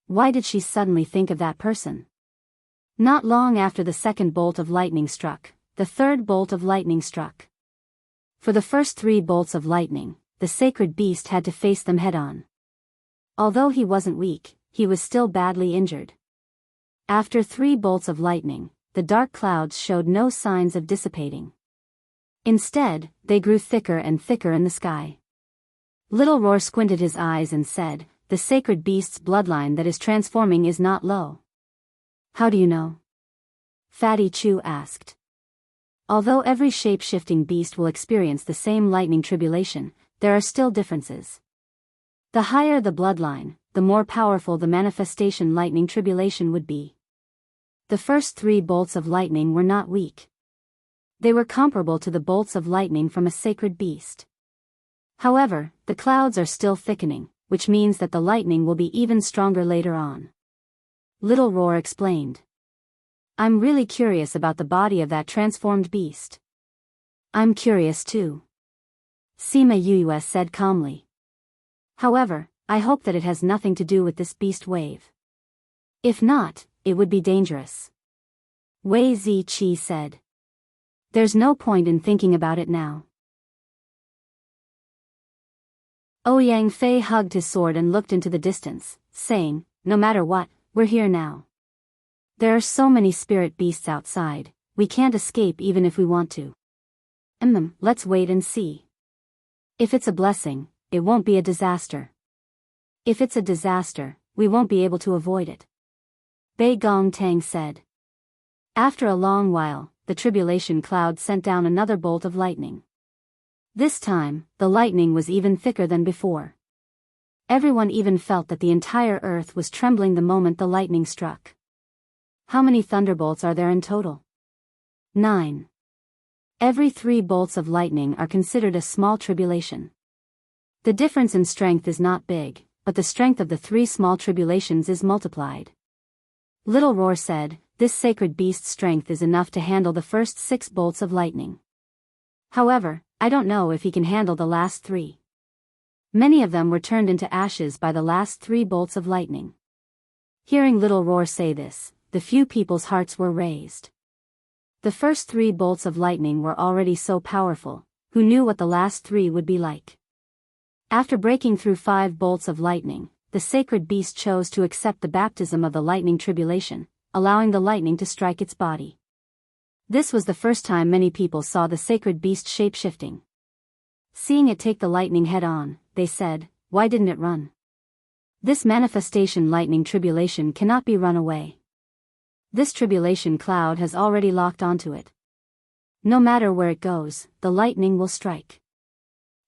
Why did she suddenly think of that person? Not long after the second bolt of lightning struck, the third bolt of lightning struck. For the first 3 bolts of lightning, the sacred beast had to face them head-on. Although he wasn't weak, he was still badly injured. After 3 bolts of lightning, the dark clouds showed no signs of dissipating. Instead, they grew thicker and thicker in the sky. Little Roar squinted his eyes and said, "The sacred beast's bloodline that is transforming is not low." "How do you know?" Fatty Chew asked. Although every shape-shifting beast will experience the same lightning tribulation, there are still differences. The higher the bloodline, the more powerful the manifestation lightning tribulation would be. The first 3 bolts of lightning were not weak. They were comparable to the bolts of lightning from a sacred beast. However, the clouds are still thickening, which means that the lightning will be even stronger later on. Little Roar explained. "I'm really curious about the body of that transformed beast." "I'm curious too," Sima Yue said calmly. "However, I hope that it has nothing to do with this beast wave. If not, it would be dangerous," Wei Ziqi said. "There's no point in thinking about it now." Ouyang Fei hugged his sword and looked into the distance, saying, "No matter what, we're here now. There are so many spirit beasts outside, we can't escape even if we want to. Let's wait and see. If it's a blessing, it won't be a disaster. If it's a disaster, we won't be able to avoid it," Bei Gong Tang said. After a long while, the tribulation cloud sent down another bolt of lightning. This time, the lightning was even thicker than before. Everyone even felt that the entire earth was trembling the moment the lightning struck. How many thunderbolts are there in total? 9. Every 3 bolts of lightning are considered a small tribulation. The difference in strength is not big, but the strength of the 3 small tribulations is multiplied. Little Roar said, "This sacred beast's strength is enough to handle the first 6 bolts of lightning. However, I don't know if he can handle the last 3. Many of them were turned into ashes by the last 3 bolts of lightning." Hearing Little Roar say this, the few people's hearts were raised. The first 3 bolts of lightning were already so powerful, who knew what the last 3 would be like? After breaking through 5 bolts of lightning, the sacred beast chose to accept the baptism of the lightning tribulation, allowing the lightning to strike its body. This was the first time many people saw the sacred beast shape-shifting. Seeing it take the lightning head-on, they said, "Why didn't it run? This manifestation lightning tribulation cannot be run away. This tribulation cloud has already locked onto it. No matter where it goes, the lightning will strike.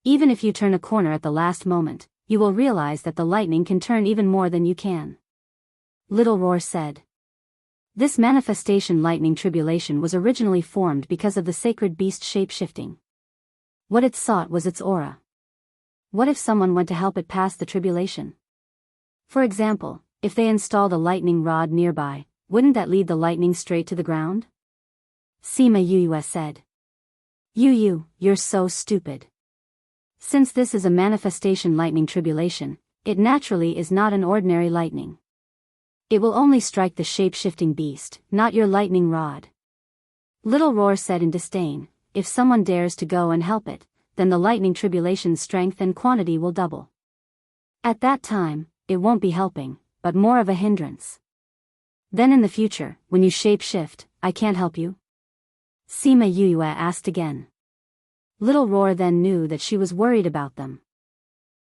Even if you turn a corner at the last moment, you will realize that the lightning can turn even more than you can," Little Roar said. This manifestation lightning tribulation was originally formed because of the sacred beast shape-shifting. What it sought was its aura. What if someone went to help it pass the tribulation? For example, if they installed a lightning rod nearby, wouldn't that lead the lightning straight to the ground? Sima Yuyue said. You're so stupid. Since this is a manifestation lightning tribulation, it naturally is not an ordinary lightning. It will only strike the shape-shifting beast, not your lightning rod. Little Roar said in disdain, if someone dares to go and help it, then the lightning tribulation's strength and quantity will double. At that time, it won't be helping, but more of a hindrance. Then in the future, when you shape-shift, I can't help you? Sima Yuyue asked again. Little Roar then knew that she was worried about them.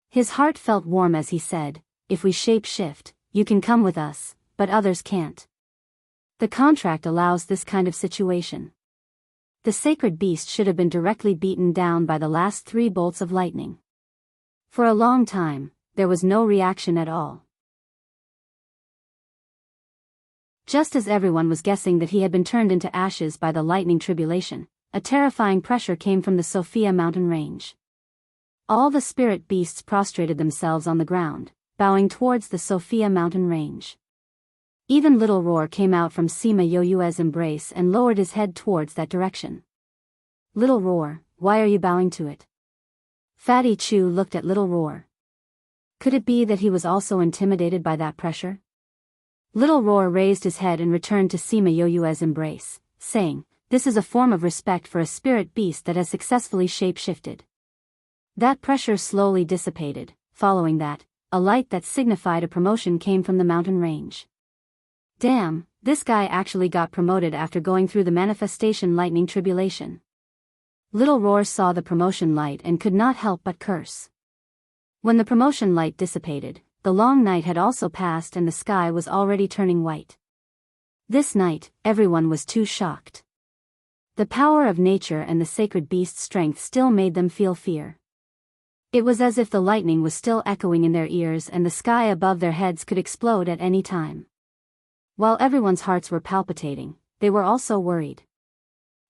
His heart felt warm as he said, if we shape-shift, you can come with us, but others can't. The contract allows this kind of situation. The sacred beast should have been directly beaten down by the last 3 bolts of lightning. For a long time, there was no reaction at all. Just as everyone was guessing that he had been turned into ashes by the lightning tribulation, a terrifying pressure came from the Sophia mountain range. All the spirit beasts prostrated themselves on the ground, bowing towards the Sophia mountain range. Even Little Roar came out from Sima Yoyue's embrace and lowered his head towards that direction. Little Roar, why are you bowing to it? Fatty Chu looked at Little Roar. Could it be that he was also intimidated by that pressure? Little Roar raised his head and returned to Sima Yoyue's embrace, saying, this is a form of respect for a spirit beast that has successfully shape-shifted. That pressure slowly dissipated. Following that, a light that signified a promotion came from the mountain range. Damn, this guy actually got promoted after going through the manifestation lightning tribulation. Little Roar saw the promotion light and could not help but curse. When the promotion light dissipated, the long night had also passed and the sky was already turning white. This night, everyone was too shocked. The power of nature and the sacred beast's strength still made them feel fear. It was as if the lightning was still echoing in their ears and the sky above their heads could explode at any time. While everyone's hearts were palpitating, they were also worried.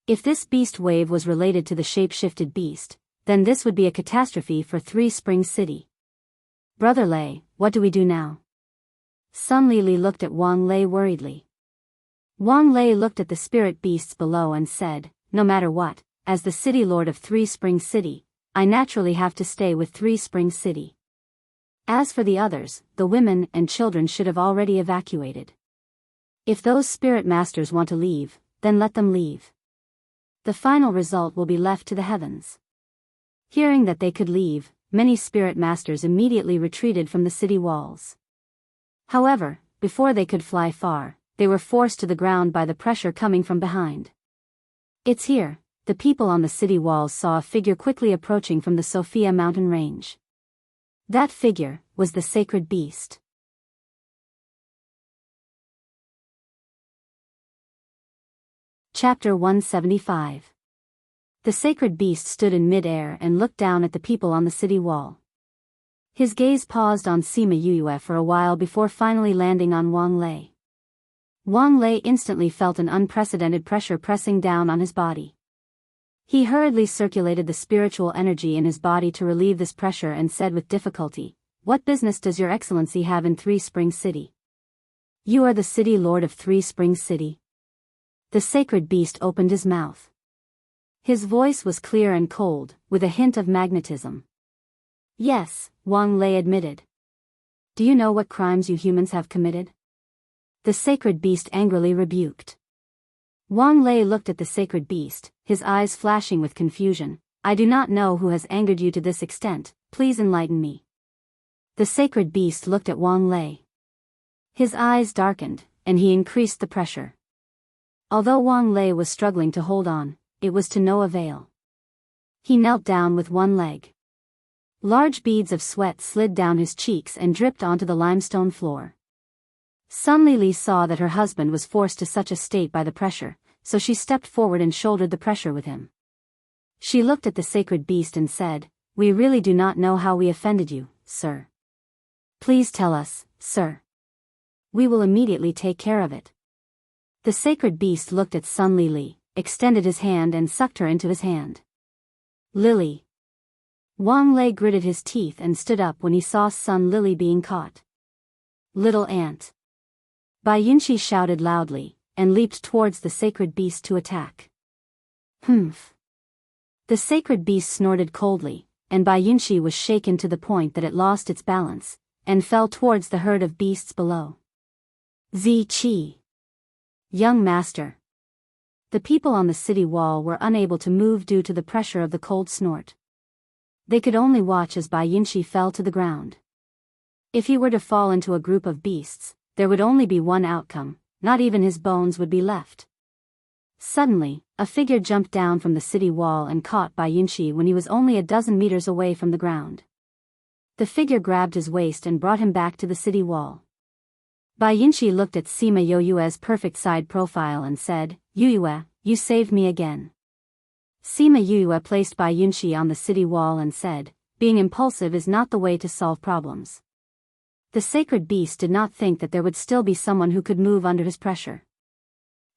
If this beast wave was related to the shape-shifted beast, then this would be a catastrophe for Three Springs City. Brother Lei, what do we do now? Sun Lili looked at Wang Lei worriedly. Wang Lei looked at the spirit beasts below and said, no matter what, as the city lord of Three Springs City, I naturally have to stay with Three Springs City. As for the others, the women and children should have already evacuated. If those spirit masters want to leave, then let them leave. The final result will be left to the heavens. Hearing that they could leave, many spirit masters immediately retreated from the city walls. However, before they could fly far, they were forced to the ground by the pressure coming from behind. It's here. The people on the city walls saw a figure quickly approaching from the Sophia mountain range. That figure was the sacred beast. Chapter 175. The sacred beast stood in mid-air and looked down at the people on the city wall. His gaze paused on Sima Yuyue for a while before finally landing on Wang Lei. Wang Lei instantly felt an unprecedented pressure pressing down on his body. He hurriedly circulated the spiritual energy in his body to relieve this pressure and said with difficulty, what business does your excellency have in Three Springs City? You are the city lord of Three Springs City. The sacred beast opened his mouth. His voice was clear and cold, with a hint of magnetism. Yes, Wang Lei admitted. Do you know what crimes you humans have committed? The sacred beast angrily rebuked. Wang Lei looked at the sacred beast, his eyes flashing with confusion. I do not know who has angered you to this extent, please enlighten me. The sacred beast looked at Wang Lei. His eyes darkened, and he increased the pressure. Although Wang Lei was struggling to hold on, it was to no avail. He knelt down with one leg. Large beads of sweat slid down his cheeks and dripped onto the limestone floor. Sun Lili saw that her husband was forced to such a state by the pressure, so she stepped forward and shouldered the pressure with him. She looked at the sacred beast and said, we really do not know how we offended you, sir. Please tell us, sir. We will immediately take care of it. The sacred beast looked at Sun Lily, extended his hand and sucked her into his hand. Lily. Wang Lei gritted his teeth and stood up when he saw Sun Lily being caught. Little ant. Bai Yunxi shouted loudly, and leaped towards the sacred beast to attack. Humph. The sacred beast snorted coldly, and Bai Yunxi was shaken to the point that it lost its balance, and fell towards the herd of beasts below. Zi Qi. Young master. The people on the city wall were unable to move due to the pressure of the cold snort. They could only watch as Bai Yunxi fell to the ground. If he were to fall into a group of beasts, there would only be one outcome, not even his bones would be left. Suddenly, a figure jumped down from the city wall and caught Bai Yunxi when he was only a dozen meters away from the ground. The figure grabbed his waist and brought him back to the city wall. Bai Yunxi looked at Sima Yoyue's perfect side profile and said, "Yoyue, you saved me again." Sima Yoyue placed Bai Yunxi on the city wall and said, "Being impulsive is not the way to solve problems." The sacred beast did not think that there would still be someone who could move under his pressure.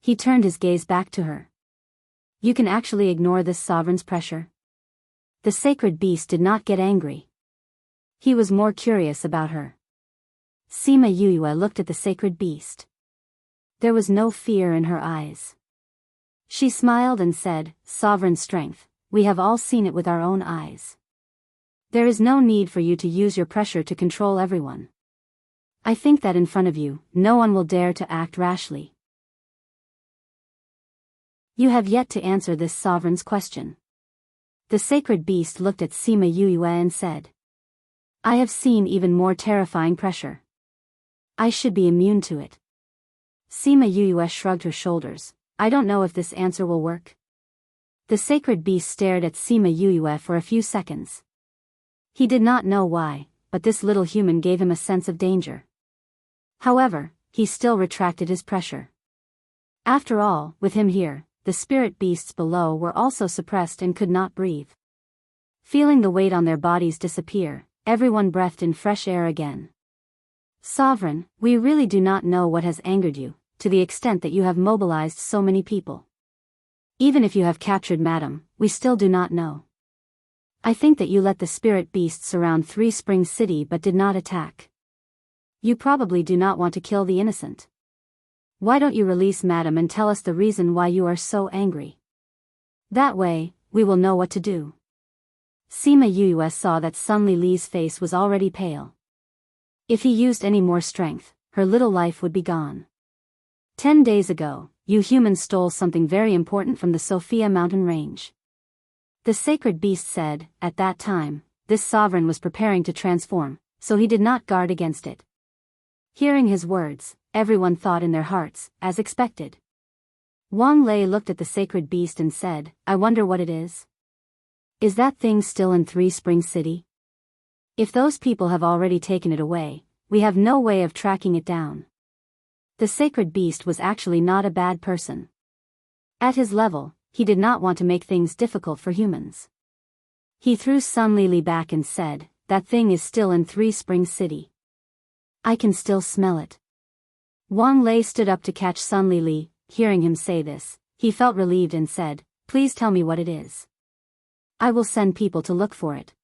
He turned his gaze back to her. "You can actually ignore this sovereign's pressure?" The sacred beast did not get angry. He was more curious about her. Sima Yoyue looked at the sacred beast. There was no fear in her eyes. She smiled and said, "Sovereign strength, we have all seen it with our own eyes. There is no need for you to use your pressure to control everyone. I think that in front of you, no one will dare to act rashly. You have yet to answer this sovereign's question." The sacred beast looked at Sima Yoyue and said, "I have seen even more terrifying pressure. I should be immune to it." Sima Yoyue shrugged her shoulders. "I don't know if this answer will work." The sacred beast stared at Sima Yoyue for a few seconds. He did not know why, but this little human gave him a sense of danger. However, he still retracted his pressure. After all, with him here, the spirit beasts below were also suppressed and could not breathe. Feeling the weight on their bodies disappear, everyone breathed in fresh air again. "Sovereign, we really do not know what has angered you, to the extent that you have mobilized so many people. Even if you have captured Madam, we still do not know. I think that you let the spirit beasts surround Three Springs City but did not attack. You probably do not want to kill the innocent. Why don't you release Madam and tell us the reason why you are so angry? That way, we will know what to do." Sima Yoyue saw that Sun Lili's face was already pale. If he used any more strength, her little life would be gone. 10 days ago, you humans stole something very important from the Sophia mountain range. The sacred beast said, at that time, this sovereign was preparing to transform, so he did not guard against it. Hearing his words, everyone thought in their hearts, as expected. Wang Lei looked at the sacred beast and said, "I wonder what it is. Is that thing still in Three Springs City? If those people have already taken it away, we have no way of tracking it down." The sacred beast was actually not a bad person. At his level, he did not want to make things difficult for humans. He threw Sun Lili back and said, "That thing is still in Three Springs City. I can still smell it." Wang Lei stood up to catch Sun Lili. Hearing him say this, he felt relieved and said, "Please tell me what it is. I will send people to look for it."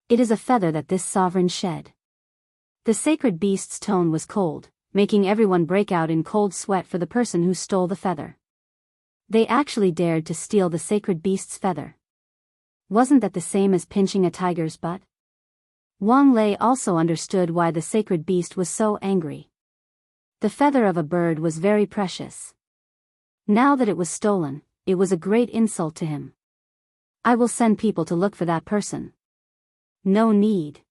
"It is a feather that this sovereign shed." The sacred beast's tone was cold, making everyone break out in cold sweat for the person who stole the feather. They actually dared to steal the sacred beast's feather. Wasn't that the same as pinching a tiger's butt? Wang Lei also understood why the sacred beast was so angry. The feather of a bird was very precious. Now that it was stolen, it was a great insult to him. "I will send people to look for that person." "No need,"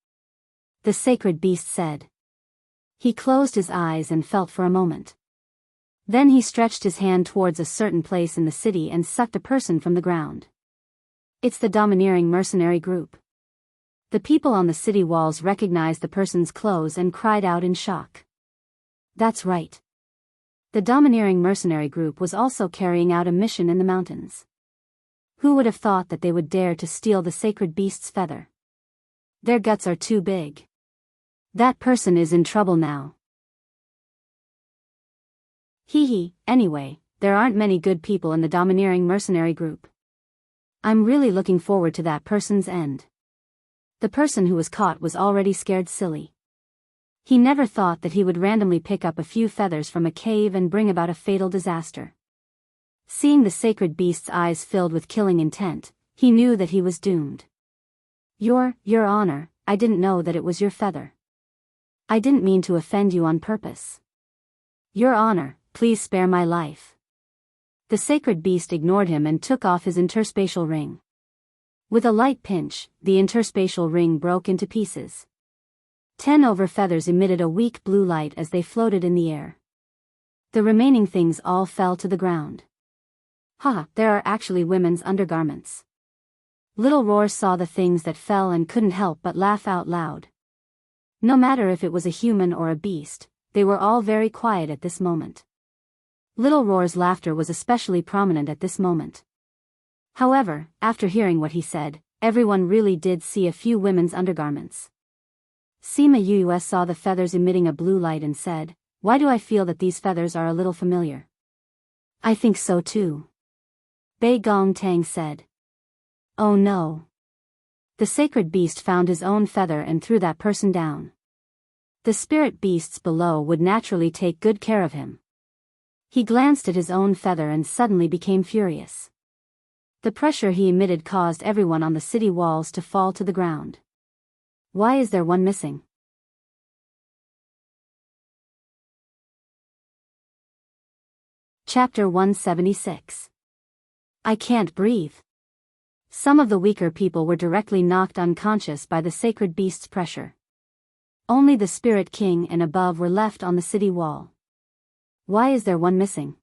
the sacred beast said. He closed his eyes and felt for a moment. Then he stretched his hand towards a certain place in the city and sucked a person from the ground. "It's the domineering mercenary group." The people on the city walls recognized the person's clothes and cried out in shock. That's right. The domineering mercenary group was also carrying out a mission in the mountains. Who would have thought that they would dare to steal the sacred beast's feather? Their guts are too big. That person is in trouble now. Hee, anyway, there aren't many good people in the domineering mercenary group. I'm really looking forward to that person's end. The person who was caught was already scared silly. He never thought that he would randomly pick up a few feathers from a cave and bring about a fatal disaster. Seeing the sacred beast's eyes filled with killing intent, he knew that he was doomed. Your Honor, I didn't know that it was your feather. I didn't mean to offend you on purpose. Your Honor, please spare my life. The sacred beast ignored him and took off his interspatial ring. With a light pinch, the interspatial ring broke into pieces. 10 over feathers emitted a weak blue light as they floated in the air. The remaining things all fell to the ground. There are actually women's undergarments. Little Roar saw the things that fell and couldn't help but laugh out loud. No matter if it was a human or a beast, they were all very quiet at this moment. Little Roar's laughter was especially prominent at this moment. However, after hearing what he said, everyone really did see a few women's undergarments. Sima Yus saw the feathers emitting a blue light and said, "Why do I feel that these feathers are a little familiar?" "I think so too," Bei Gong Tang said. "Oh no." The sacred beast found his own feather and threw that person down. The spirit beasts below would naturally take good care of him. He glanced at his own feather and suddenly became furious. The pressure he emitted caused everyone on the city walls to fall to the ground. Why is there one missing? Chapter 176. I can't breathe. Some of the weaker people were directly knocked unconscious by the sacred beast's pressure. Only the Spirit King and above were left on the city wall. Why is there one missing?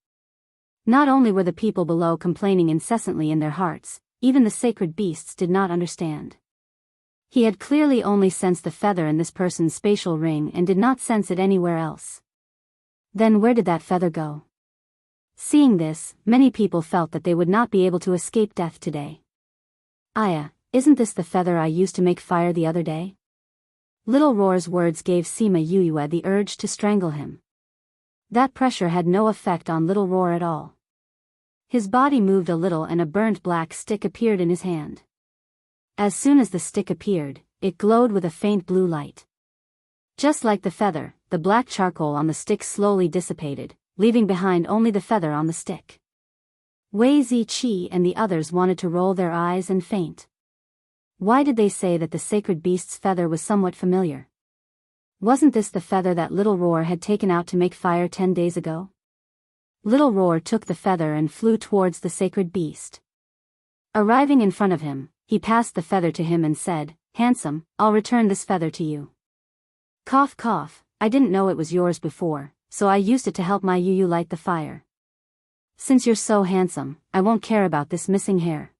Not only were the people below complaining incessantly in their hearts, even the sacred beasts did not understand. He had clearly only sensed the feather in this person's spatial ring and did not sense it anywhere else. Then where did that feather go? Seeing this, many people felt that they would not be able to escape death today. "Aya, isn't this the feather I used to make fire the other day?" Little Roar's words gave Sima Yue the urge to strangle him. That pressure had no effect on Little Roar at all. His body moved a little and a burnt black stick appeared in his hand. As soon as the stick appeared, it glowed with a faint blue light. Just like the feather, the black charcoal on the stick slowly dissipated, leaving behind only the feather on the stick. Wei Ziqi and the others wanted to roll their eyes and faint. Why did they say that the sacred beast's feather was somewhat familiar? Wasn't this the feather that Little Roar had taken out to make fire 10 days ago? Little Roar took the feather and flew towards the sacred beast. Arriving in front of him, he passed the feather to him and said, "Handsome, I'll return this feather to you." Cough cough, I didn't know it was yours before, so I used it to help my Yu light the fire. Since you're so handsome, I won't care about this missing hair.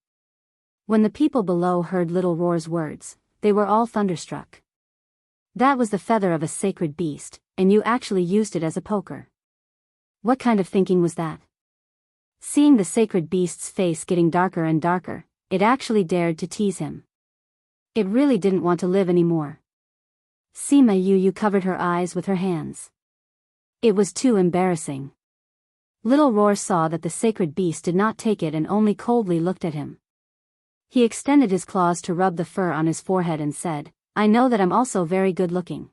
When the people below heard Little Roar's words, they were all thunderstruck. That was the feather of a sacred beast, and you actually used it as a poker. What kind of thinking was that? Seeing the sacred beast's face getting darker and darker, it actually dared to tease him. It really didn't want to live anymore. Sima Yu covered her eyes with her hands. It was too embarrassing. Little Roar saw that the sacred beast did not take it and only coldly looked at him. He extended his claws to rub the fur on his forehead and said, "I know that I'm also very good looking.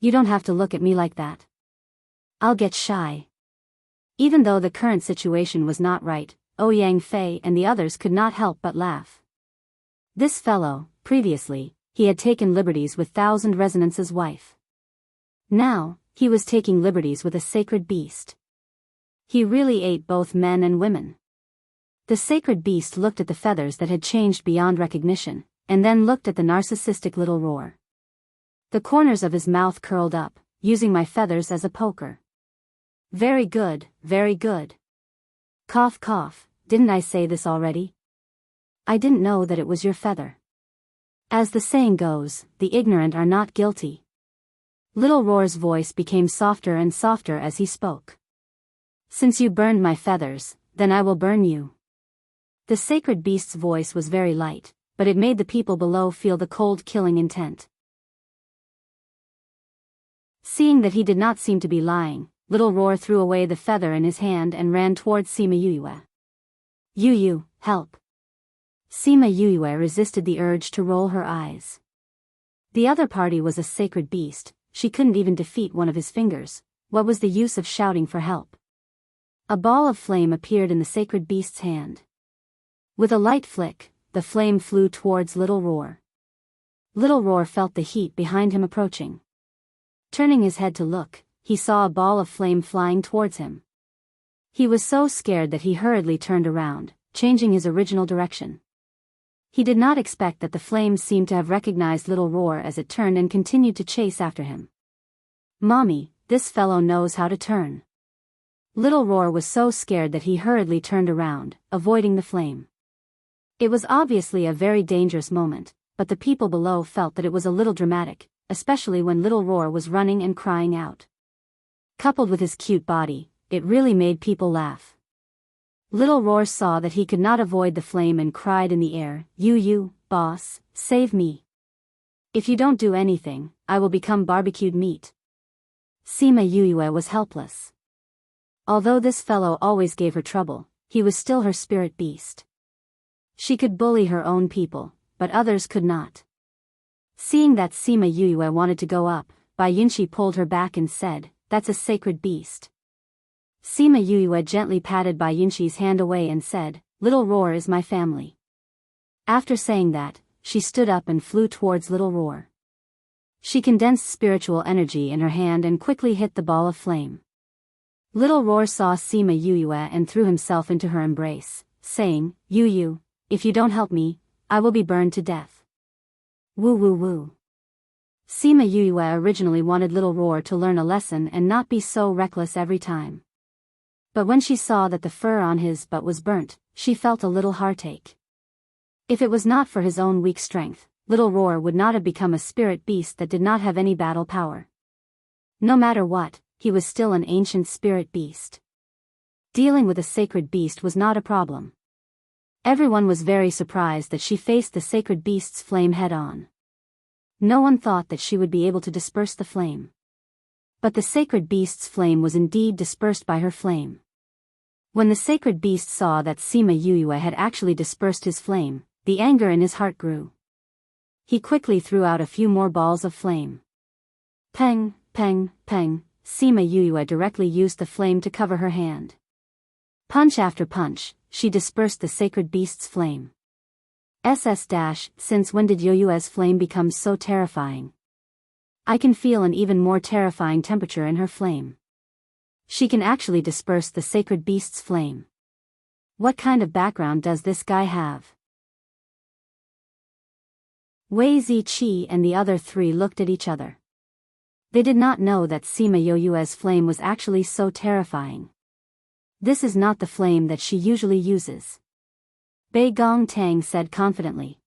You don't have to look at me like that. I'll get shy." Even though the current situation was not right, Ouyang Fei and the others could not help but laugh. This fellow, previously, he had taken liberties with Thousand Resonance's wife. Now, he was taking liberties with a sacred beast. He really ate both men and women. The sacred beast looked at the feathers that had changed beyond recognition, and then looked at the narcissistic Little Roar. The corners of his mouth curled up, using my feathers as a poker. Very good, very good. Cough cough, didn't I say this already? I didn't know that it was your feather. As the saying goes, the ignorant are not guilty. Little Roar's voice became softer and softer as he spoke. Since you burned my feathers, then I will burn you. The sacred beast's voice was very light, but it made the people below feel the cold killing intent. Seeing that he did not seem to be lying, Little Roar threw away the feather in his hand and ran towards Sima Yuyue. Yu, help! Sima Yuyue resisted the urge to roll her eyes. The other party was a sacred beast, she couldn't even defeat one of his fingers. What was the use of shouting for help? A ball of flame appeared in the sacred beast's hand. With a light flick, the flame flew towards Little Roar. Little Roar felt the heat behind him approaching. Turning his head to look, he saw a ball of flame flying towards him. He was so scared that he hurriedly turned around, changing his original direction. He did not expect that the flames seemed to have recognized Little Roar as it turned and continued to chase after him. Mommy, this fellow knows how to turn. Little Roar was so scared that he hurriedly turned around, avoiding the flame. It was obviously a very dangerous moment, but the people below felt that it was a little dramatic, especially when Little Roar was running and crying out. Coupled with his cute body, it really made people laugh. Little Roar saw that he could not avoid the flame and cried in the air, You, boss, save me. If you don't do anything, I will become barbecued meat. Sima Yuyue was helpless. Although this fellow always gave her trouble, he was still her spirit beast. She could bully her own people, but others could not. Seeing that Sima Yuyue wanted to go up, Bai Yunxi pulled her back and said, That's a sacred beast. Sima Yuyue gently patted Bai Yunxi's hand away and said, Little Roar is my family. After saying that, she stood up and flew towards Little Roar. She condensed spiritual energy in her hand and quickly hit the ball of flame. Little Roar saw Sima Yuyue and threw himself into her embrace, saying, Yu, if you don't help me, I will be burned to death. Woo. Sima Yuyue originally wanted Little Roar to learn a lesson and not be so reckless every time. But when she saw that the fur on his butt was burnt, she felt a little heartache. If it was not for his own weak strength, Little Roar would not have become a spirit beast that did not have any battle power. No matter what, he was still an ancient spirit beast. Dealing with a sacred beast was not a problem. Everyone was very surprised that she faced the sacred beast's flame head-on. No one thought that she would be able to disperse the flame. But the sacred beast's flame was indeed dispersed by her flame. When the sacred beast saw that Sima Yuyue had actually dispersed his flame, the anger in his heart grew. He quickly threw out a few more balls of flame. Peng, peng, peng, Sima Yuyue directly used the flame to cover her hand. Punch after punch, she dispersed the sacred beast's flame. Since when did Yoyue's flame become so terrifying? I can feel an even more terrifying temperature in her flame. She can actually disperse the sacred beast's flame. What kind of background does this guy have? Wei Ziqi and the other three looked at each other. They did not know that Sima Yoyue's flame was actually so terrifying. This is not the flame that she usually uses. Bei Gong Tang said confidently.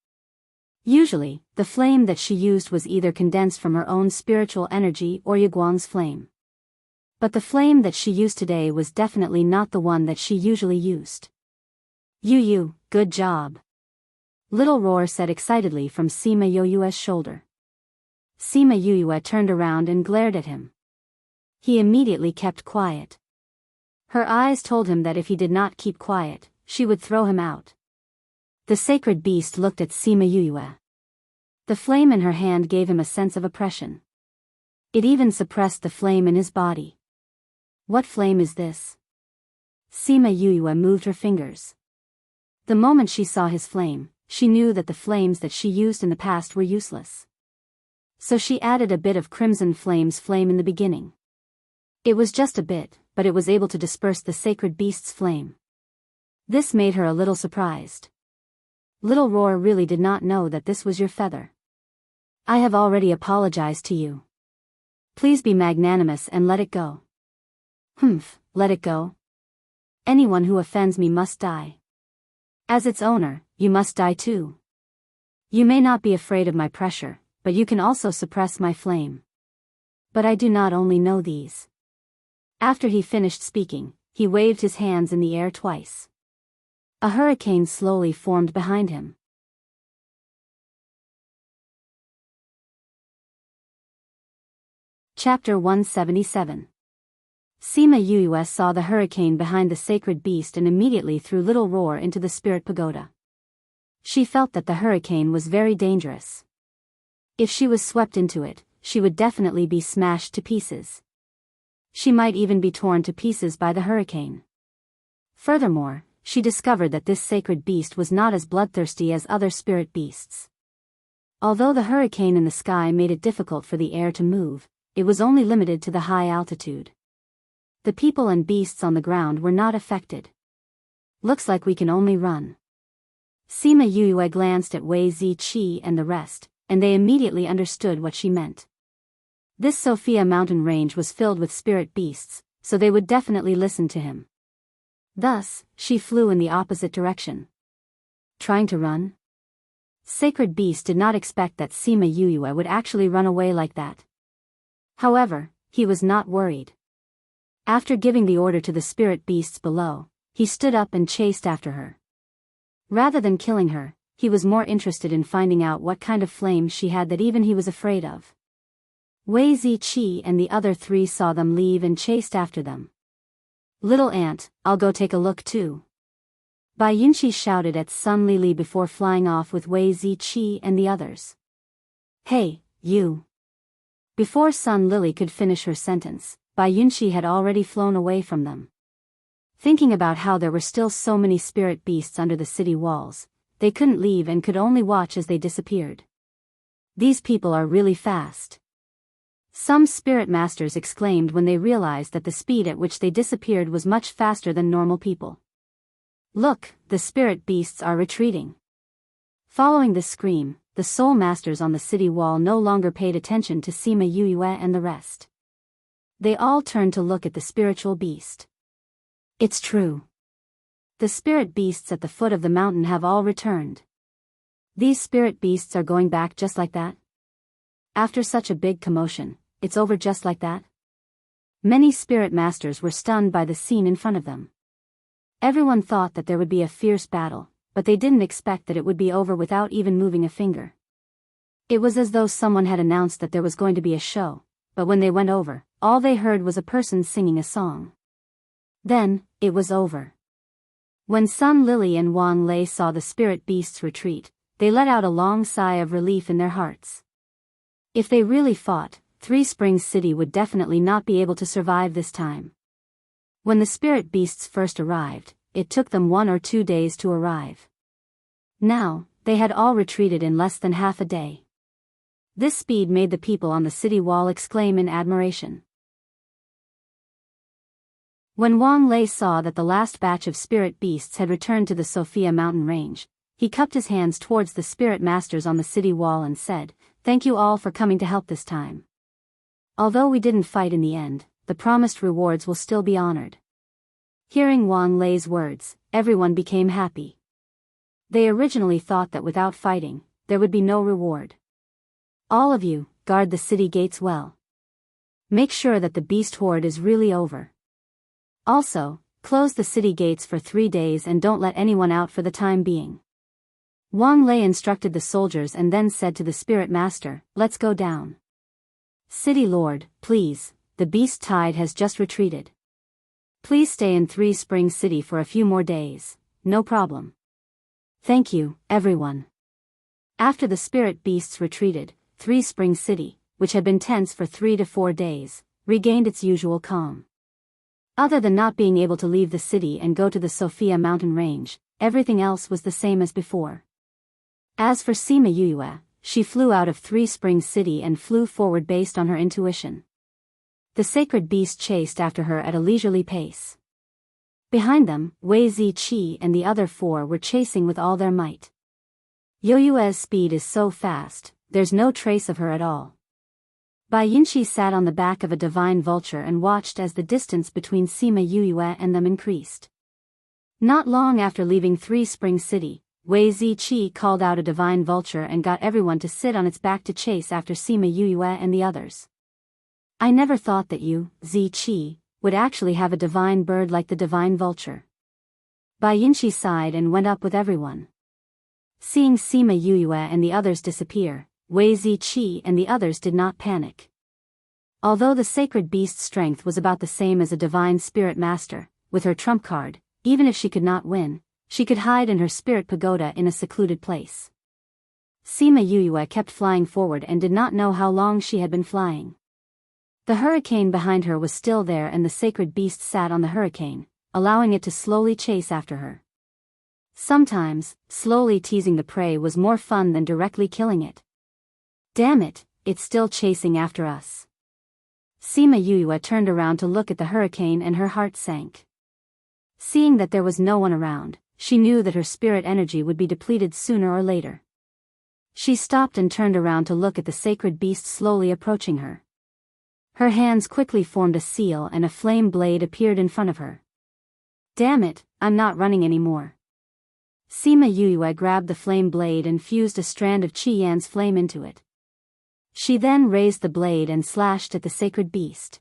Usually, the flame that she used was either condensed from her own spiritual energy or Yiguang's flame. But the flame that she used today was definitely not the one that she usually used. Yu, good job. Little Roar said excitedly from Sima Yoyue's shoulder. Sima Yuyue turned around and glared at him. He immediately kept quiet. Her eyes told him that if he did not keep quiet, she would throw him out. The sacred beast looked at Sima Yuyue. The flame in her hand gave him a sense of oppression. It even suppressed the flame in his body. What flame is this? Sima Yuyue moved her fingers. The moment she saw his flame, she knew that the flames that she used in the past were useless. So she added a bit of crimson flame's flame in the beginning. It was just a bit, but it was able to disperse the sacred beast's flame. This made her a little surprised. Little Roar really did not know that this was your feather. I have already apologized to you. Please be magnanimous and let it go. Let it go? Anyone who offends me must die. As its owner, you must die too. You may not be afraid of my pressure, but you can also suppress my flame. But I do not only know these. After he finished speaking, he waved his hands in the air twice. A hurricane slowly formed behind him. Chapter 177. Sima Yue saw the hurricane behind the sacred beast and immediately threw Little Roar into the spirit pagoda. She felt that the hurricane was very dangerous. If she was swept into it, she would definitely be smashed to pieces. She might even be torn to pieces by the hurricane. Furthermore, she discovered that this sacred beast was not as bloodthirsty as other spirit beasts. Although the hurricane in the sky made it difficult for the air to move, it was only limited to the high altitude. The people and beasts on the ground were not affected. Looks like we can only run. Sima Yue glanced at Wei Ziqi and the rest, and they immediately understood what she meant. This Sophia mountain range was filled with spirit beasts, so they would definitely listen to him. Thus, she flew in the opposite direction. Trying to run? Sacred Beast did not expect that Sima Yue would actually run away like that. However, he was not worried. After giving the order to the spirit beasts below, he stood up and chased after her. Rather than killing her, he was more interested in finding out what kind of flames she had that even he was afraid of. Wei Ziqi and the other three saw them leave and chased after them. Little ant, I'll go take a look too. Bai Yunqi shouted at Sun Lili before flying off with Wei Ziqi and the others. Hey, you! Before Sun Lili could finish her sentence, Bai Yunqi had already flown away from them. Thinking about how there were still so many spirit beasts under the city walls, they couldn't leave and could only watch as they disappeared. These people are really fast. Some spirit masters exclaimed when they realized that the speed at which they disappeared was much faster than normal people. Look, the spirit beasts are retreating. Following this scream, the soul masters on the city wall no longer paid attention to Sima Yue and the rest. They all turned to look at the spiritual beast. It's true. The spirit beasts at the foot of the mountain have all returned. These spirit beasts are going back just like that? After such a big commotion, it's over just like that? Many spirit masters were stunned by the scene in front of them. Everyone thought that there would be a fierce battle, but they didn't expect that it would be over without even moving a finger. It was as though someone had announced that there was going to be a show, but when they went over, all they heard was a person singing a song. Then, it was over. When Sun Lili and Wang Lei saw the spirit beasts retreat, they let out a long sigh of relief in their hearts. If they really fought, Three Springs City would definitely not be able to survive this time. When the spirit beasts first arrived, it took them 1 or 2 days to arrive. Now, they had all retreated in less than half a day. This speed made the people on the city wall exclaim in admiration. When Wang Lei saw that the last batch of spirit beasts had returned to the Sophia mountain range, he cupped his hands towards the spirit masters on the city wall and said, "Thank you all for coming to help this time. Although we didn't fight in the end, the promised rewards will still be honored." Hearing Wang Lei's words, everyone became happy. They originally thought that without fighting, there would be no reward. All of you, guard the city gates well. Make sure that the beast horde is really over. Also, close the city gates for 3 days and don't let anyone out for the time being. Wang Lei instructed the soldiers and then said to the spirit master, "Let's go down. City Lord, please, the beast tide has just retreated. Please stay in Three Springs City for a few more days, no problem." "Thank you, everyone." After the spirit beasts retreated, Three Springs City, which had been tense for 3 to 4 days, regained its usual calm. Other than not being able to leave the city and go to the Sophia mountain range, everything else was the same as before. As for Sima Yue, she flew out of Three Springs City and flew forward based on her intuition. The sacred beast chased after her at a leisurely pace. Behind them, Wei Ziqi and the other 4 were chasing with all their might. Yue's speed is so fast, there's no trace of her at all. Bai Yunqi sat on the back of a divine vulture and watched as the distance between Sima Yue and them increased. Not long after leaving Three Springs City, Wei Ziqi called out a divine vulture and got everyone to sit on its back to chase after Sima Yue and the others. "I never thought that you, Ziqi, would actually have a divine bird like the divine vulture." Bai Yunqi sighed and went up with everyone. Seeing Sima Yue and the others disappear, Wei Ziqi and the others did not panic. Although the sacred beast's strength was about the same as a divine spirit master, with her trump card, even if she could not win, she could hide in her spirit pagoda in a secluded place. Sima Yuyue kept flying forward and did not know how long she had been flying. The hurricane behind her was still there and the sacred beast sat on the hurricane, allowing it to slowly chase after her. Sometimes, slowly teasing the prey was more fun than directly killing it. Damn it, it's still chasing after us. Sima Yuyue turned around to look at the hurricane and her heart sank. Seeing that there was no one around, she knew that her spirit energy would be depleted sooner or later. She stopped and turned around to look at the sacred beast slowly approaching her. Her hands quickly formed a seal and a flame blade appeared in front of her. Damn it, I'm not running anymore. Sima Yuyue grabbed the flame blade and fused a strand of Qi Yan's flame into it. She then raised the blade and slashed at the sacred beast.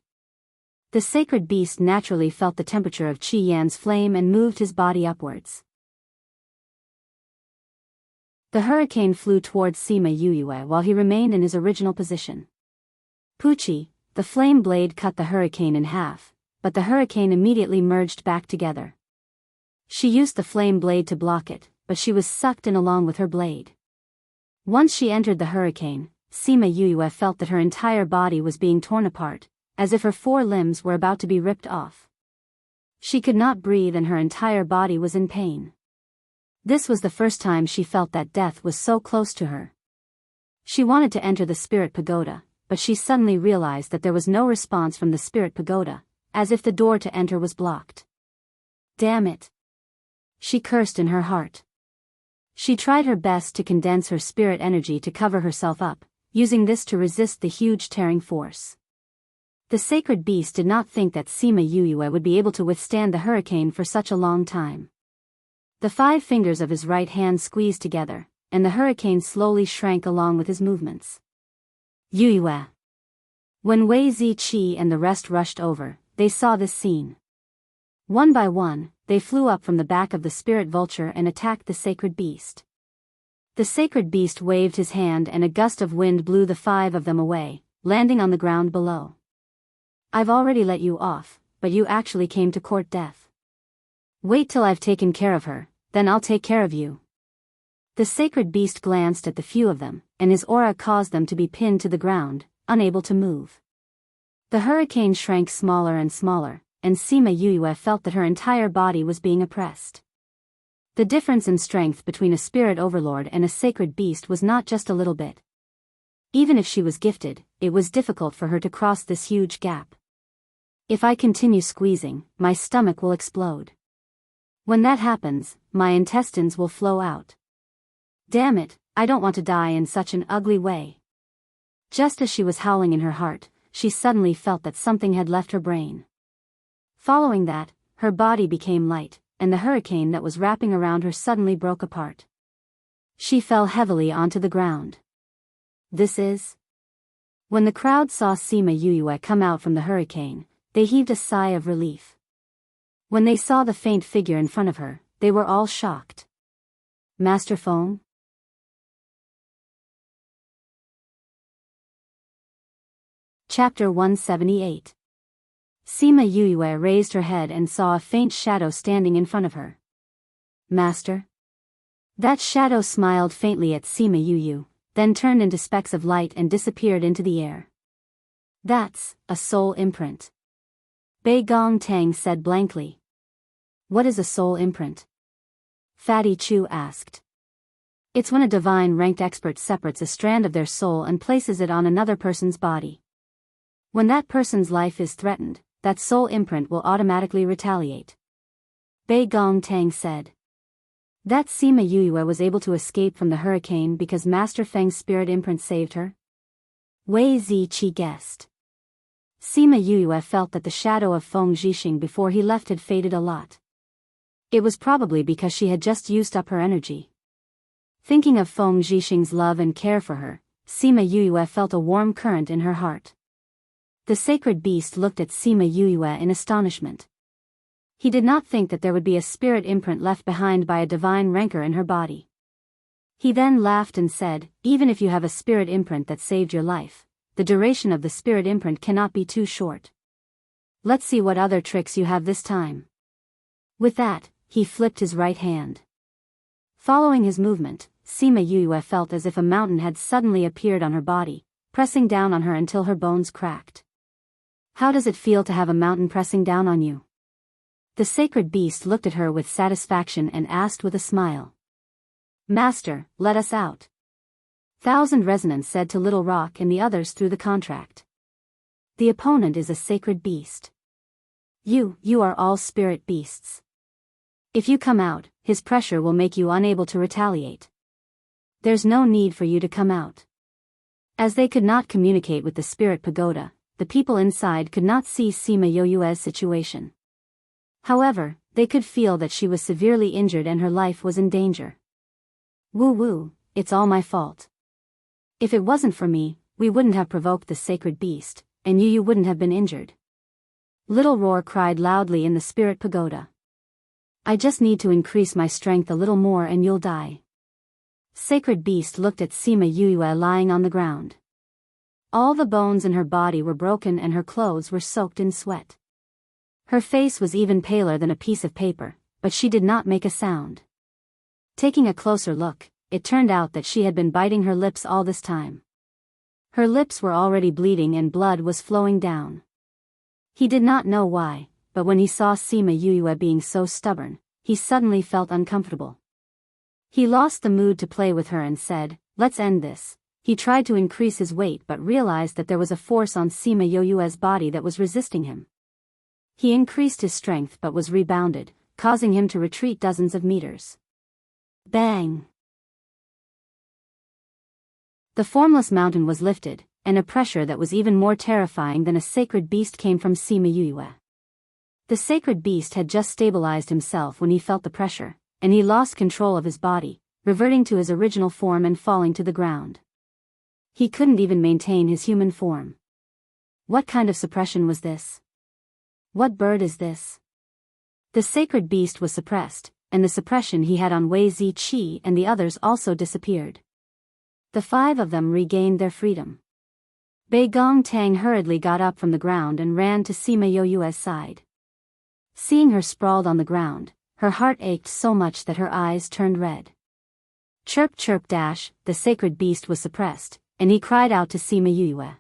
The sacred beast naturally felt the temperature of Qi Yan's flame and moved his body upwards. The hurricane flew towards Sima Yuyue while he remained in his original position. Pucci, the flame blade cut the hurricane in half, but the hurricane immediately merged back together. She used the flame blade to block it, but she was sucked in along with her blade. Once she entered the hurricane, Sima Yuyue felt that her entire body was being torn apart, as if her 4 limbs were about to be ripped off. She could not breathe and her entire body was in pain. This was the first time she felt that death was so close to her. She wanted to enter the spirit pagoda, but she suddenly realized that there was no response from the spirit pagoda, as if the door to enter was blocked. Damn it! She cursed in her heart. She tried her best to condense her spirit energy to cover herself up, using this to resist the huge tearing force. The sacred beast did not think that Sima Yuyue would be able to withstand the hurricane for such a long time. The 5 fingers of his right hand squeezed together, and the hurricane slowly shrank along with his movements. Yuyue. When Wei Ziqi and the rest rushed over, they saw this scene. One by one, they flew up from the back of the spirit vulture and attacked the sacred beast. The sacred beast waved his hand and a gust of wind blew the 5 of them away, landing on the ground below. I've already let you off, but you actually came to court death. Wait till I've taken care of her, then I'll take care of you. The sacred beast glanced at the few of them, and his aura caused them to be pinned to the ground, unable to move. The hurricane shrank smaller and smaller, and Sima Yuyue felt that her entire body was being oppressed. The difference in strength between a spirit overlord and a sacred beast was not just a little bit. Even if she was gifted, it was difficult for her to cross this huge gap. If I continue squeezing, my stomach will explode. When that happens, my intestines will flow out. Damn it, I don't want to die in such an ugly way. Just as she was howling in her heart, she suddenly felt that something had left her brain. Following that, her body became light, and the hurricane that was wrapping around her suddenly broke apart. She fell heavily onto the ground. This is... When the crowd saw Sima Yuyue come out from the hurricane, they heaved a sigh of relief. When they saw the faint figure in front of her, they were all shocked. Master Feng? Chapter 178. Sima Yuyue raised her head and saw a faint shadow standing in front of her. Master? That shadow smiled faintly at Sima Yuyue, then turned into specks of light and disappeared into the air. That's a soul imprint. Bei Gong Tang said blankly. What is a soul imprint? Fatty Chu asked. It's when a divine ranked expert separates a strand of their soul and places it on another person's body. When that person's life is threatened, that soul imprint will automatically retaliate. Bei Gong Tang said. That Sima Yuyue was able to escape from the hurricane because Master Feng's spirit imprint saved her? Wei Ziqi guessed. Sima Yuyue felt that the shadow of Feng Zhixing before he left had faded a lot. It was probably because she had just used up her energy. Thinking of Feng Zhixing's love and care for her, Sima Yuyue felt a warm current in her heart. The sacred beast looked at Sima Yuyue in astonishment. He did not think that there would be a spirit imprint left behind by a divine rancor in her body. He then laughed and said, even if you have a spirit imprint that saved your life, the duration of the spirit imprint cannot be too short. Let's see what other tricks you have this time. With that, he flipped his right hand. Following his movement, Sima Yue felt as if a mountain had suddenly appeared on her body, pressing down on her until her bones cracked. How does it feel to have a mountain pressing down on you? The sacred beast looked at her with satisfaction and asked with a smile. Master, let us out. Thousand Resonance said to Little Rock and the others through the contract. The opponent is a sacred beast. You are all spirit beasts. If you come out, his pressure will make you unable to retaliate. There's no need for you to come out. As they could not communicate with the spirit pagoda, the people inside could not see Sima Yue's situation. However, they could feel that she was severely injured and her life was in danger. Woo, it's all my fault. If it wasn't for me, we wouldn't have provoked the sacred beast, and you wouldn't have been injured. Little Roar cried loudly in the spirit pagoda. I just need to increase my strength a little more and you'll die. Sacred beast looked at Sima Yue lying on the ground. All the bones in her body were broken and her clothes were soaked in sweat. Her face was even paler than a piece of paper, but she did not make a sound. Taking a closer look, it turned out that she had been biting her lips all this time. Her lips were already bleeding and blood was flowing down. He did not know why, but when he saw Sima Yue being so stubborn, he suddenly felt uncomfortable. He lost the mood to play with her and said, let's end this. He tried to increase his weight but realized that there was a force on Sima Yue's body that was resisting him. He increased his strength but was rebounded, causing him to retreat dozens of meters. Bang! The formless mountain was lifted, and a pressure that was even more terrifying than a sacred beast came from Sima Yue. The sacred beast had just stabilized himself when he felt the pressure, and he lost control of his body, reverting to his original form and falling to the ground. He couldn't even maintain his human form. What kind of suppression was this? What bird is this? The sacred beast was suppressed, and the suppression he had on Wei Ziqi and the others also disappeared. The 5 of them regained their freedom. Bei Gong Tang hurriedly got up from the ground and ran to Sima Yue's side. Seeing her sprawled on the ground, her heart ached so much that her eyes turned red. Chirp chirp dash, the sacred beast was suppressed, and he cried out to Sima Yue.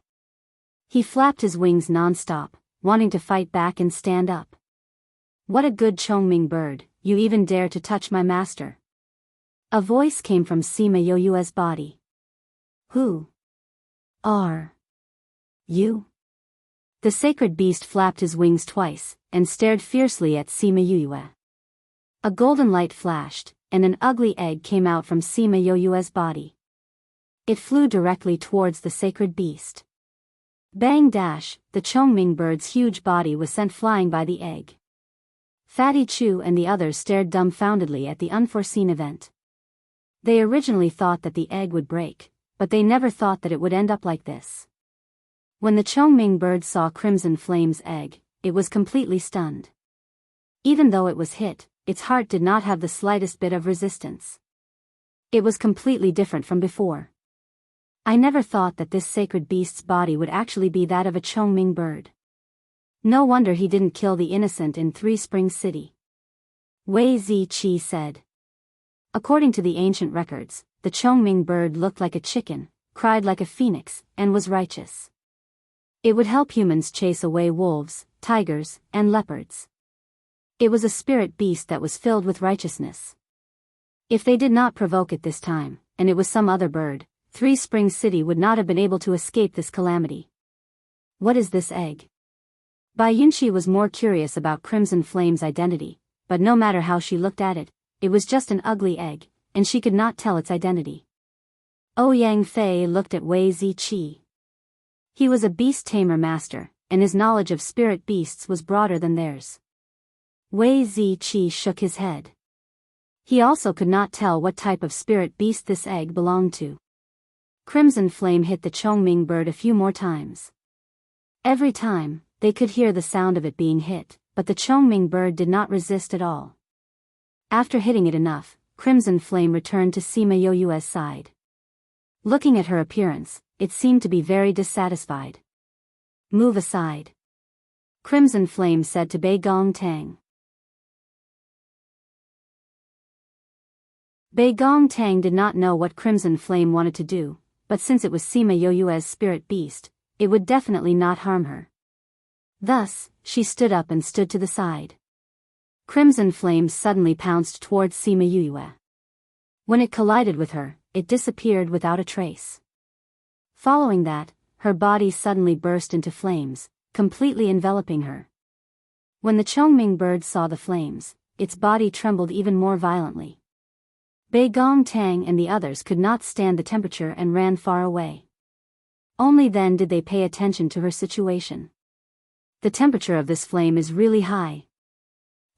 He flapped his wings non-stop, wanting to fight back and stand up. What a good Chongming bird, you even dare to touch my master. A voice came from Sima Yue's body. Who are you? The sacred beast flapped his wings twice, and stared fiercely at Sima Yue. A golden light flashed, and an ugly egg came out from Sima Yue's body. It flew directly towards the sacred beast. Bang dash, the Chongming bird's huge body was sent flying by the egg. Fatty Chu and the others stared dumbfoundedly at the unforeseen event. They originally thought that the egg would break, but they never thought that it would end up like this. When the Chongming bird saw Crimson Flame's egg, it was completely stunned. Even though it was hit, its heart did not have the slightest bit of resistance. It was completely different from before. I never thought that this sacred beast's body would actually be that of a Chongming bird. No wonder he didn't kill the innocent in Three Springs City. Wei Ziqi said. According to the ancient records, the Chongming bird looked like a chicken, cried like a phoenix, and was righteous. It would help humans chase away wolves, tigers, and leopards. It was a spirit beast that was filled with righteousness. If they did not provoke it this time, and it was some other bird, Three Springs City would not have been able to escape this calamity. What is this egg? Bai Yunqi was more curious about Crimson Flame's identity, but no matter how she looked at it, it was just an ugly egg, and she could not tell its identity. Ouyang Fei looked at Wei Ziqi. He was a beast tamer master, and his knowledge of spirit beasts was broader than theirs. Wei Ziqi shook his head. He also could not tell what type of spirit beast this egg belonged to. Crimson Flame hit the Chongming bird a few more times. Every time, they could hear the sound of it being hit, but the Chongming bird did not resist at all. After hitting it enough, Crimson Flame returned to Sima Yue's side. Looking at her appearance, it seemed to be very dissatisfied. Move aside. Crimson Flame said to Bei Gong Tang. Bei Gong Tang did not know what Crimson Flame wanted to do, but since it was Sima Yoyue's spirit beast, it would definitely not harm her. Thus, she stood up and stood to the side. Crimson Flame suddenly pounced towards Sima Yoyue. When it collided with her, it disappeared without a trace. Following that, her body suddenly burst into flames, completely enveloping her. When the Chongming bird saw the flames, its body trembled even more violently. Bei Gong Tang and the others could not stand the temperature and ran far away. Only then did they pay attention to her situation. The temperature of this flame is really high.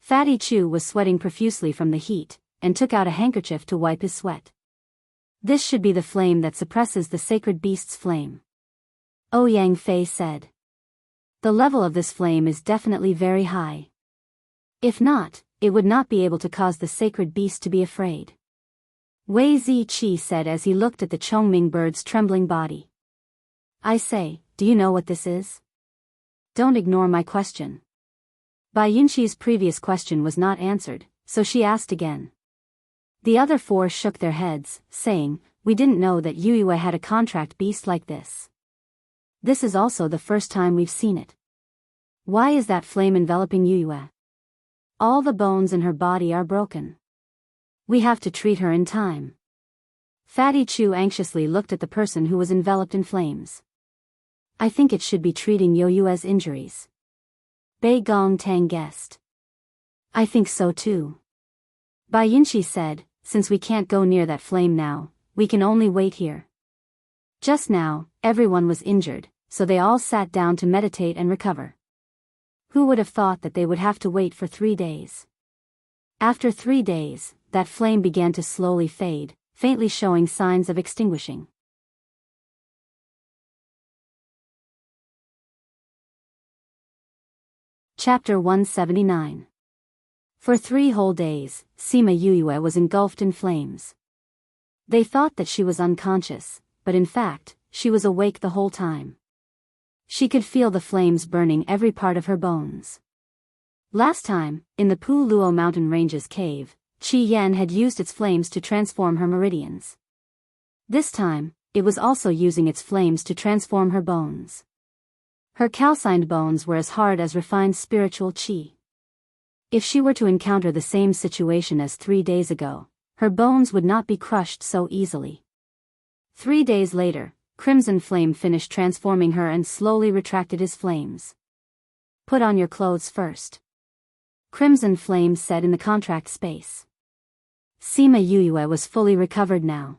Fatty Chu was sweating profusely from the heat, and took out a handkerchief to wipe his sweat. This should be the flame that suppresses the sacred beast's flame. Ouyang Fei said. The level of this flame is definitely very high. If not, it would not be able to cause the sacred beast to be afraid. Wei Ziqi said as he looked at the Chongming bird's trembling body. I say, do you know what this is? Don't ignore my question. Bai Yunqi's previous question was not answered, so she asked again. The other four shook their heads, saying, we didn't know that Yue had a contract beast like this. This is also the first time we've seen it. Why is that flame enveloping Yue? All the bones in her body are broken. We have to treat her in time. Fatty Chu anxiously looked at the person who was enveloped in flames. I think it should be treating Yue's injuries. Bei Gong Tang guessed. I think so too. Bai Yunqi said, since we can't go near that flame now, we can only wait here. Just now, everyone was injured, so they all sat down to meditate and recover. Who would have thought that they would have to wait for 3 days? After 3 days, that flame began to slowly fade, faintly showing signs of extinguishing. Chapter 179. For 3 whole days, Sima Yue was engulfed in flames. They thought that she was unconscious, but in fact, she was awake the whole time. She could feel the flames burning every part of her bones. Last time, in the Pu Luo mountain ranges cave, Qi Yan had used its flames to transform her meridians. This time, it was also using its flames to transform her bones. Her calcined bones were as hard as refined spiritual qi. If she were to encounter the same situation as 3 days ago, her bones would not be crushed so easily. 3 days later, Crimson Flame finished transforming her and slowly retracted his flames. Put on your clothes first. Crimson Flame said in the contract space. Sima Yue was fully recovered now.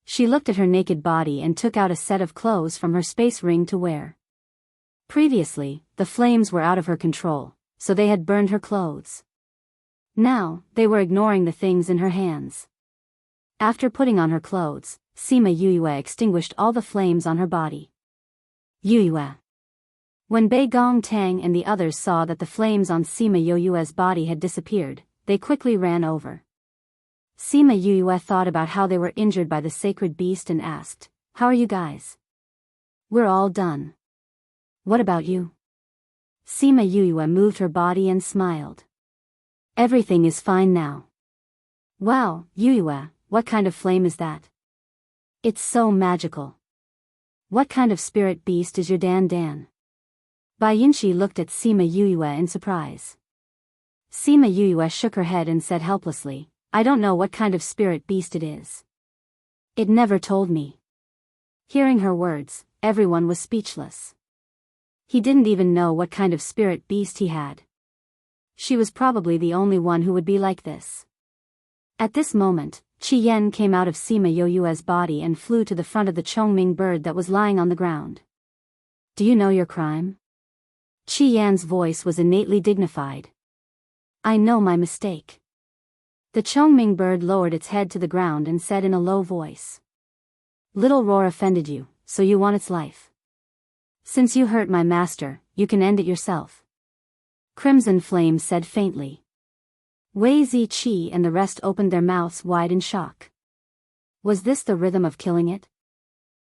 She looked at her naked body and took out a set of clothes from her space ring to wear. Previously, the flames were out of her control, so they had burned her clothes. Now, they were ignoring the things in her hands. After putting on her clothes, Sima Yue extinguished all the flames on her body. Yue. When Bei Gong Tang and the others saw that the flames on Sima Yue's body had disappeared, they quickly ran over. Sima Yue thought about how they were injured by the sacred beast and asked, how are you guys? We're all done. What about you? Sima Yue moved her body and smiled. Everything is fine now. Wow, Yue, what kind of flame is that? It's so magical. What kind of spirit beast is your Dan Dan? Bai Yunqi looked at Sima Yue in surprise. Sima Yue shook her head and said helplessly, I don't know what kind of spirit beast it is. It never told me. Hearing her words, everyone was speechless. He didn't even know what kind of spirit beast he had. She was probably the only one who would be like this. At this moment, Qi Yan came out of Sima Yue's body and flew to the front of the Chongming bird that was lying on the ground. Do you know your crime? Qi Yan's voice was innately dignified. I know my mistake. The Chongming bird lowered its head to the ground and said in a low voice. Little roar offended you, so you want its life. Since you hurt my master, you can end it yourself. Crimson Flame said faintly. Wei Ziqi and the rest opened their mouths wide in shock. Was this the rhythm of killing it?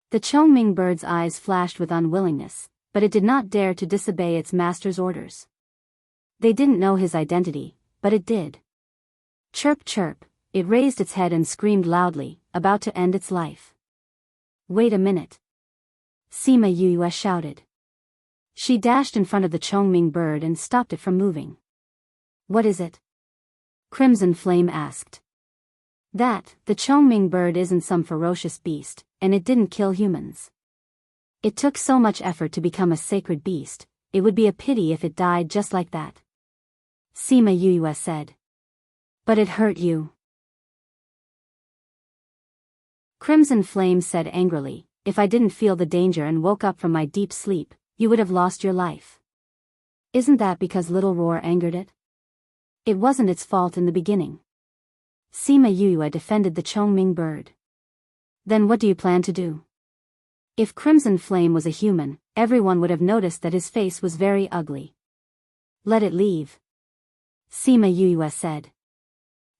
The Chongming bird's eyes flashed with unwillingness, but it did not dare to disobey its master's orders. They didn't know his identity, but it did. Chirp chirp, it raised its head and screamed loudly, about to end its life. Wait a minute. Sima Yue shouted. She dashed in front of the Chongming bird and stopped it from moving. What is it? Crimson Flame asked. That, the Chongming bird isn't some ferocious beast, and it didn't kill humans. It took so much effort to become a sacred beast, it would be a pity if it died just like that. Sima Yue said. But it hurt you. Crimson Flame said angrily, if I didn't feel the danger and woke up from my deep sleep, you would have lost your life. Isn't that because Little Roar angered it? It wasn't its fault in the beginning. Sima Yue defended the Chongming bird. Then what do you plan to do? If Crimson Flame was a human, everyone would have noticed that his face was very ugly. Let it leave. Sima Yue said.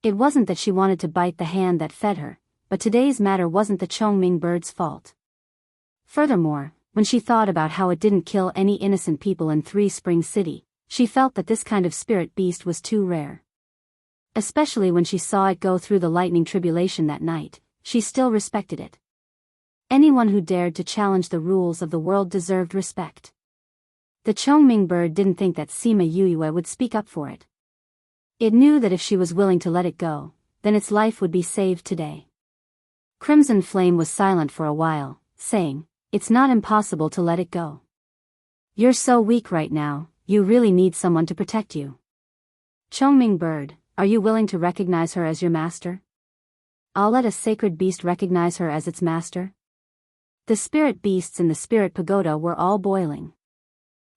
It wasn't that she wanted to bite the hand that fed her, but today's matter wasn't the Chongming bird's fault. Furthermore, when she thought about how it didn't kill any innocent people in Three Springs City, she felt that this kind of spirit beast was too rare. Especially when she saw it go through the lightning tribulation that night, she still respected it. Anyone who dared to challenge the rules of the world deserved respect. The Chongming bird didn't think that Sima Yue would speak up for it. It knew that if she was willing to let it go, then its life would be saved today. Crimson Flame was silent for a while, saying, it's not impossible to let it go. You're so weak right now, you really need someone to protect you. Chongming bird, are you willing to recognize her as your master? I'll let a sacred beast recognize her as its master. The spirit beasts in the spirit pagoda were all boiling.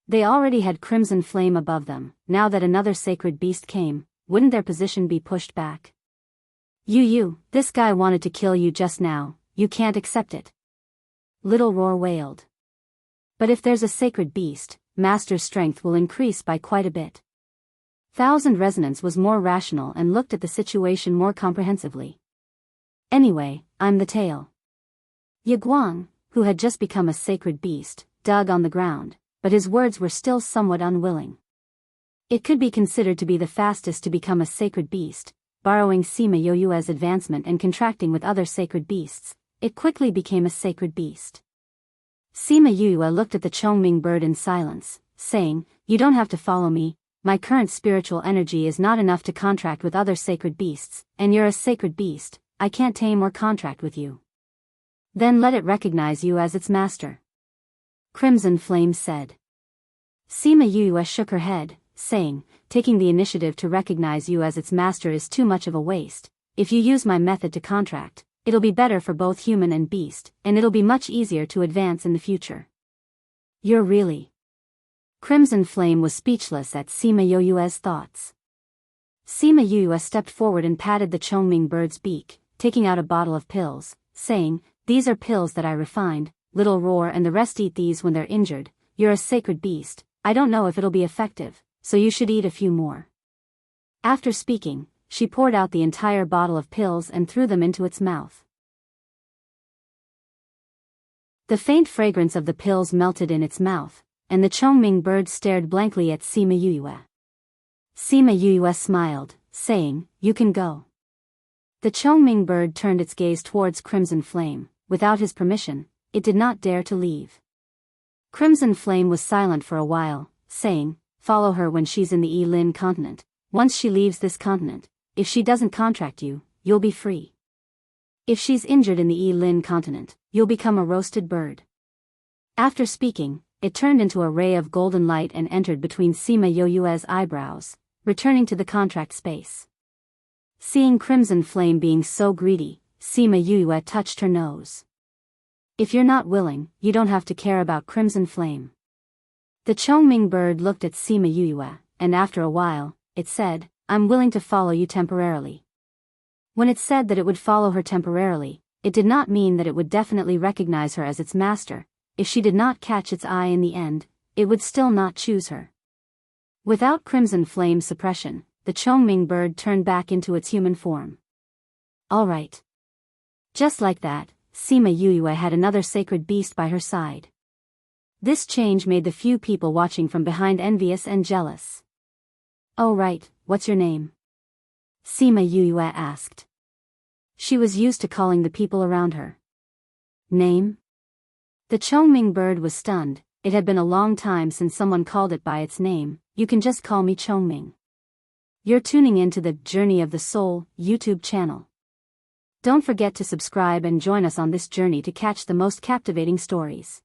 They already had Crimson Flame above them, now that another sacred beast came, wouldn't their position be pushed back? You, this guy wanted to kill you just now, you can't accept it. Little Roar wailed. But if there's a sacred beast, Master's strength will increase by quite a bit. Thousand Resonance was more rational and looked at the situation more comprehensively. Anyway, I'm the tail. Yiguang, who had just become a sacred beast, dug on the ground, but his words were still somewhat unwilling. It could be considered to be the fastest to become a sacred beast, borrowing Sima Yue's advancement and contracting with other sacred beasts, it quickly became a sacred beast. Sima Yue looked at the Chongming bird in silence, saying, you don't have to follow me, my current spiritual energy is not enough to contract with other sacred beasts, and you're a sacred beast, I can't tame or contract with you. Then let it recognize you as its master. Crimson Flame said. Sima Yue shook her head, saying, taking the initiative to recognize you as its master is too much of a waste. If you use my method to contract, it'll be better for both human and beast, and it'll be much easier to advance in the future. You're really... Crimson Flame was speechless at Sima Yue's thoughts. Sima Yue stepped forward and patted the Chongming bird's beak, taking out a bottle of pills, saying, these are pills that I refined, Little Roar and the rest eat these when they're injured, you're a sacred beast, I don't know if it'll be effective, so you should eat a few more. After speaking, she poured out the entire bottle of pills and threw them into its mouth. The faint fragrance of the pills melted in its mouth, and the Chongming bird stared blankly at Sima Yue. Sima Yue smiled, saying, you can go. The Chongming bird turned its gaze towards Crimson Flame. Without his permission, it did not dare to leave. Crimson Flame was silent for a while, saying, follow her when she's in the Yilin continent. Once she leaves this continent, if she doesn't contract you, you'll be free. If she's injured in the Yilin continent, you'll become a roasted bird. After speaking, it turned into a ray of golden light and entered between Sima Yue's eyebrows, returning to the contract space. Seeing Crimson Flame being so greedy, Sima Yue touched her nose. If you're not willing, you don't have to care about Crimson Flame. The Chongming bird looked at Sima Yue, and after a while, it said, I'm willing to follow you temporarily. When it said that it would follow her temporarily, it did not mean that it would definitely recognize her as its master. If she did not catch its eye in the end, it would still not choose her. Without Crimson Flame suppression, the Chongming bird turned back into its human form. All right. Just like that, Sima Yue had another sacred beast by her side. This change made the few people watching from behind envious and jealous. "Oh right, what's your name?" Sima Yue asked. She was used to calling the people around her. Name? The Chongming bird was stunned. It had been a long time since someone called it by its name. "You can just call me Chongming." You're tuning into the Journey of the Soul YouTube channel. Don't forget to subscribe and join us on this journey to catch the most captivating stories.